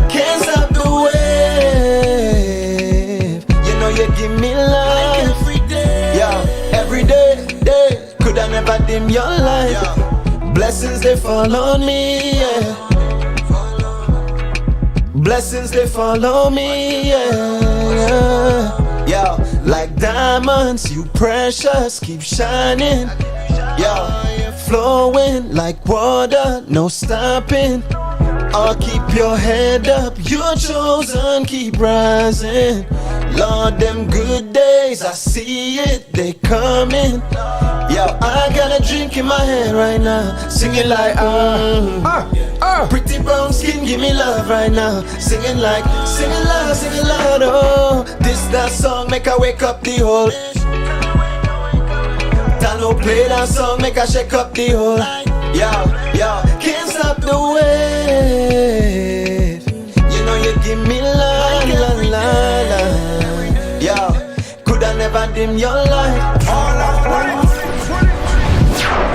Can't stop the wave. You know you give me life like every day. Yeah, every day. Could I never dim your light? Yeah. Blessings they fall on me. Yeah. Blessings they follow me. Yeah, like diamonds, you precious, keep shining. Yeah, flowing like water, no stopping. I'll keep your head up, you're chosen, keep rising. Lord, them good days, I see it, they coming. Yo, I got a drink in my hand right now, singing like pretty brown skin, give me love right now, singing like, singing loud, oh. This that song make I wake up the whole. Tano play that song make I shake up the whole. Yo, can't stop the wave. You know you give me love. Yo, could I never dim your light?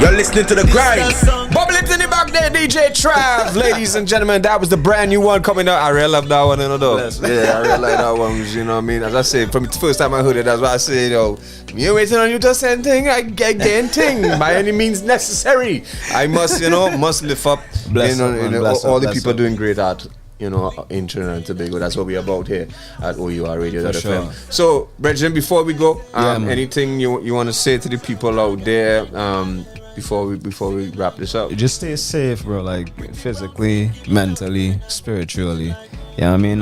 You're listening to The Grind. Bubble it in the back there, DJ Trav. Ladies and gentlemen, that was the brand new one coming out. I really love that one, you know. Yeah, I really like that one, you know what I mean? As I said, from the first time I heard it, that's why I said, yo, me waiting on you to send thing, I get thing by any means necessary. I must, must lift up, all the people doing great art. In Trinidad and Tobago. That's what we're about here at O.U.R. Radio.FM. Sure. So, Brethren, before we go, anything you want to say to the people out there before we wrap this up? Just stay safe, bro. Like physically, mentally, spiritually. Yeah, I mean,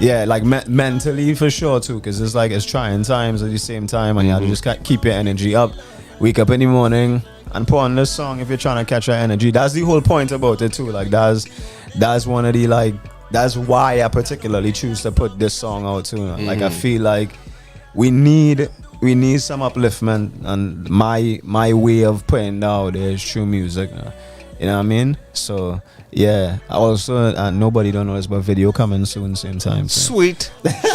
like mentally for sure too, because it's trying times at the same time, and you have to just keep your energy up. Wake up in the morning and put on this song if you're trying to catch your energy. That's the whole point about it too. Like that's one of the that's why I particularly choose to put this song out too. Like I feel like we need some upliftment, and my way of putting it out is through music. You know what I mean? So yeah. Also, nobody don't know this, but video coming soon, same time. So. Sweet.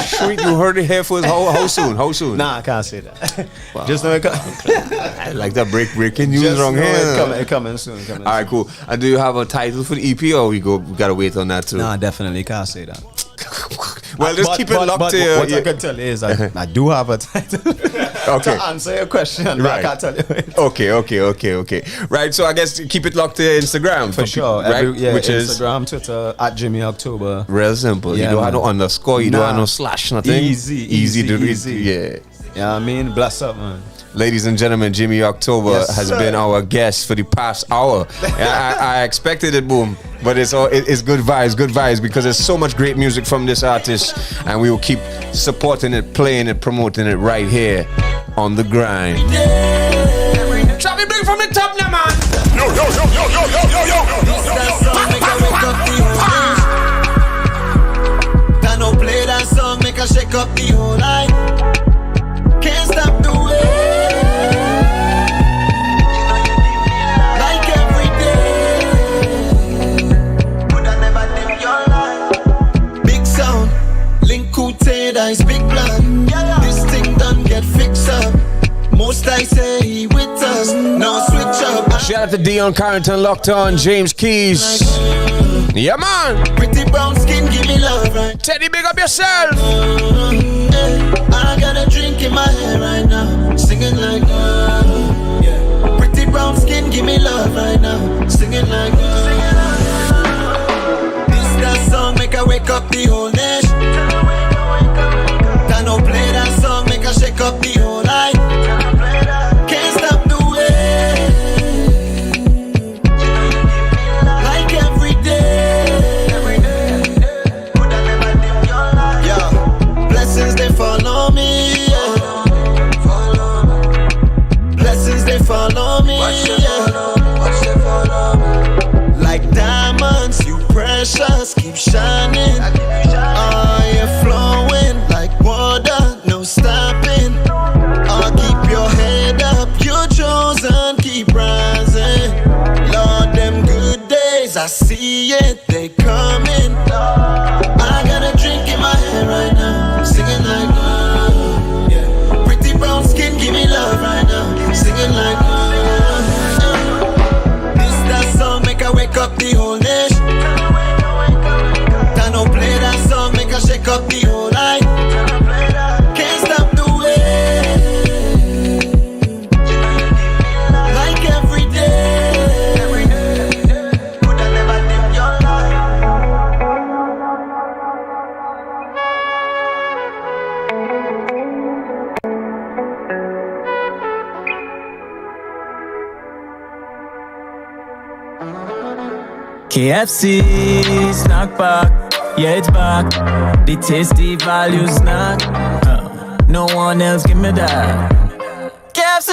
Sweet. You heard it here first. How soon? How soon? Nah, I can't say that. Wow. Just know it I like that breaking news Just wrong know here. it coming soon. All right, cool. And do you have a title for the EP, or we gotta wait on that too? Nah, definitely can't say that. Well, just keep it locked to What I can tell you is I do have a title. Okay. To answer your question, but I can't tell you it. Okay. Right, so I guess keep it locked to Instagram For sure. right? Which Instagram, Twitter, at Jimmy October. Real simple. Yeah, you don't have man. no underscore, you don't have no slash, nothing. Easy to read. easy. Yeah. Yeah, I mean, bless up, man. Ladies and gentlemen, Jimmy October Yes, has sir. been our guest for the past hour. I expected it, boom, but it's good vibes because there's so much great music from this artist, and we will keep supporting it, playing it, promoting it right here on the grind. Shall we bring from the top now, man? Yo. That no play that song, make her shake up the whole night. Can't stop the way. Like every day. Would I never dim your light? Big sound, link Kute, dice, big blood. This thing done get fixed up. Most I say he with us, no switch up. Shout out to Dion Carrington, locked on, James Keys. Yeah, man. Pretty brown skin, give me love, right? Teddy, big up yourself. I got a drink in my hand right now, singing like yeah. Pretty brown skin, give me love right now, singing like This that song make her wake up the whole nation. That no play that song make her shake up the whole night. Can't stop the way. Like every day. Yeah. Blessings they follow me. Yeah. Blessings they follow me. Yeah. Like diamonds, you precious, keep shining. You're flowing like water, no stopping. Keep your head up, you're chosen, keep rising. Lord, them good days, I see it, they coming. I got a drink in my hand right now, singing like yeah. Pretty brown skin, give me love right now, singing like This that song make her wake up the whole nation. That no play that song make her shake up the whole night. Can't stop the way. Like every day. Would I never dim your light? KFC snack pack, yeah it's back. The tasty value snack. No one else give me that. KFC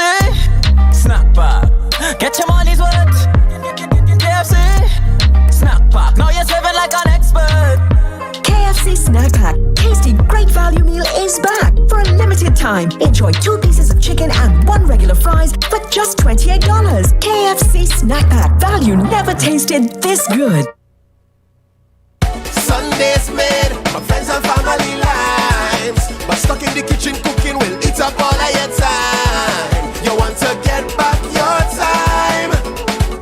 snack pack, get your money's worth. KFC snack pack, now you're serving like an expert. KFC Snack Pack. Tasty, great value meal is back for a limited time. Enjoy 2 pieces of chicken and 1 regular fries for just $28. KFC Snack Pack. Value never tasted this good. Sundays made from friends and family lives, but stuck in the kitchen cooking will eat up all of your time. You want to get back your time,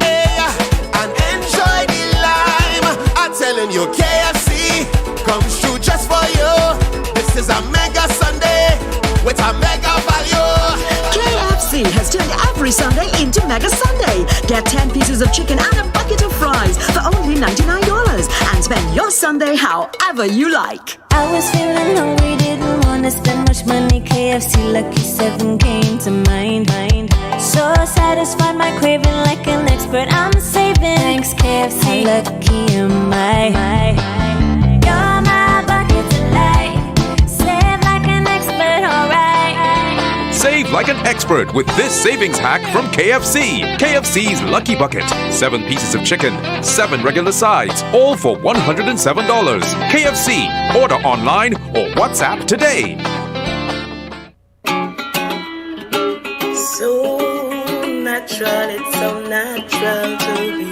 and enjoy the lime. I'm telling you, KFC comes through just for you. This is a mega Sunday with a mega value. KFC has turned every Sunday into Mega Sunday. Get 10 pieces of chicken and a bucket of fries for only $99 and spend your Sunday however you like. I was feeling hungry, didn't wanna spend much money. KFC Lucky 7 came to mind. So satisfied my craving like an expert. I'm saving. Thanks KFC. How lucky am I? You're my bucket delight. Save like an expert, alright. Save like an expert with this savings hack from KFC. KFC's Lucky Bucket. 7 pieces of chicken, 7 regular sides, all for $107. KFC. Order online or WhatsApp today. So natural, it's so natural to be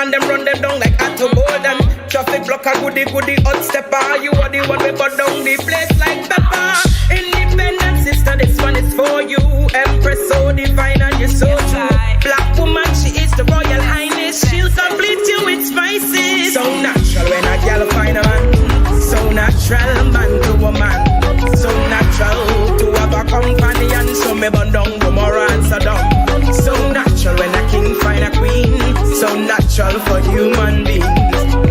man them run them down like Atto Golden. Traffic block a goody hot stepper. You are the one we put down the place like pepper. Independent sister, this one is for you. Empress so divine and you're so true. Black woman, she is the royal highness. She'll complete you with spices. So natural when a girl find a man. So natural man to a man. So natural to have a companion. So me burn down Gomorrah and Sodom. So natural when a king find a queen. So natural for human beings.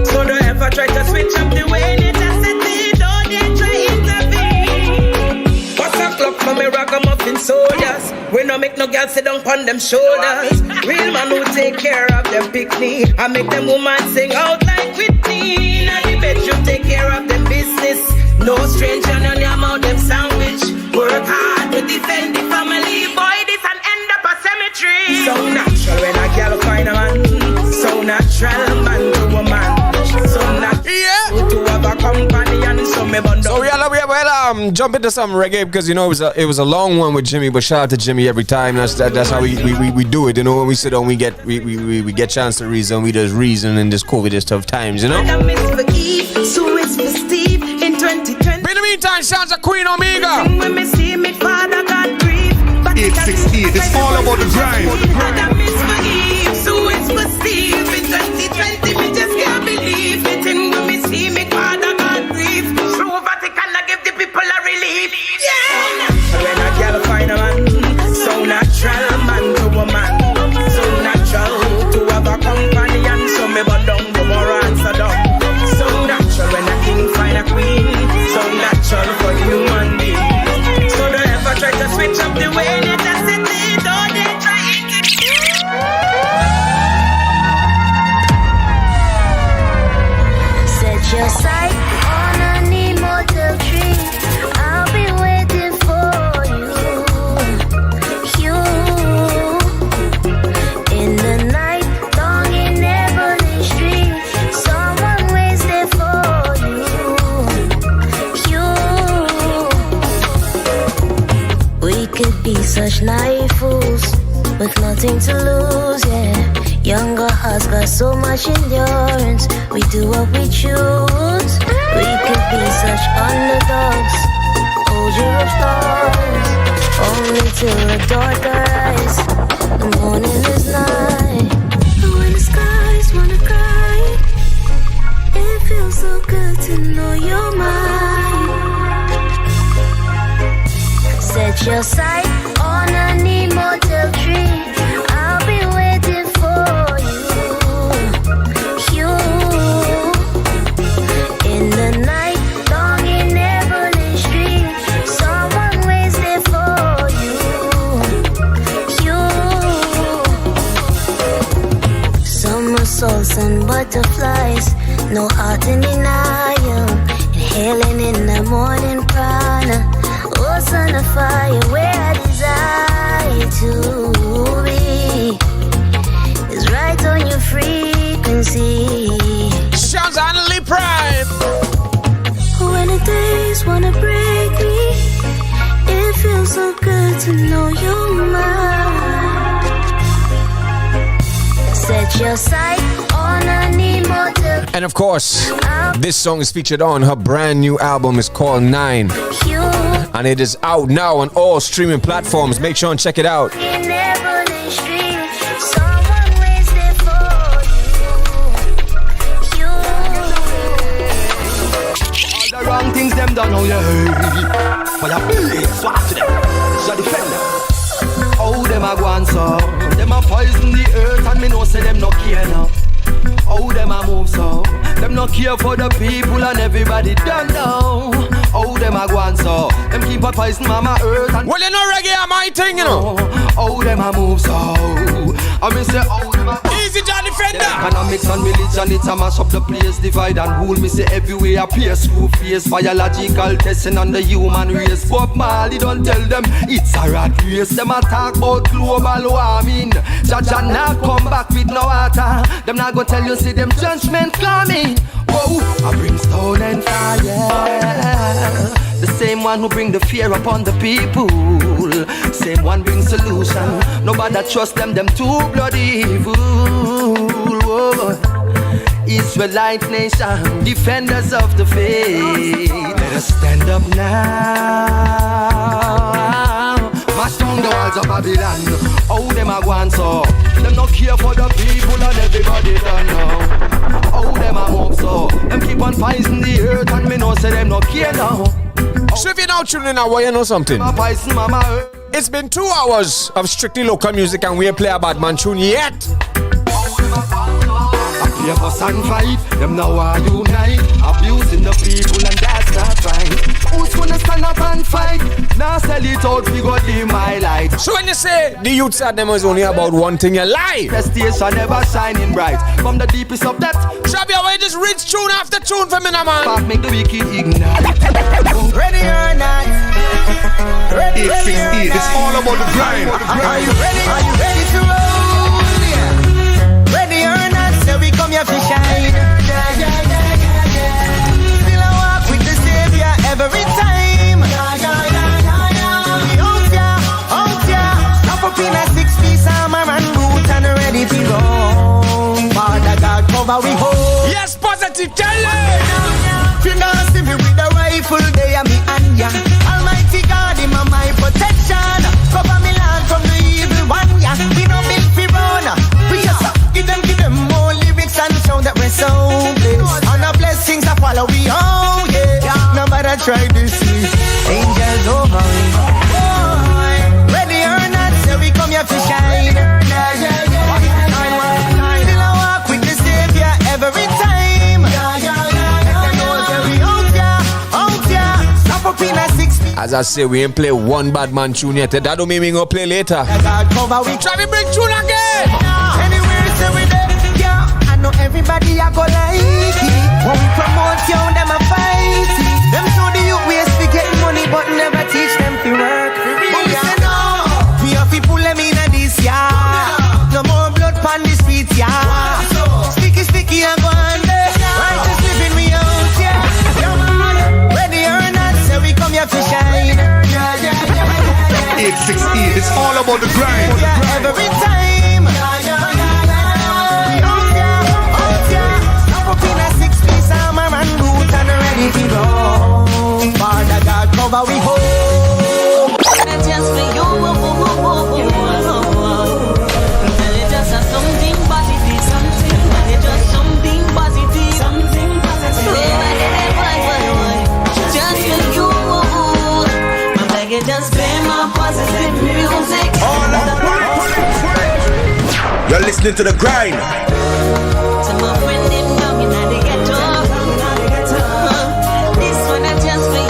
So don't ever try to switch up the way they just set it. Don't they try intervene. What's a clock for me ragamuffin soldiers? We no make no girl sit down on them shoulders. Real man who take care of them picnic. I make them woman sing out like Whitney. Now the bedroom take care of them business. No stranger on your mouth them sandwich. Work hard to defend the family. Boy, this and end up a cemetery. So natural when a girl find a man. So natural man to a man. So natural to have a companion. So me bundle. So we'll jump into some reggae because you know it was a long one with Jimmy, but shout out to Jimmy every time. That's how we do it. You know, when we sit down, we get chance to reason. We just reason in this COVID, this tough times. You know. So it's for Steve in 2020. In the meantime, sounds of Queen Omega. When me see me father got grief. 868, it's all about the grind. Adam is for Eve, so it's for Steve in 2020. Me just can't believe it. And when me see me father got grief. Through Vatican, I give the people a relief. Yeah. When a girl find a man, so natural man to a man. So natural to have a companion. So me burn down Gomorrah and Sodom. So natural when a king find a queen. So natural for human beings. So don't ever try to switch up the way they just sit it. Don't they try it. Set your sight on an immortal tree. I'll be waiting for you. In the night, long in Ebony Street. Someone waits there for you. We could be such naive fools with nothing to lose, yeah. Younger hearts got so much endurance. We do what we choose. We could be such underdogs. Hold your applause. Only till the dark rise. The morning is night. And when the skies wanna cry, it feels so good to know you're mine. Set your sight on an immortal tree. I'll be waiting for you. In the night, long in Ebony Street. Someone waits there for you. Summer salts and butterflies. No heart in denial. Inhaling in the morning prana. Oh, sun of fire, where I desire to be is right on your frequency. Sounds only pride. When the days wanna break me, it feels so good to know you're mine. Set your sight on an immortal. And of course, this song is featured on her brand new album. It's called 9. And it is out now on all streaming platforms. Make sure and check it out. In Ebony Street, someone waits there for you. All the wrong things them done, oh yeah. Fire blaze, swap to them. So defend them. Oh, them a go on so. Them a poison the earth and me know say them no care now. Oh, them a move so. Them no care for the people and everybody done now. Oh, them a go on so. Them keep a poison mama earth and. Well, you know reggae are my thing, you know. Oh, them a move so. I mean say, oh, them a. Easy, John Defender. Economics and religion, it's a mash up the place. Divide and rule, me say everywhere appear. Screw face, biological testing on the human race. Bob Marley don't tell them it's a rat race. Them a talk about global warming. Jaja not come back with no water. Them not gonna tell you, see them judgment coming. Whoa, a brimstone and fire. The same one who bring the fear upon the people. Same one bring solution. Nobody trust them too bloody evil. Whoa. Israelite nation, defenders of the faith. Let us stand up now. Mash down the walls of Babylon. How them a go and so? Them no care for the people and everybody done now. How them a move so? Them keep on poisoning the earth and me know say them no care now. So if you're now tuning in, I want you know something. It's been 2 hours of strictly local music and we ain't play a bad man tune yet. Play for and fight, them now are unite. Abusing the people and that's not right. Who's gonna stand up and fight? Now sell it out, we go dim my light. So when you say the youth at them is only about one thing, you lie. The station never shining bright. From the deepest of depths, Shabby, away just rich tune after tune for me now, man. Back make the wicked ignite. Ready or not? Ready, ready or not? It's all about the grind. Are you ready? Are you ready to roll? Yeah. Ready or not? So we come here to shine. Still I walk with the Savior every time. We out ya. Stop up in a 6-piece armor and boot and ready to go. Father God cover we hold. Yes, positive, tell it. You know see me with a rifle, they are me and ya. Almighty God in my protection. Cover me land from the evil one, yeah. We no build fi run. We just give them more lyrics and show that we're so blessed. And the blessings that follow we home, yeah. No matter try this way, angels over me. Ready or not, so we come here to shine. Still I walk with the Savior every time. As I say, we ain't play one bad man tune yet. That don't mean we gonna play later. Try to bring tune again. Anywhere, so we there. Yeah, I know everybody I go like it. When we promote you, them a fight it. Them show the youth ways to get money, but never teach them to work. But we say no, we have to pull them in this, yeah. No more blood on the streets, yeah. Sticky, I go under. Righteous living we out, yeah. Ready or not, so we come here to shine. 868, it's all about the grind. Every time. Stop up in a 6-piece armor and boot and ready to go. Father God cover we home. Just for you, just something positive, something just something positive, something positive. Just for you, my bag just play my positive music. You're listening to the grind. To my friend in Dublin, I get off. This one I just for you.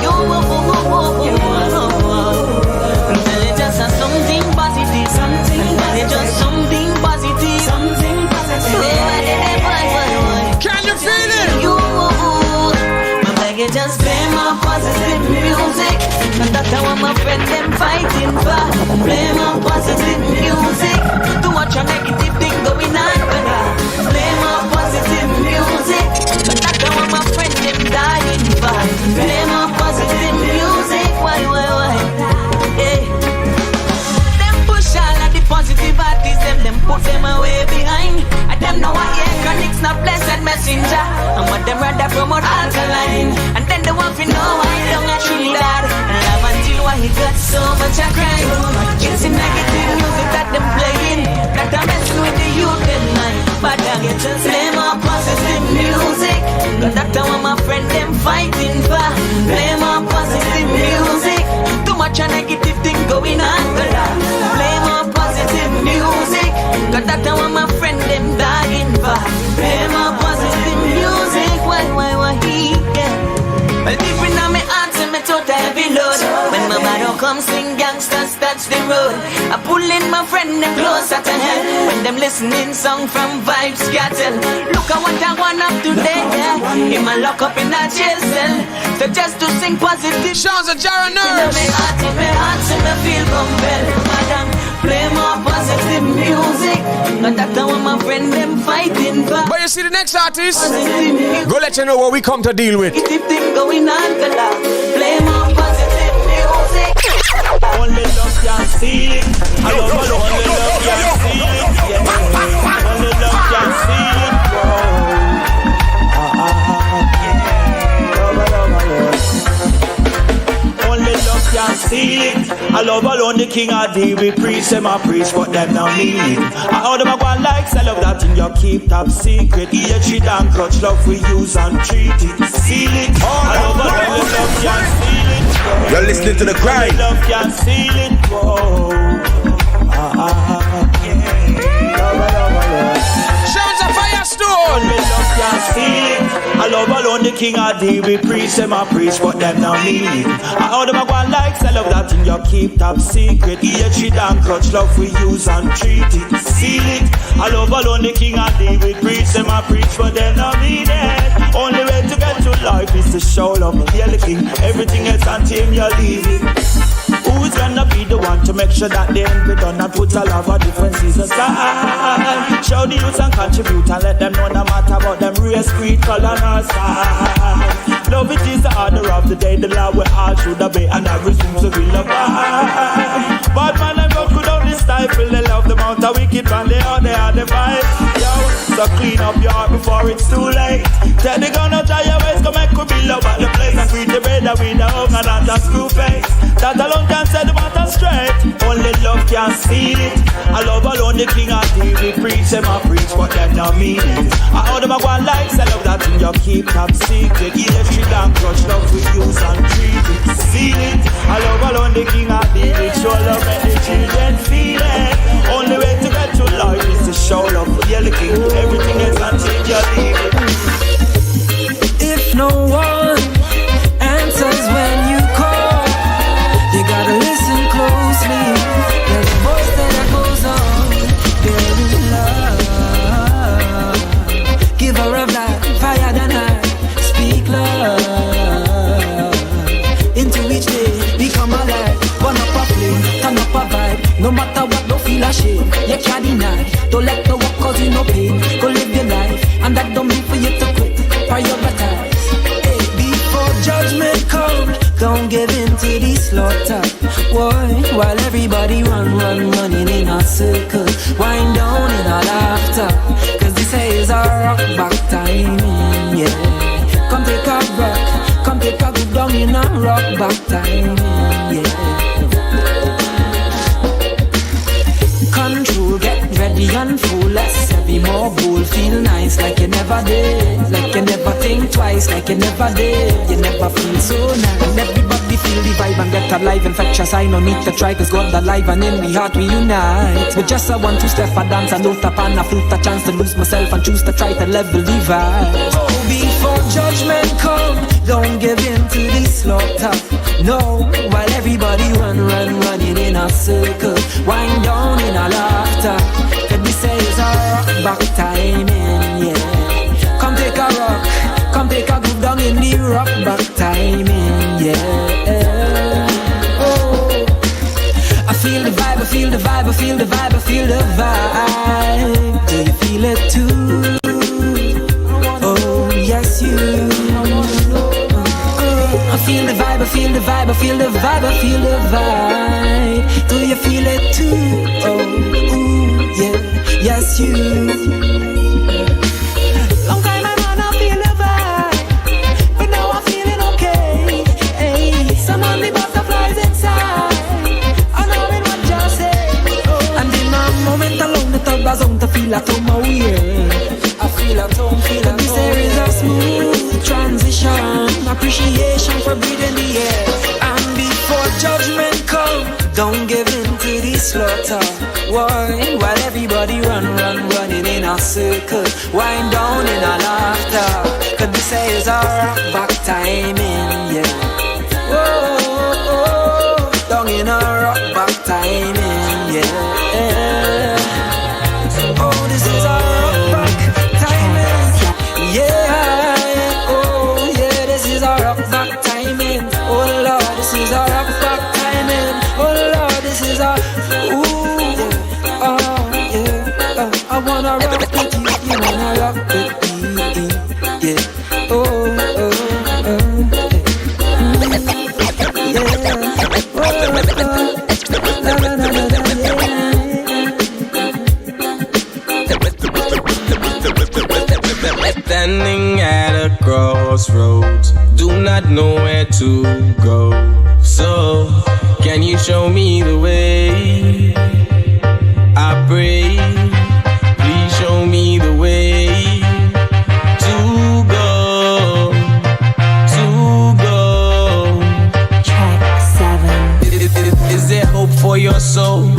Just something positive, something just something positive, something positive. Can you feel it? You, my bag just play my positive music. And that's how my friend them fighting for. Play my positive music. To watch a negative thing going on. Play my positive music. But that's how my friend them dying for. Play my positive music. Why? Hey. Them push all of the positive artists, them put them away behind. And them know I hear chronics, not blessed messenger. And what them rather promote alkaline. And then they want to know why don't I Trinidad. And love until why he got so much a crime. It's the negative music that them playing. That I'm messing with the youth at night. But I get to play my positive music. Cause that's how my friend them fighting for. Play my positive music. Too much a negative thing going on. Play my positive music. Cause that's how my friend them dying for. Play my positive music. Why, yeah. Well, deep in my heart, and me total heavy load. When my battle comes, sing gangsters touch the road. I pull in my friend them closer to hell. When them listening song from Vibes Cattle. Look at what I want up today, yeah. In my lock up in a jail cell. So just to sing positive sounds of Jara Nurse. In my heart, and me feel compelled. Madam, play more positive music. But that's how my friend them fighting for. But you see the next artist, go let you know what we come to deal with. Thing going on, play more positive. can't steal it. I love alone the king of D. We preach them a preach, but them not mean it. I order my one likes, I love that thing you keep top secret. Yeah, cheat and clutch, love we use and treat it. Seal it. I love alone the love can't steal it. You're listening to the grind. Love can't steal it. Whoa. Shouts of Firestone. Love can't steal it. I love alone the king of D. We preach them a preach, but them not mean it. I order my one likes, I love that thing you keep top secret. Yeah, cheat and clutch, love we use and treat it. Seal it. I love alone the king of D. We preach them a preach, but them not mean it. Only way to get to life is to show love, yeah, the king. Everything else until you leave it. Who's gonna be the one to make sure that they ain't be done and put a lot of differences aside? Show the youth and contribute and let them know no matter about them race, creed, color, or side. Love it is the order of the day, the law we all should obey, and that resumes the will of God. But man and God could only stifle the love, the amount of wicked man, they are the vibe. Yo, so clean up your heart before it's too late. Tell the gun out of your ways, come make we be love at the place, and treat the bread that we the hunger and the screw face. That alone can set the matter straight. Only love can steal it. I love alone the king of D. We preach them a preach, but them not mean it. I order my one likes, I love that thing you keep top secret. Yeah, she don't crush love we use and treat it. Seal it. I love alone the king of D. We show love and the children feel it. Only way to get to life is to show love. Yeah, the king. Everything else until you leave it. If no one answers when you call, you gotta listen closely. There's a voice that goes on. There is love. Give her a light, fire than I. Speak love into each day. Become alive. Burn up a flame, turn up a vibe. No matter what, don't feel ashamed. You can't deny. Don't let the work cause you no pain. Go live your life, and that don't mean for you to quit. Prioritize. Hey, before judgment comes, don't give in to the slaughter. Why? While everybody running in a circle, wind down in a laughter. Cause this is our rock back time, yeah. Come take a rock, come take a good down in a rock back time, yeah. Control, get ready and full, less heavy, more bold. Feel nice like you never did, like you never think twice, like you never did. You never feel so nice. Everybody feel the vibe and get alive. Infectious, I no need to try, cause God alive and in me heart we unite. But just a 1-2 step a dance and don't tap on a flute, a chance to lose myself and choose to try to level the vibe. Oh, before judgment come, don't give in to the slaughter. No, while everybody running in a circle, wind down in a laughter. Can we say it's a rock back timing, yeah. Come take a rock, come take a groove down in the rock back timing, yeah. Oh, I feel the vibe, I feel the vibe, I feel the vibe, I feel the vibe. Do you feel it too? Oh, yes you. I feel the vibe, I feel the vibe, I feel the vibe, I feel the vibe. Do you feel it too? Oh, ooh, yeah, yes you. Long time I wanna feel the vibe, but now I'm feeling okay. Hey, some of the butterflies inside, I know it what you say. Oh, and in a moment alone, the thought was on to feel at home, oh yeah. I feel at home, feel at home. This there is a smooth transition, appreciation for breathing the air. And before judgment come, don't give in to the slaughter. Why? While everybody running in a circle, wind down in a laughter. Cause this is our rock back timing, yeah. Whoa, oh, oh, down in a rock back timing, yeah. Oh, this is our rock back timing, yeah. Oh, yeah, this is our rock back timing. Oh Lord, this is our rock back timing. Oh Lord, this is our, ooh, oh yeah. I wanna rock with you, you wanna rock with me, yeah. Oh, show me the way? I pray, please show me the way to go. Track 7. Is there hope for your soul?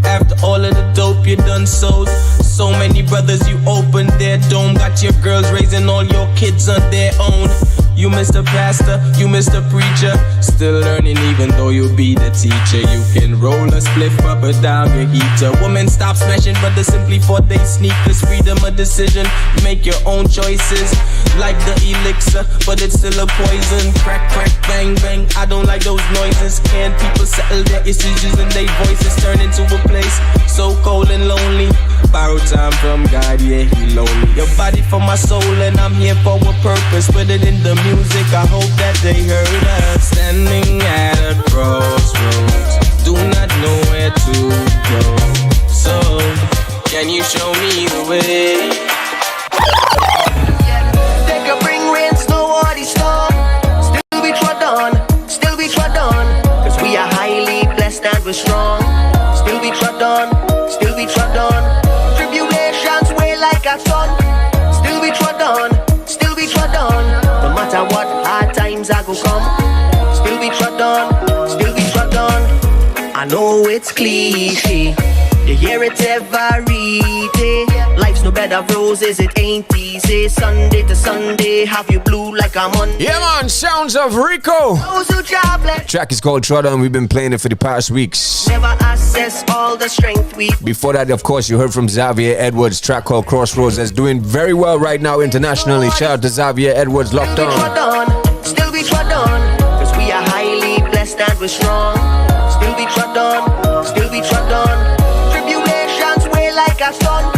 After all of the dope you done sold, so many brothers you opened their dome, got your girls raising all your kids on their own. You Mr. Pastor, you Mr. Preacher, still learning even though you be the teacher. You can roll a spliff up or down your heater. Women stop smashing brothers simply for they sneakers. Freedom of decision, make your own choices. Like the elixir, but it's still a poison. Crack, crack, bang, bang, I don't like those noises. Can people settle their issues and their voices turn into a place so cold and lonely? Borrow time from God, yeah, he lonely. Your body for my soul and I'm here for a purpose. Put it in the music, I hope that they heard us. Standing at a crossroads, do not know where to go. So, can you show me the way? They can bring rain, snow, or the storm. Still we trod on, still we trod on. Cause we are highly blessed and we're strong. Still we trod on, still we trod on. Tribulations weigh like a sun. Still we trod on, still we trod on. No matter what hard times I go come. Still we trod on, still we trod on. I know it's cliche, you hear it every day. Life's no bed of roses, it ain't easy. Sunday to Sunday, have you blue like I'm on. Yeah, man, sounds of Rico. Track is called Trudder, and we've been playing it for the past weeks. Never assess all the strength we. Before that, of course, you heard from Xavier Edwards, track called Crossroads, that's doing very well right now internationally. Shout out to Xavier Edwards, locked on. Still we trod on, cause we are highly blessed and we're strong. Still we trod on, still we trod on. Tribulations weigh like a sun.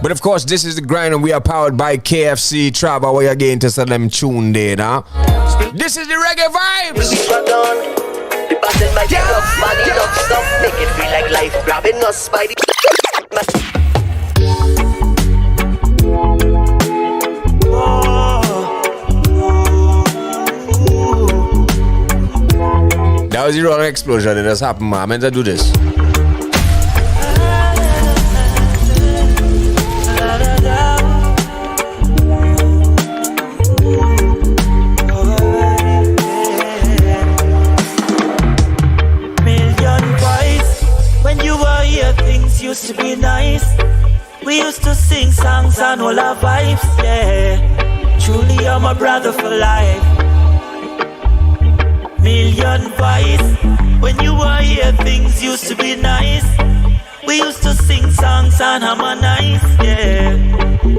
But of course, this is the grind, and we are powered by KFC. Travel where you're getting to set them tune there, huh? This is the reggae vibes. The battle might be rough, man, enough stuff. Make it feel like life grabbing us by the. That was the wrong explosion that just happened, man. I meant to do this. Used to be nice. We used to sing songs and all our vibes, yeah. Truly you're my brother for life. Million vibes. When you were here, things used to be nice. We used to sing songs and harmonize, yeah.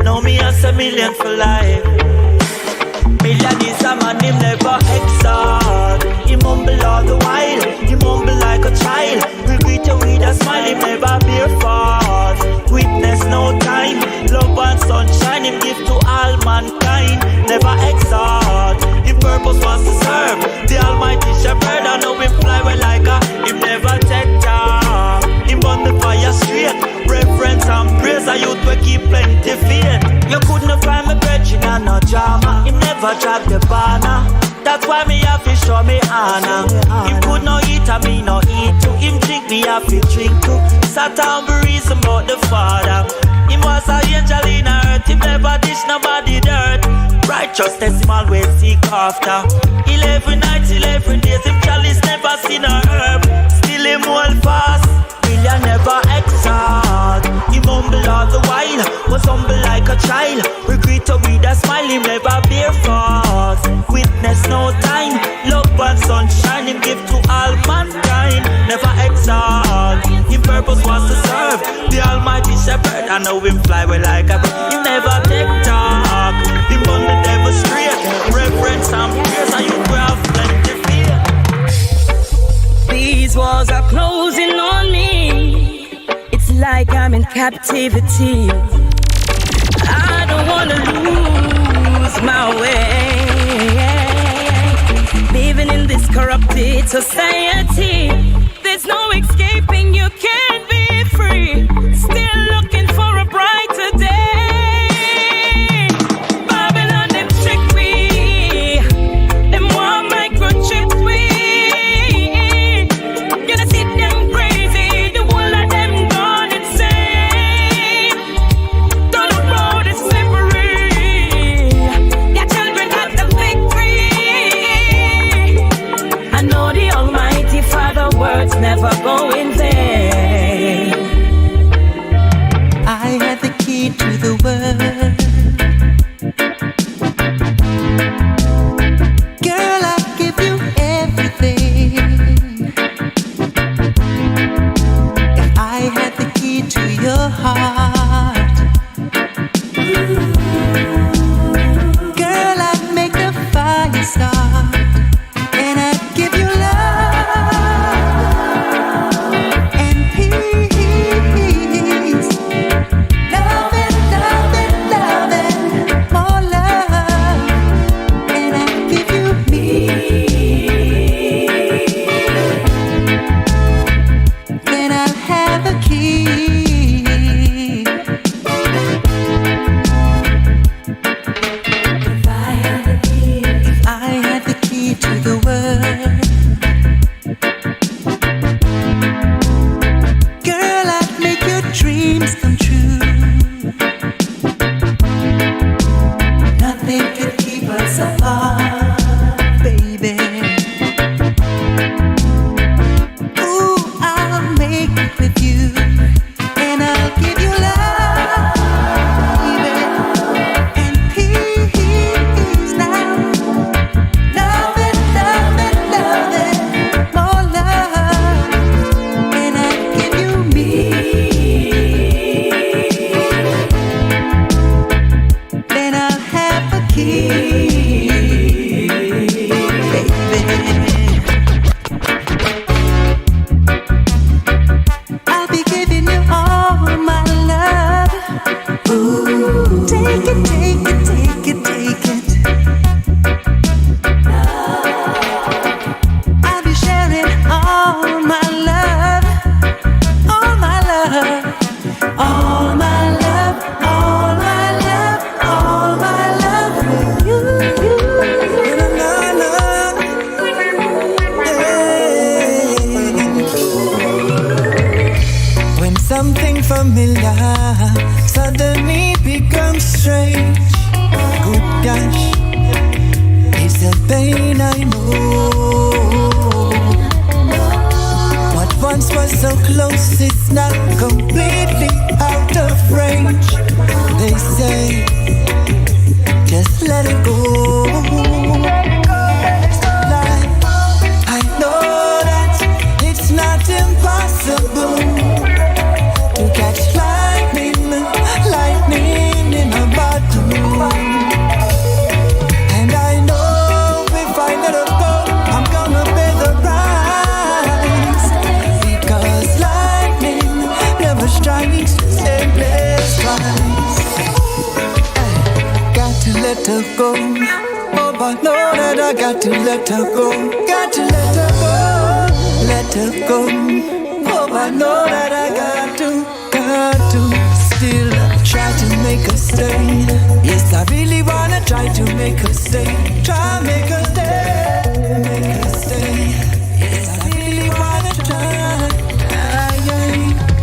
Now me as a million for life. Million is a man, him never exalt. He mumble all the while, he mumble like a child. We greet you with a smile, him never bear false. Witness no time, love and sunshine, him give to all mankind. Never exalt, his purpose was to serve the almighty shepherd. I know him fly well like a, him never take time. Him burn the fire straight, reverence and praise. A youth will keep plenty faith. You couldn't find me brethren and no drama. Him never drag the banner. That's why me have to show me honor. Him could no eat and me no eat too. Him drink, me have to drink too. Satan be reason about the Father. Him was an angel in earth. Him never dish nobody dirt. Righteousness him always seek after. 11 nights, 11 days. Him chalice never seen a herb. Still him hold fast. Million never exalt. Him humble all the while. Was humble like a child. We greet her with a smile. Him never bear false. Witness no time. Love and sunshine. Him give to all mankind. Never exalt. His purpose was to serve the almighty shepherd. I know him fly well like a bird. Him never take talk. Him on the devil straight. Reverence and praise. And you will have plenty fear. These walls are closing on me. It's like I'm in captivity. I don't wanna lose my way. Living in this corrupted society, there's no escaping, you can't be free. Still looking for a brighter day. Babylon, them trick we. Them want microchip we. Gonna see familiar suddenly becomes strange. Good gosh, it's the pain I know. What once was so close is not completely out of range. They say, just let it go. Like, I know that it's not impossible to catch lightning in a bottle. And I know if I let it go, I'm gonna pay the price. Because lightning never strikes the same place twice. Got to let her go. Oh, but know that I got to let her go. Got to let her go. Let her go. Oh, I know that I got to still try to make her stay. Yes, I really wanna try to make her stay. Try make her stay. Make her stay. Yes, I really wanna try.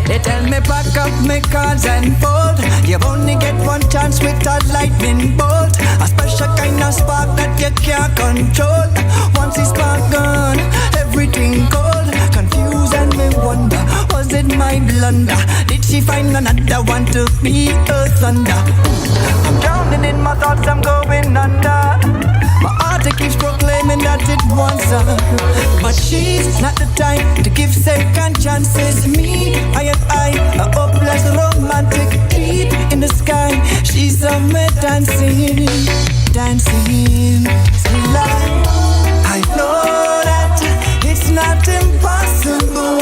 They tell me pack up my cards and fold. You only get one chance with a lightning bolt. A special kind of spark that you can't control. Once it's spark gone, everything cold. Confused and me wonder, was it my blunder? Did she find another one to be her thunder? I'm drowning in my thoughts, I'm going under. My heart keeps proclaiming that it wants her, but she's not the type to give second chances. Me, I a hopeless romantic deep in the sky. She's somewhere dancing. Still I know that it's not impossible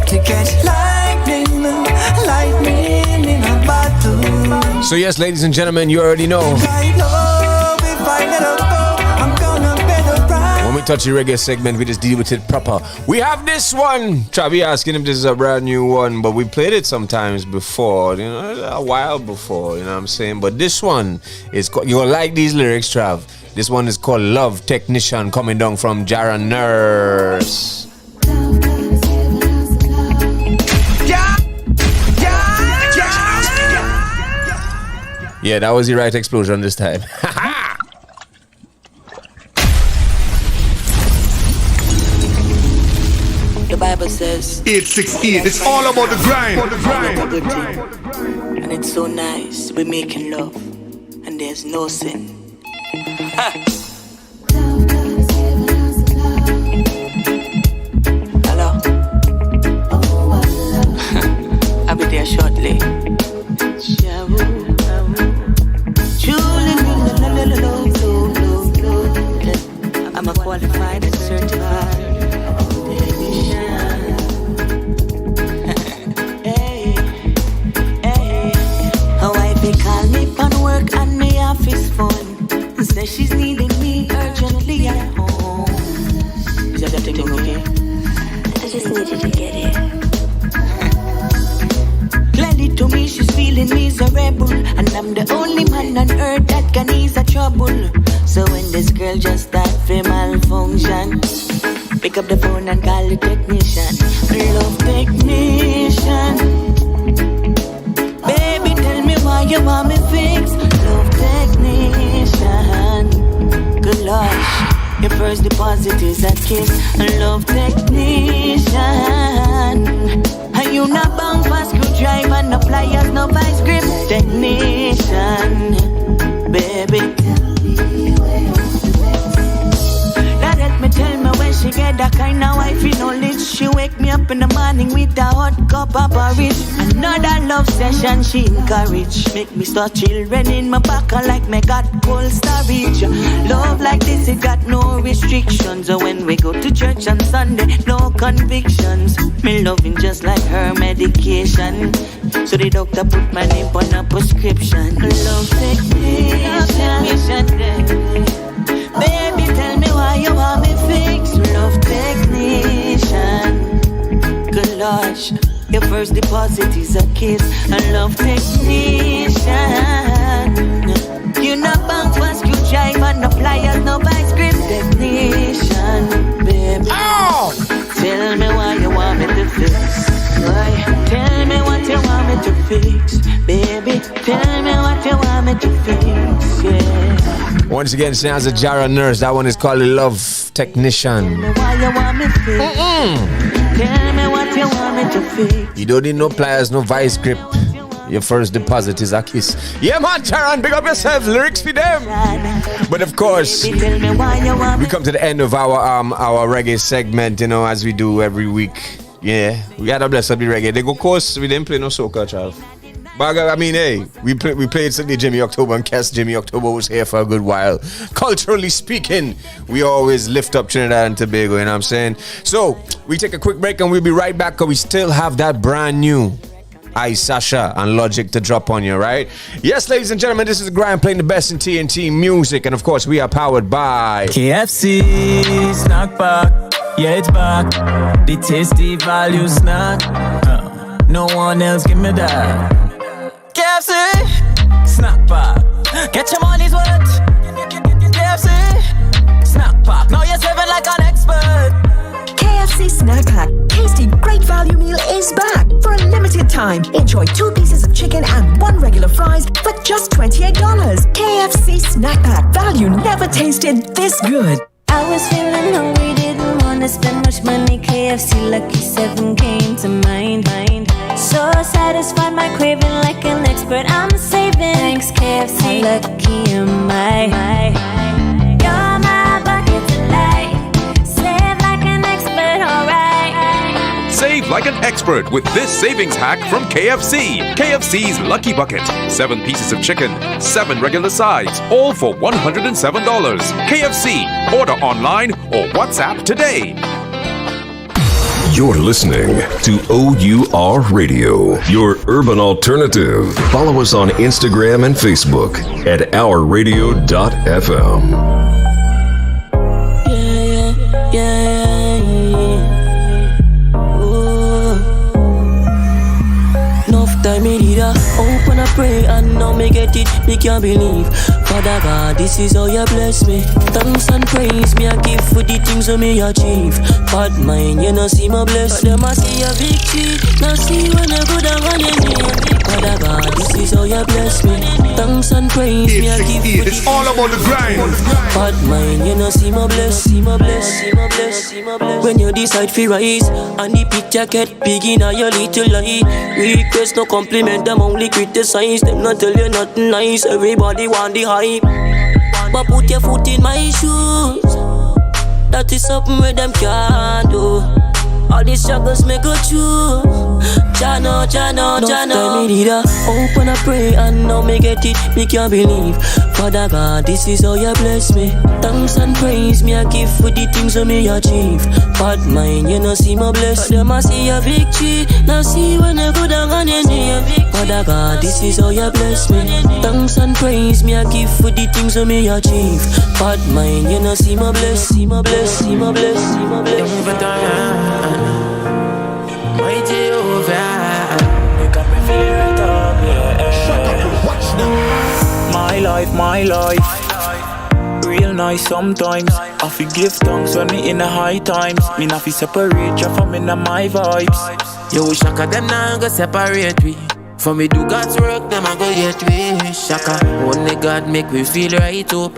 to catch lightning in a bottle. So yes, ladies and gentlemen, you already know. I know if I let her go, I'm gonna pay the price. When we touch the reggae segment, we just deal with it proper. We have this one. Travi asking if this is a brand new one, but we played it sometimes before, you know, a while before, you know what I'm saying? But this one is called, you'll like these lyrics, Trav. This one is called Love Technician, coming down from Jara Nurse. Yeah, that was the right explosion this time. The Bible says 868, it's all about the grind. And it's so nice, we're making love, and there's no sin. Hello. I'll be there shortly. I'm a qualified and certified. Call me on work and my office phone. Say she's needing me urgently at home. Is everything okay? I just need you to get it. Clearly to me she's feeling miserable, and I'm the only man on earth that can ease her trouble. So when this girl just start to malfunction, pick up the phone and call the technician. Love technician. Baby, tell me why you want me fix. Love technician. Good Lord, your first deposit is a kiss. Love technician. And you not bound for screwdriver, no pliers, no vice grip. Technician, baby. That help me tell me when she get that kind of wifey knowledge. She wake me up in the morning with a hot cup of porridge. Another love session she encourage. Make me start children in my back like me got cold storage. Love like this, it got no restrictions. So when we go to church on Sunday, no convictions. Me loving just like her medication. So the doctor put my name on a prescription. Love technician. Baby, tell me why you want me fix. Love technician. Good Lord, your first deposit is a kiss. A love technician. You're not bound for screwdriver, no pliers, no vice grip. Technician, baby. Oh! Tell me why you want me to fix. Why? Tell me why Once again, sounds of Jara Nurse. That one is called Love Technician. Why you want me feel? Tell me what you want me to feel. You don't need no pliers, no vice grip. Your first deposit is a kiss. Yeah, man, Charan, big up yourself. Lyrics for them. But of course, we come to the end of our reggae segment, you know, as we do every week. Yeah, we gotta bless up the reggae. They go course, we didn't play no soca, Charles. But I mean, hey, we played Sunday Jimmy October, and Cass Jimmy October was here for a good while. Culturally speaking, we always lift up Trinidad and Tobago, you know what I'm saying? So, we take a quick break and we'll be right back because we still have that brand new Sasha and Logic to drop on you, right? Yes, ladies and gentlemen, this is the Grind playing the best in TNT music, and of course, we are powered by KFC Snack Pack. Yeah, it's back. The tasty value snack. No one else give me that. KFC Snack Pack. Get your money's worth. KFC Snack Pack. Now you're serving like an expert. KFC Snack Pack. Tasty, great value meal is back for a limited time. Enjoy 2 pieces of chicken and 1 regular fries for just $28. KFC Snack Pack. Value never tasted this good. I was feeling hungry, didn't wanna spend much money. KFC Lucky 7 came to mind. So satisfied, my craving like an expert. I'm saving. Thanks KFC. How lucky am I? You're my bucket to light. Save like an expert, alright. Save like an expert with this savings hack from KFC. KFC's Lucky Bucket. 7 pieces of chicken, 7 regular sides, all for $107. KFC. Order online or WhatsApp today. You're listening to O.U.R. Radio, your urban alternative. Follow us on Instagram and Facebook at ourradio.fm. Time me need a open a pray and now me get it, me can't believe. Father God, this is how you bless me. Thanks and praise me I give for the things that me achieve. Bad mind, you know see my bless. Them I see a victory, now see when I go down on your knee. Father God, this is how you bless me. Thanks and praise me I give for the It's all about the grind. Bad mind, you know see my bless, see my bless, see my bless, see my bless. When you decide to rise and the picture get big in your little light. Request no compliment, them only criticize. Them not tell you nothing nice. Everybody want the hype, but put your foot in my shoes. That is something where them can't do. All these struggles may go through. Jano. Time me need a open a pray and now me get it, me can't believe. Father God, this is how you bless me. Thanks and praise me I give for the things that me achieve. Bad mind, you know see my bless. Them I see a victory, now see when I go down on your knee. Father God, this is how you bless me. Thanks and praise me I give for the things that me achieve. Bad mind, you know see my bless, see my bless, see my bless, see my bless. Mighty over, you got me feeling right up, yeah. Watch now. My life, real nice sometimes. I feel give thanks when me in the high times. Me not feel separate you from in my vibes. Yo, Shaka, them now go separate we. For me do God's work, them I go get we. Shaka, only God make we feel right up.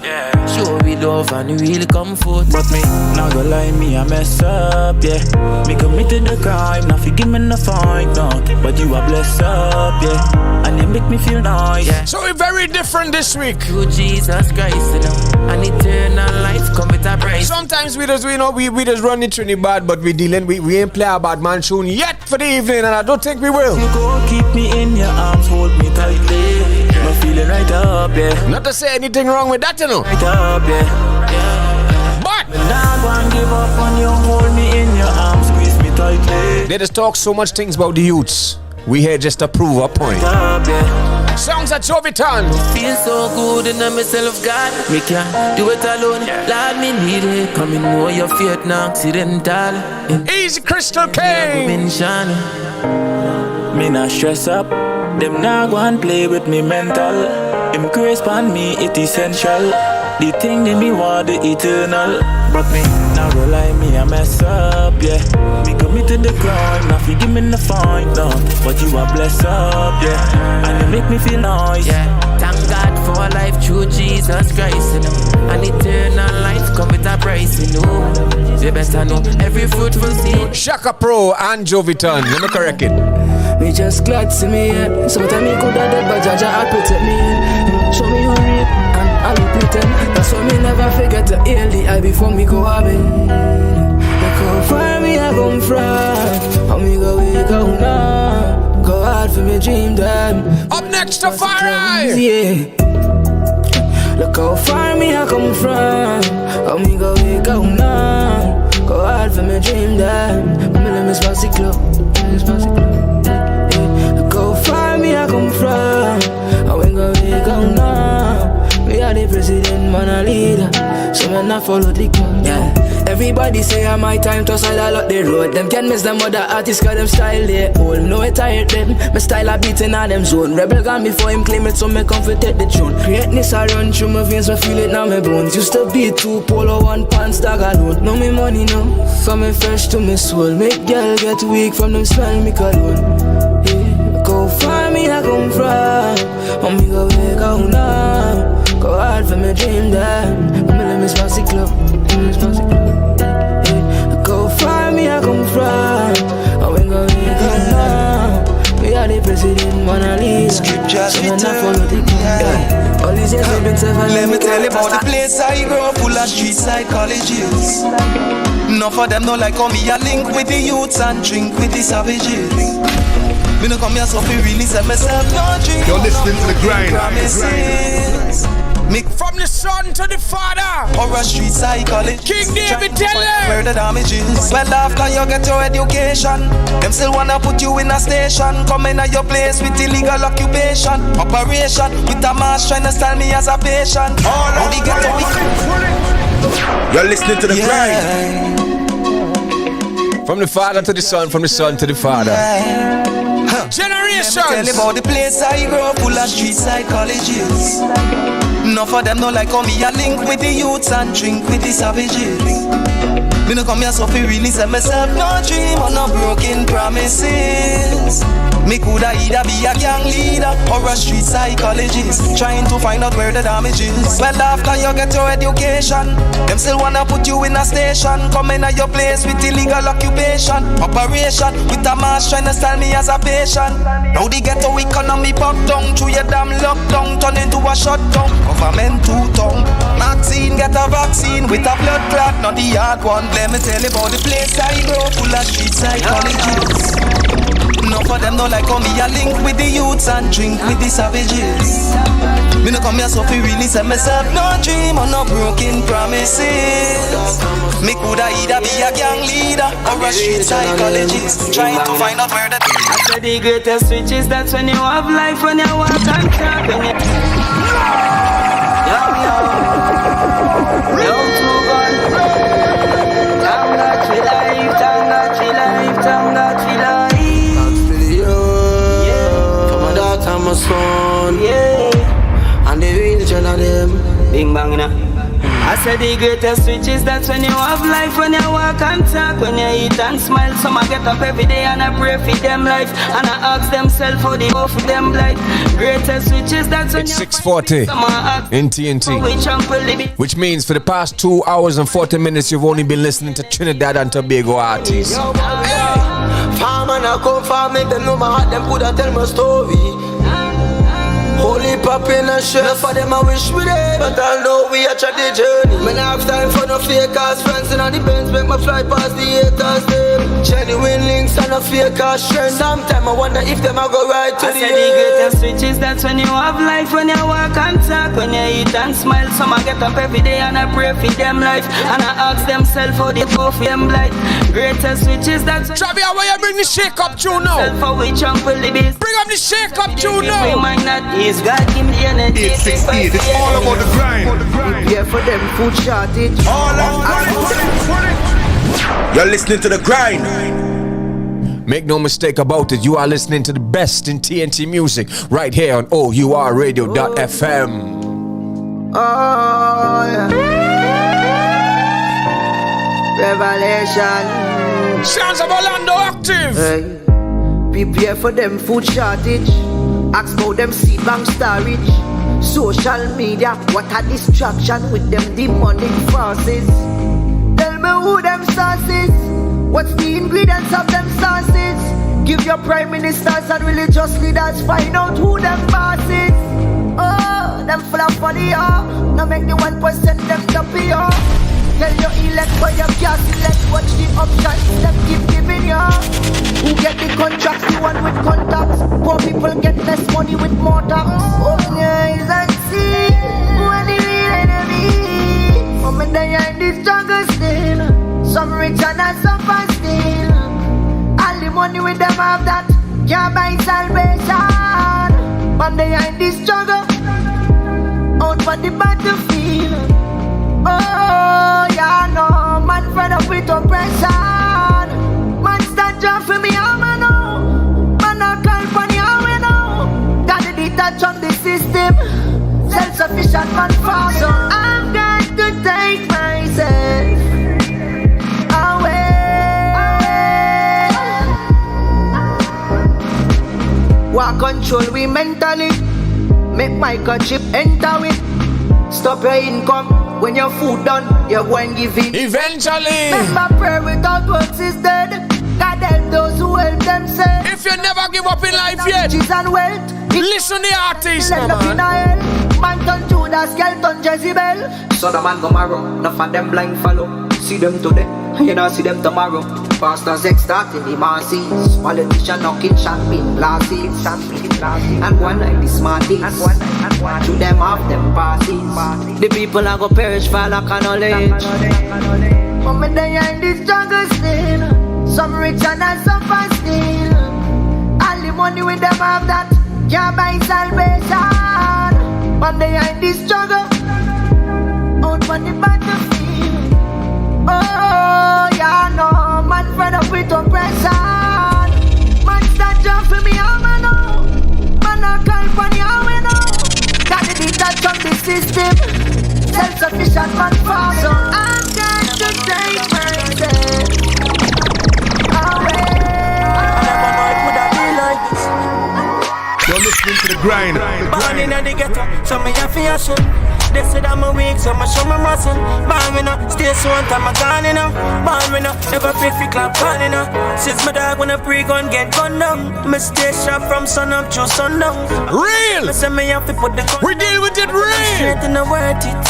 Show we love and real comfort. But me, not gonna lie, me I mess up, yeah. Me committed the crime, not forgive me no fight, no. But you are blessed up, yeah. And you make me feel nice, yeah. So we're very different this week. Through Jesus Christ, you know. An eternal life come with a price. Sometimes we just run in Trinidad, but we ain't play a bad man tune yet for the evening, and I don't think we will. You go keep me in your arms, hold me tightly. I'm feeling right up, yeah. Not to say anything wrong with that, you know. Right up, yeah. But I'm not gonna give up on you, hold me in your arms, squeeze me tightly. They just talk so much things about the youths. We here just to prove a point. Right up, yeah. Songs at Jovitan. Feel so good in myself, God. Me can't do it alone. Lord, me need it. Come in more your faith now, accidental. Easy Crystal King. Me not stress up. Them not go and play with me mental. Him grace pan me, it essential. The thing that me want, the eternal. But me not go lie, me I mess up, yeah. Me committed the crime, not you give me the fine love, but you are blessed up, yeah. And you make me feel nice, yeah. Thank God for a life through Jesus Christ, you know. An eternal life come with a price, you know. You better know every fruitful seed. Shaka Pro and Joviton, let me correct it. Me just glad to me, yeah. Sometimes me could have dead, but Jaja I protect me, yeah. Show me who real and I will pretend. That's why me never forget to heal the eye before me go away. Look how far me I come from. How me go wake up now. Go hard for me dream them. Up next to Fire, yeah. Look how far me I come from. How me go wake up now. Go hard for me dream them. Me let me spicy club. Look how far me I come from. How me go wake up now. Me are the president, man a leader. So me not follow the gun, yeah. Everybody say I'm my time to side I lock the road. Them can miss them other artists cause them style they old. No it tired them, my style a beating on them zone. Rebel gone before him claim it so me come for take the tune. Greatness I run through my veins, I feel it now my bones. Used to be 2 polo 1 pants tag alone. Know me money now, from me fresh to me soul. Make girl get weak from them smell me cologne. Yeah, go far me I come from. And me go wake up now. Go hard for me dream that. Me let me spicy club. Go far me I come from. I ain't gonna wake up now. We are the president, man a leader. Scriptures so not follow the king. All these years we've been seven. Let me tell you about the place I grew up, full of street psychologists. Enough of them know like how me a link with the youths and drink with the savages. Me no come here so fi really set myself no drink. You're listening to the grind. Me from the son to the father. Or a street psychologist. King David Taylor. Where the damage is. Well, after you get your education, them still wanna put you in a station. Come in at your place with illegal occupation. Operation with a mask trying to style me as a patient. How they get You're listening to the grind. From the father to the son, from the son to the father. Generations. Tell you about the place I grew up, full of street psychologists. Enough of them know like how me a link with the youths and drink with the savages. Me no come here so fi really set myself no dream or no broken promises. Me coulda either be a gang leader or a street psychologist, trying to find out where the damage is. Well, after you get your education, them still wanna put you in a station. Come in at your place with illegal occupation. Operation with a mask trying to style me as a patient. Now the ghetto economy pop down through your damn lockdown, turn into a shutdown. Government two-tongue. Vaccine, get a vaccine with a blood clot, not the hard one. Let me tell you about the place I grow, full of street psychologists. Enough of them know like how me a link with the youths and drink with the savages. Me no come here so fi really set myself no dream or no broken promises. Me coulda either be a gang leader or a street psychologist, trying to find out where the I said the greatest switch is that's when you have life, when you walk and talk, when you yo, too gone. Thank God for life, thank God for life, thank God for life. My daughter, my son, yeah, and the religion of them. Bing bang na. I said the greatest switch is that's when you have life, when you walk and talk, when you eat and smile. Some I get up every day and I pray for them life, and I ask themselves how they go for them life. Greatest switch is that's when it's 6:40 in TNT, which means for the past 2 hours and 40 minutes you've only been listening to Trinidad and Tobago artists. Farm and I come farm, make them know my heart, them coulda tell my story. Holy pop in a chef, for them I wish we did, but I know we are try the journey. Man, I have time for no fake ass friends, and on the bench make my fly past the haters them. Genuine links and a fake ass strength. Sometimes I wonder if them I go right to the end. I said the greatest switch is that's when you have life, when you walk and talk, when you eat and smile. Some I get up every day and I pray for them life, and I ask themselves how they go for them life. Greatest switch is that's when Travis, why you bring the shake up tune now? Bring up the shake up tune now. God give me the energy. It's all about the grind. Yeah, for them food shortage. You're listening to the grind. Make no mistake about it, you are listening to the best in TNT music right here on O.U.R radio.fm. Oh, yeah. Revelation. Sounds of Orlando active. Hey. Prepare for them food shortage. Ask about them seed bank storage. Social media, what a distraction with them demonic forces. Tell me who them sources. What's the ingredients of them sauces? Give your prime ministers and religious leaders, find out who them bosses. Oh, them full of funny, oh. Now make the 1% them dumpy, oh. Tell your elect for your gas, elect. Watch the options them keep giving you. Who get the contracts, the one with contacts. Poor people get less money with more tax. Open your eyes and see who are the real enemies. Come in there in this jungle still. Some rich and some poor still. All the money with them have that can't buy salvation. But they are in this struggle out for the battlefield. Oh, yeah, no, man fed up with oppression. Man stand up for me, I'm a no. Man I call for the I'm a no. Gotta detach on the system. Self-sufficient man farm. So I've got to take myself away. What control we mentally. Make microchip enter it. Stop your income. When your food done, you're going to give it. Eventually. Remember prayer without works is dead. God help those who help themselves. If you never give up in life yet, and wealth, listen to the artist, man. Man turn Judas, skeleton Jezebel. So the man go marrow, enough of them blind follow. See them today, you know see them tomorrow. Pastors extorting the masses. Politician knocking champagne glasses. And one night the smarties. And one to them have them passes. The people are go perish for lack of knowledge. But me they are in this jungle still. Some rich and some poor still. All the money with them have that can't buy salvation. But they are in this struggle out for the battlefield. Oh, yeah, no, man fed up with oppression. Man stand up for me, I'm a no. Man I call for the I'm a no. Gotta detach from the system. Self-sufficient man farm. So I've got to take myself away. I never know it would have been like this. You're listening to the grind. Born in the ghetto, so me have to hustle. They said I'm a weak, so I show my muscle. Born me no, stay so one time I gone you know. Born me no, never pay for clap on you know. Since my dog when a pre-gun get gunned down, me stay sharp from sun up to sundown. Real! Me say me have to put the gun. We deal with it real! Straight and worth it.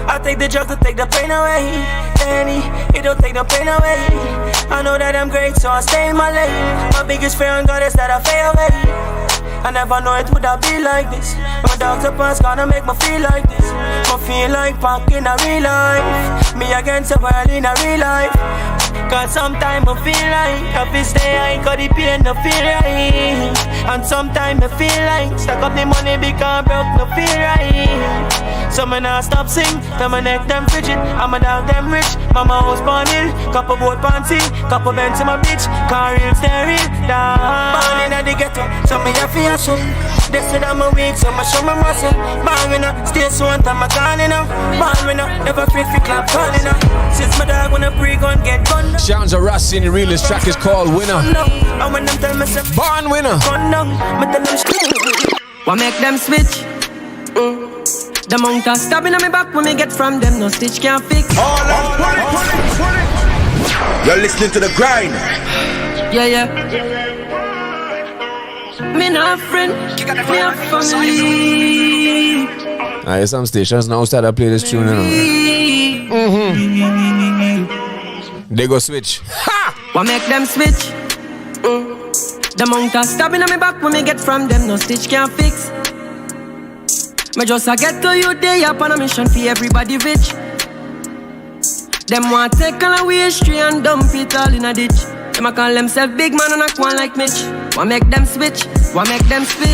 I take the drugs to take the pain away. Any, it don't take the pain away. I know that I'm great, so I stay in my lane. My biggest fear on God is that I fail away. I never know it would have been like this. My dogs up past gonna make me feel like this. I feel like Pac in a real life. Me against the world in a real life. Cause sometimes I feel like if I stay high, cause the pain no feel right. And sometimes I feel like stack up the money because broke no feel right. So me nah stop sing, then my neck them frigid. I'm a dog them rich, mama house born ill. Couple boat panty, couple Benz in my bitch. Car real, stay real, dog. Born in the ghetto, so me have to hustle. They said I'm a weak, so I show my muscle. Born me no, stay so one time I gone you know. Born me no, never feel for clap on you know. Since my dog when a pre-gun get gunned down. Sounds of Rusty in the realest track is called Winner. And when them tell me say Born Winner. Gun down, me tell them what make them switch? The amount of stabbing on me back when me get from them, no stitch can't fix. All up, you're listening to the grind. Yeah. Me not friend, me a family. Some stations now start to play this tune. They go switch. Ha! What make them switch? The amount of stabbing on me back when me get from them, no stitch can't fix. Me just a get to you day up on a mission for everybody rich. Them want take all away history and dump it all in a ditch. Them a call themselves big man and a one like Mitch. What make them switch? What make them switch?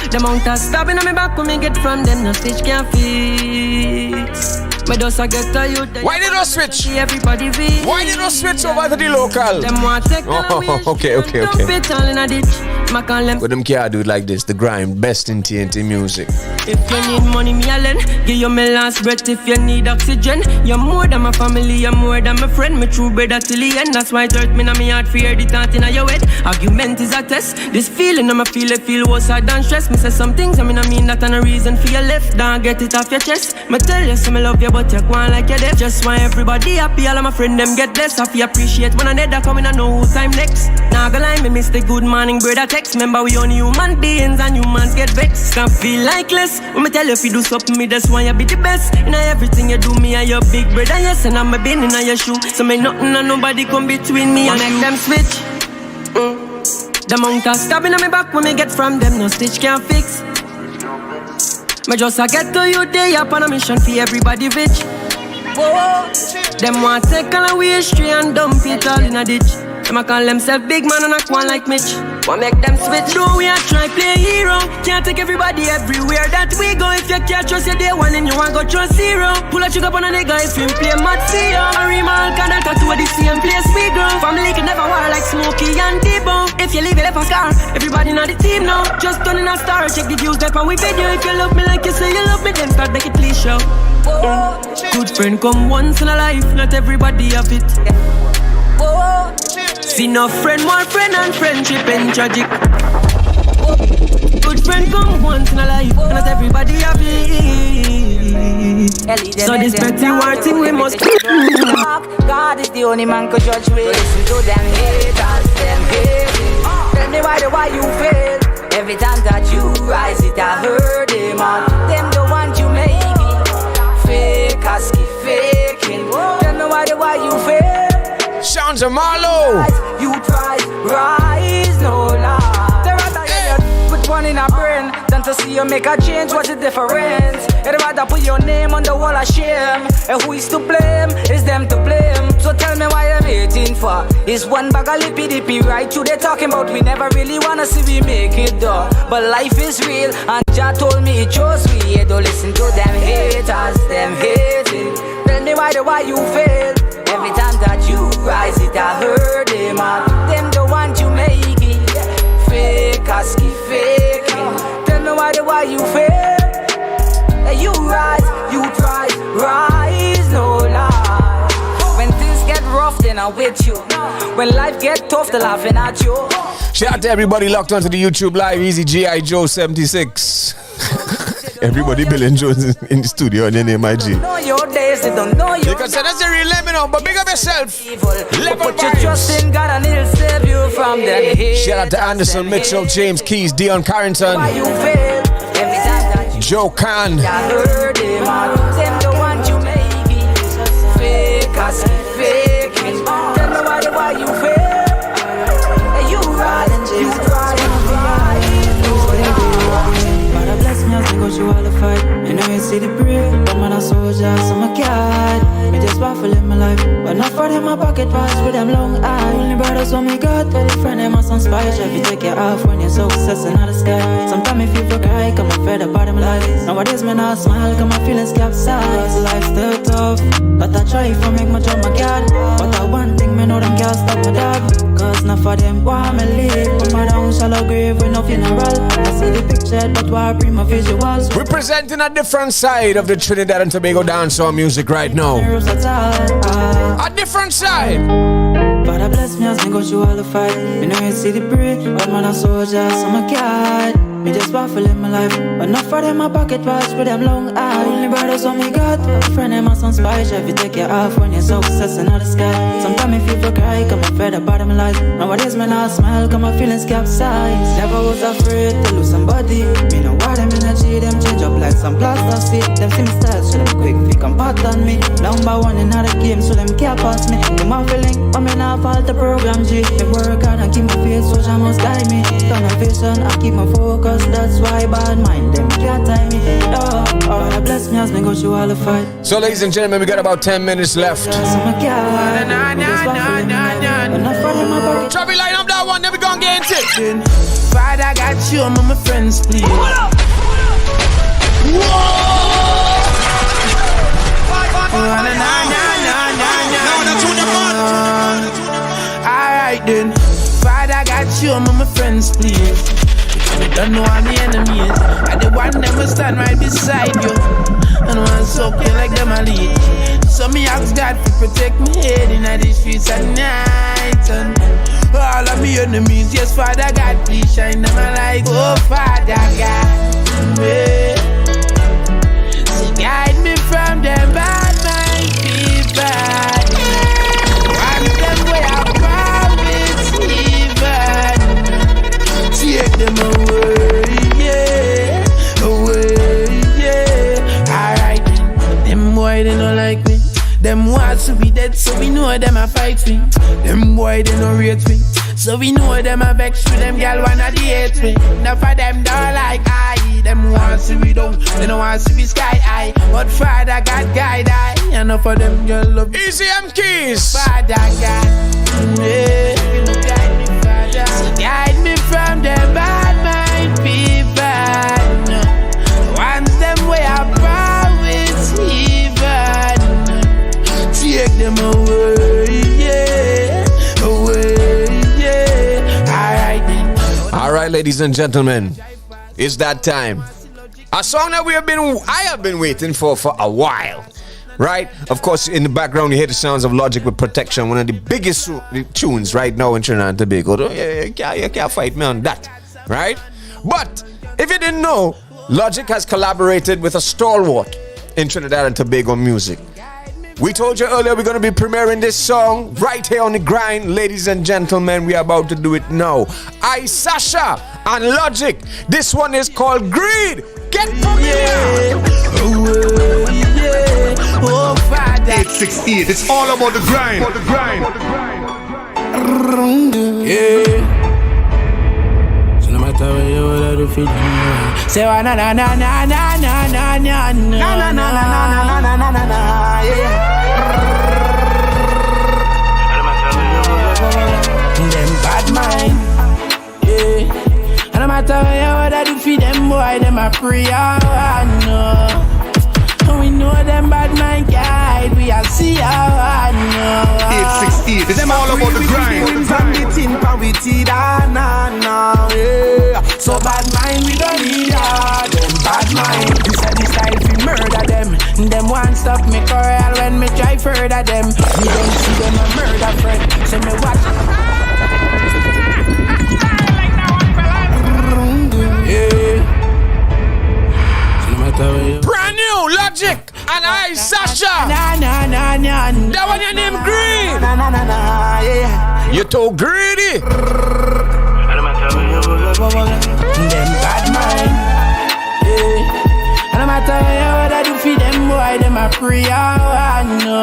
The amount of stabbing on me back when me get from them, no stitch can't fix. Me just a get to you. Why did you switch? Everybody be. Why did you switch over to the local? Them want take okay. Fit all in a ditch. But them can't do it like this. The grind, best in TNT music. If you need money, me a lend. Give you my last breath if you need oxygen. You're more than my family, you're more than my friend. Me true brother till the end. That's why it hurt me now me heart fear the thought in your head. Argument is a test. This feeling I'ma feel worse than stress. Me say some things I mean that and a reason for your left. Don't get it off your chest. Me tell you some love you but you go on like you're deaf. Just want everybody happy, all of my friends them get blessed. I feel appreciate when I need that coming I know who time next. Now go line me miss the good morning brother text. Remember we only human beings and humans get vexed. Can't feel like less. When me tell you if you do something me just want you be the best. In everything you do me and your big brother yes. And I'm a bin in your shoe. So me nothing and nobody come between me and make them switch. The amount of stabbing on me back when me get from them no stitch can't fix. Me just a get to you day up on a mission for everybody rich. Whoa. Them want take all away history and dump it all in a ditch. Them a call themselves big man and a one like Mitch. Want make them switch. Do we a try play hero? Can't take everybody everywhere that we go. If you can't trust your day one and you want go trust zero. Pull a trigger on a nigga if you play mad for you. A remark and a tattoo at the same place we go. Family can never war like Smokey and Debo. If you leave it left a scar, everybody know the team now. Just turning a star, check the views left and we video. If you love me like you say you love me, then start make it please show. Good friend come once in a life, not everybody have it. See no friend, more friend and friendship and tragic. Good friend come once in a life, not everybody have it. So this petty war thing we must. God is the only man could judge me. Listen to them haters, them hating. Tell me why you fail. Every time that you rise, it I heard them on. Them don't want you make it. Fake, asky, faking. Tell me why you fail. Sounds of Marlowe. You try, rise, no lie. They rather you put one in a brain than to see you make a change. What's the difference? They'd rather put your name on the wall of shame. And who is to blame? Is them to blame. So tell me why I'm waiting for. Is one bag of lippy dippy right through they talking about we never really wanna see we make it though. But life is real and Jah told me it chose we. Yeah, don't listen to them haters, them hating. Tell me why you fail. Every time that you rise, it I heard them on. Them the want you make it. Fake, asky, faking. Tell me why you fail. You rise, you try, rise, no lie. When things get rough, then I'm with you. When life get tough, they're laughing at you. Shout out to everybody locked onto the YouTube live. Easy G.I. Joe 76. Everybody Bill Jones in the studio and then MIG. Know your days, they don't know you. You can say that's a real lemon up, but big up yourself. Level Put your trust in God and he'll save you from them. Shout out to Anderson, Mitchell, James Keys, Dion Carrington, Joe Khan. I heard him on. Them the one you make it. Fake as faking. Tell me why you fail. You rise, you try, you rise. Father bless me as I go through all the fight. You know you see the brave, but man a soldier, so I'm a cat. Me just waffle in my life, but not for them my pocket pass with them long eyes. Only brothers when me got, tell the friend them a some spy. If you take your off when you're success in the sky. Sometimes me feel for cry, come I'm fed up out of my life. Nowadays me not smile, come my feelings capsize. Life still tough, but I try for make my job my God. But I one thing me know them can't stop my dog. Cause not for them want me live. Put my down shallow grave with no funeral. I see the picture, but why I bring my visuals. Representing a different side of the Trinidad and Tobago dancehall music right now. A different side. Father bless me as me go through all the fight. You know you see the brave, but man a soldier, so I'm a cat. Me just waffle in my life, but not for them my pocket pass with them long eyes. Only brothers when me got, friend them a some spy. If you take your off when you're success in the sky. Sometimes me feel for cry, come I'm fed up out of my life. Nowadays me not smile, come my feelings capsize. Never was afraid to lose somebody. Me know why them energy, them change up like some plaster seat. Them see me style, so them quick, fi come part on me. Number one in the game, so them can't pass me. Them a feeling, but me not fault the program G. They work hard and keep my face, so I must guide me. Turn a vision, I keep my focus. That's why bad mind them can't tie me. Oh, God bless me as me go through all the fight. So ladies and gentlemen, we got about 10 minutes left. Drop it line up that one, then we gon' get into it. Father, I got you among my friends, please. Alright then, Father God, show me my friends, please. You don't know all my enemies. I the one that will stand right beside you. And want soak you like them a lead. So me ask God to protect me head in the streets at night. And all of my enemies, yes, Father God, please shine them a light. Oh, Father God, yeah. So guide me from them bad mind people. Want them way I promise even. Take them away, yeah, away, yeah. Alright, them boy they don't like me. Them wants to be dead, so we know them a fight me. Them boy they don't rate me, so we know them a vex with them gal wanna date me. Enough of them don't like I. Them wants to be down, they don't want to be sky high. But Father God guide I. Enough of them girl love Easy M Keys. Father God, yeah, you know guide me, Father. So guide me from them bad mind people. Once them way I promise even. Take them away, yeah, away, yeah. Alright then. Alright, ladies and gentlemen, it's that time. A song that I have been waiting for a while. Right? Of course, in the background you hear the sounds of Logic with Protection, one of the biggest tunes right now in Trinidad Tobago. You can't fight me on that. Right? But if you didn't know, Logic has collaborated with a stalwart in Trinidad and Tobago music. We told you earlier we're going to be premiering this song right here on the grind. Ladies and gentlemen, we are about to do it now. I, Sasha, and Logic. This one is called Greed. Get from here. Oh, Father. 868, it's all about the grind. Yeah. So no matter where you are, the fit. Say na na na na na na na na na na na na na na na na yeah. Them bad mind, yeah. And no matter where you are, the fit them boy, them a free. No. We know them bad mind guide, we are see how I know. 868, it's all about the grind. From the tin pan we tea yeah. So bad mind we don't need her. Them bad mind, we said this style we murder them. Them want stop me corral when me try further them. We don't see them a murder friend. So me watch. Yeah. Brand new Logic and I, Sasha. That one your name Greed. You're too greedy. Them bad mind, yeah. And no matter what I do for them boy, them a free. No.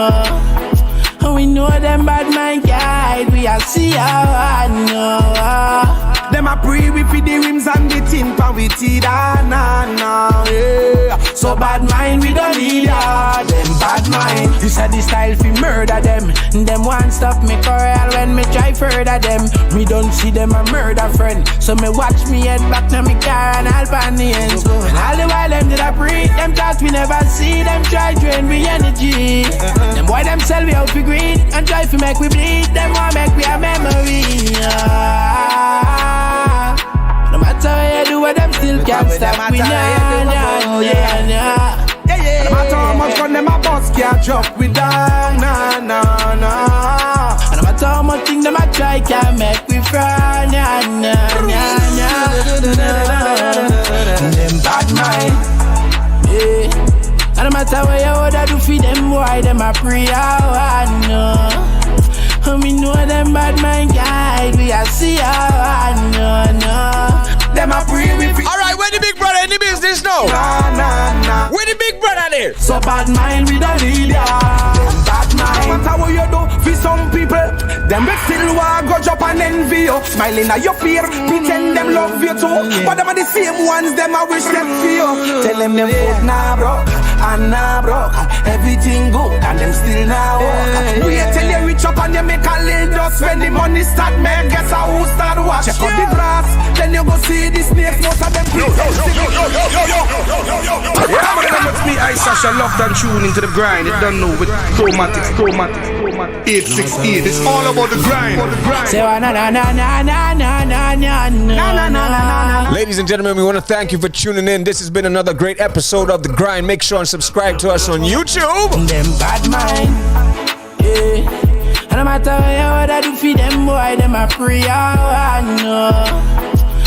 We know them bad mind guide, we are see how I know. Them a pre we feed the rims and the tin pan we tea yeah. So bad mind we don't need her. Them bad mind, this a the style fi murder them. Them want stop me corral when me try further them. Me don't see them a murder friend. So me watch me head back to me car and I'll pan the ends. And all the while them did I breathe. Them thoughts we never see. Them try drain me energy. Them boy them sell we out fi greed and try fi make we bleed. Them want make we a memory. No matter what you do, what them still can't stop we now. Yeah. No matter how much fun them a boss can't drop we down. No. No matter how much thing them a try can't make we frown. No. Them bad mind, yeah. And no matter what you woulda do for them boy, them a pray how no. We know them bad mind guide, we a see how no. Them a pray we feel. Alright, where the big brother in the business now? Nah. Where the big brother there? So bad mind we don't need ya. Bad mind. No matter what you do for some people, them will still want grudge up and envy you. Smiling at your fear, pretend them love you too. But them are the same ones, them I wish them for you. Tell them food nah broke, and nah broke. Everything good, and them still nah walk. Wait till you reach up and you make a little dust. When the money start, man, guess who start watch. Check out the grass, then you go see the snakes. Most of them people. Yo. Yeah, but them with me I Sasha locked and tuned into the grind. You don't know with chromatic. 868, it's all about the grind. Say na na na na na na na na na. Ladies and gentlemen, we want to thank you for tuning in. This has been another great episode of The Grind. Make sure and subscribe to us on YouTube. Them bad mind, yeah. And no matter what I do for them, boy, them a free. No.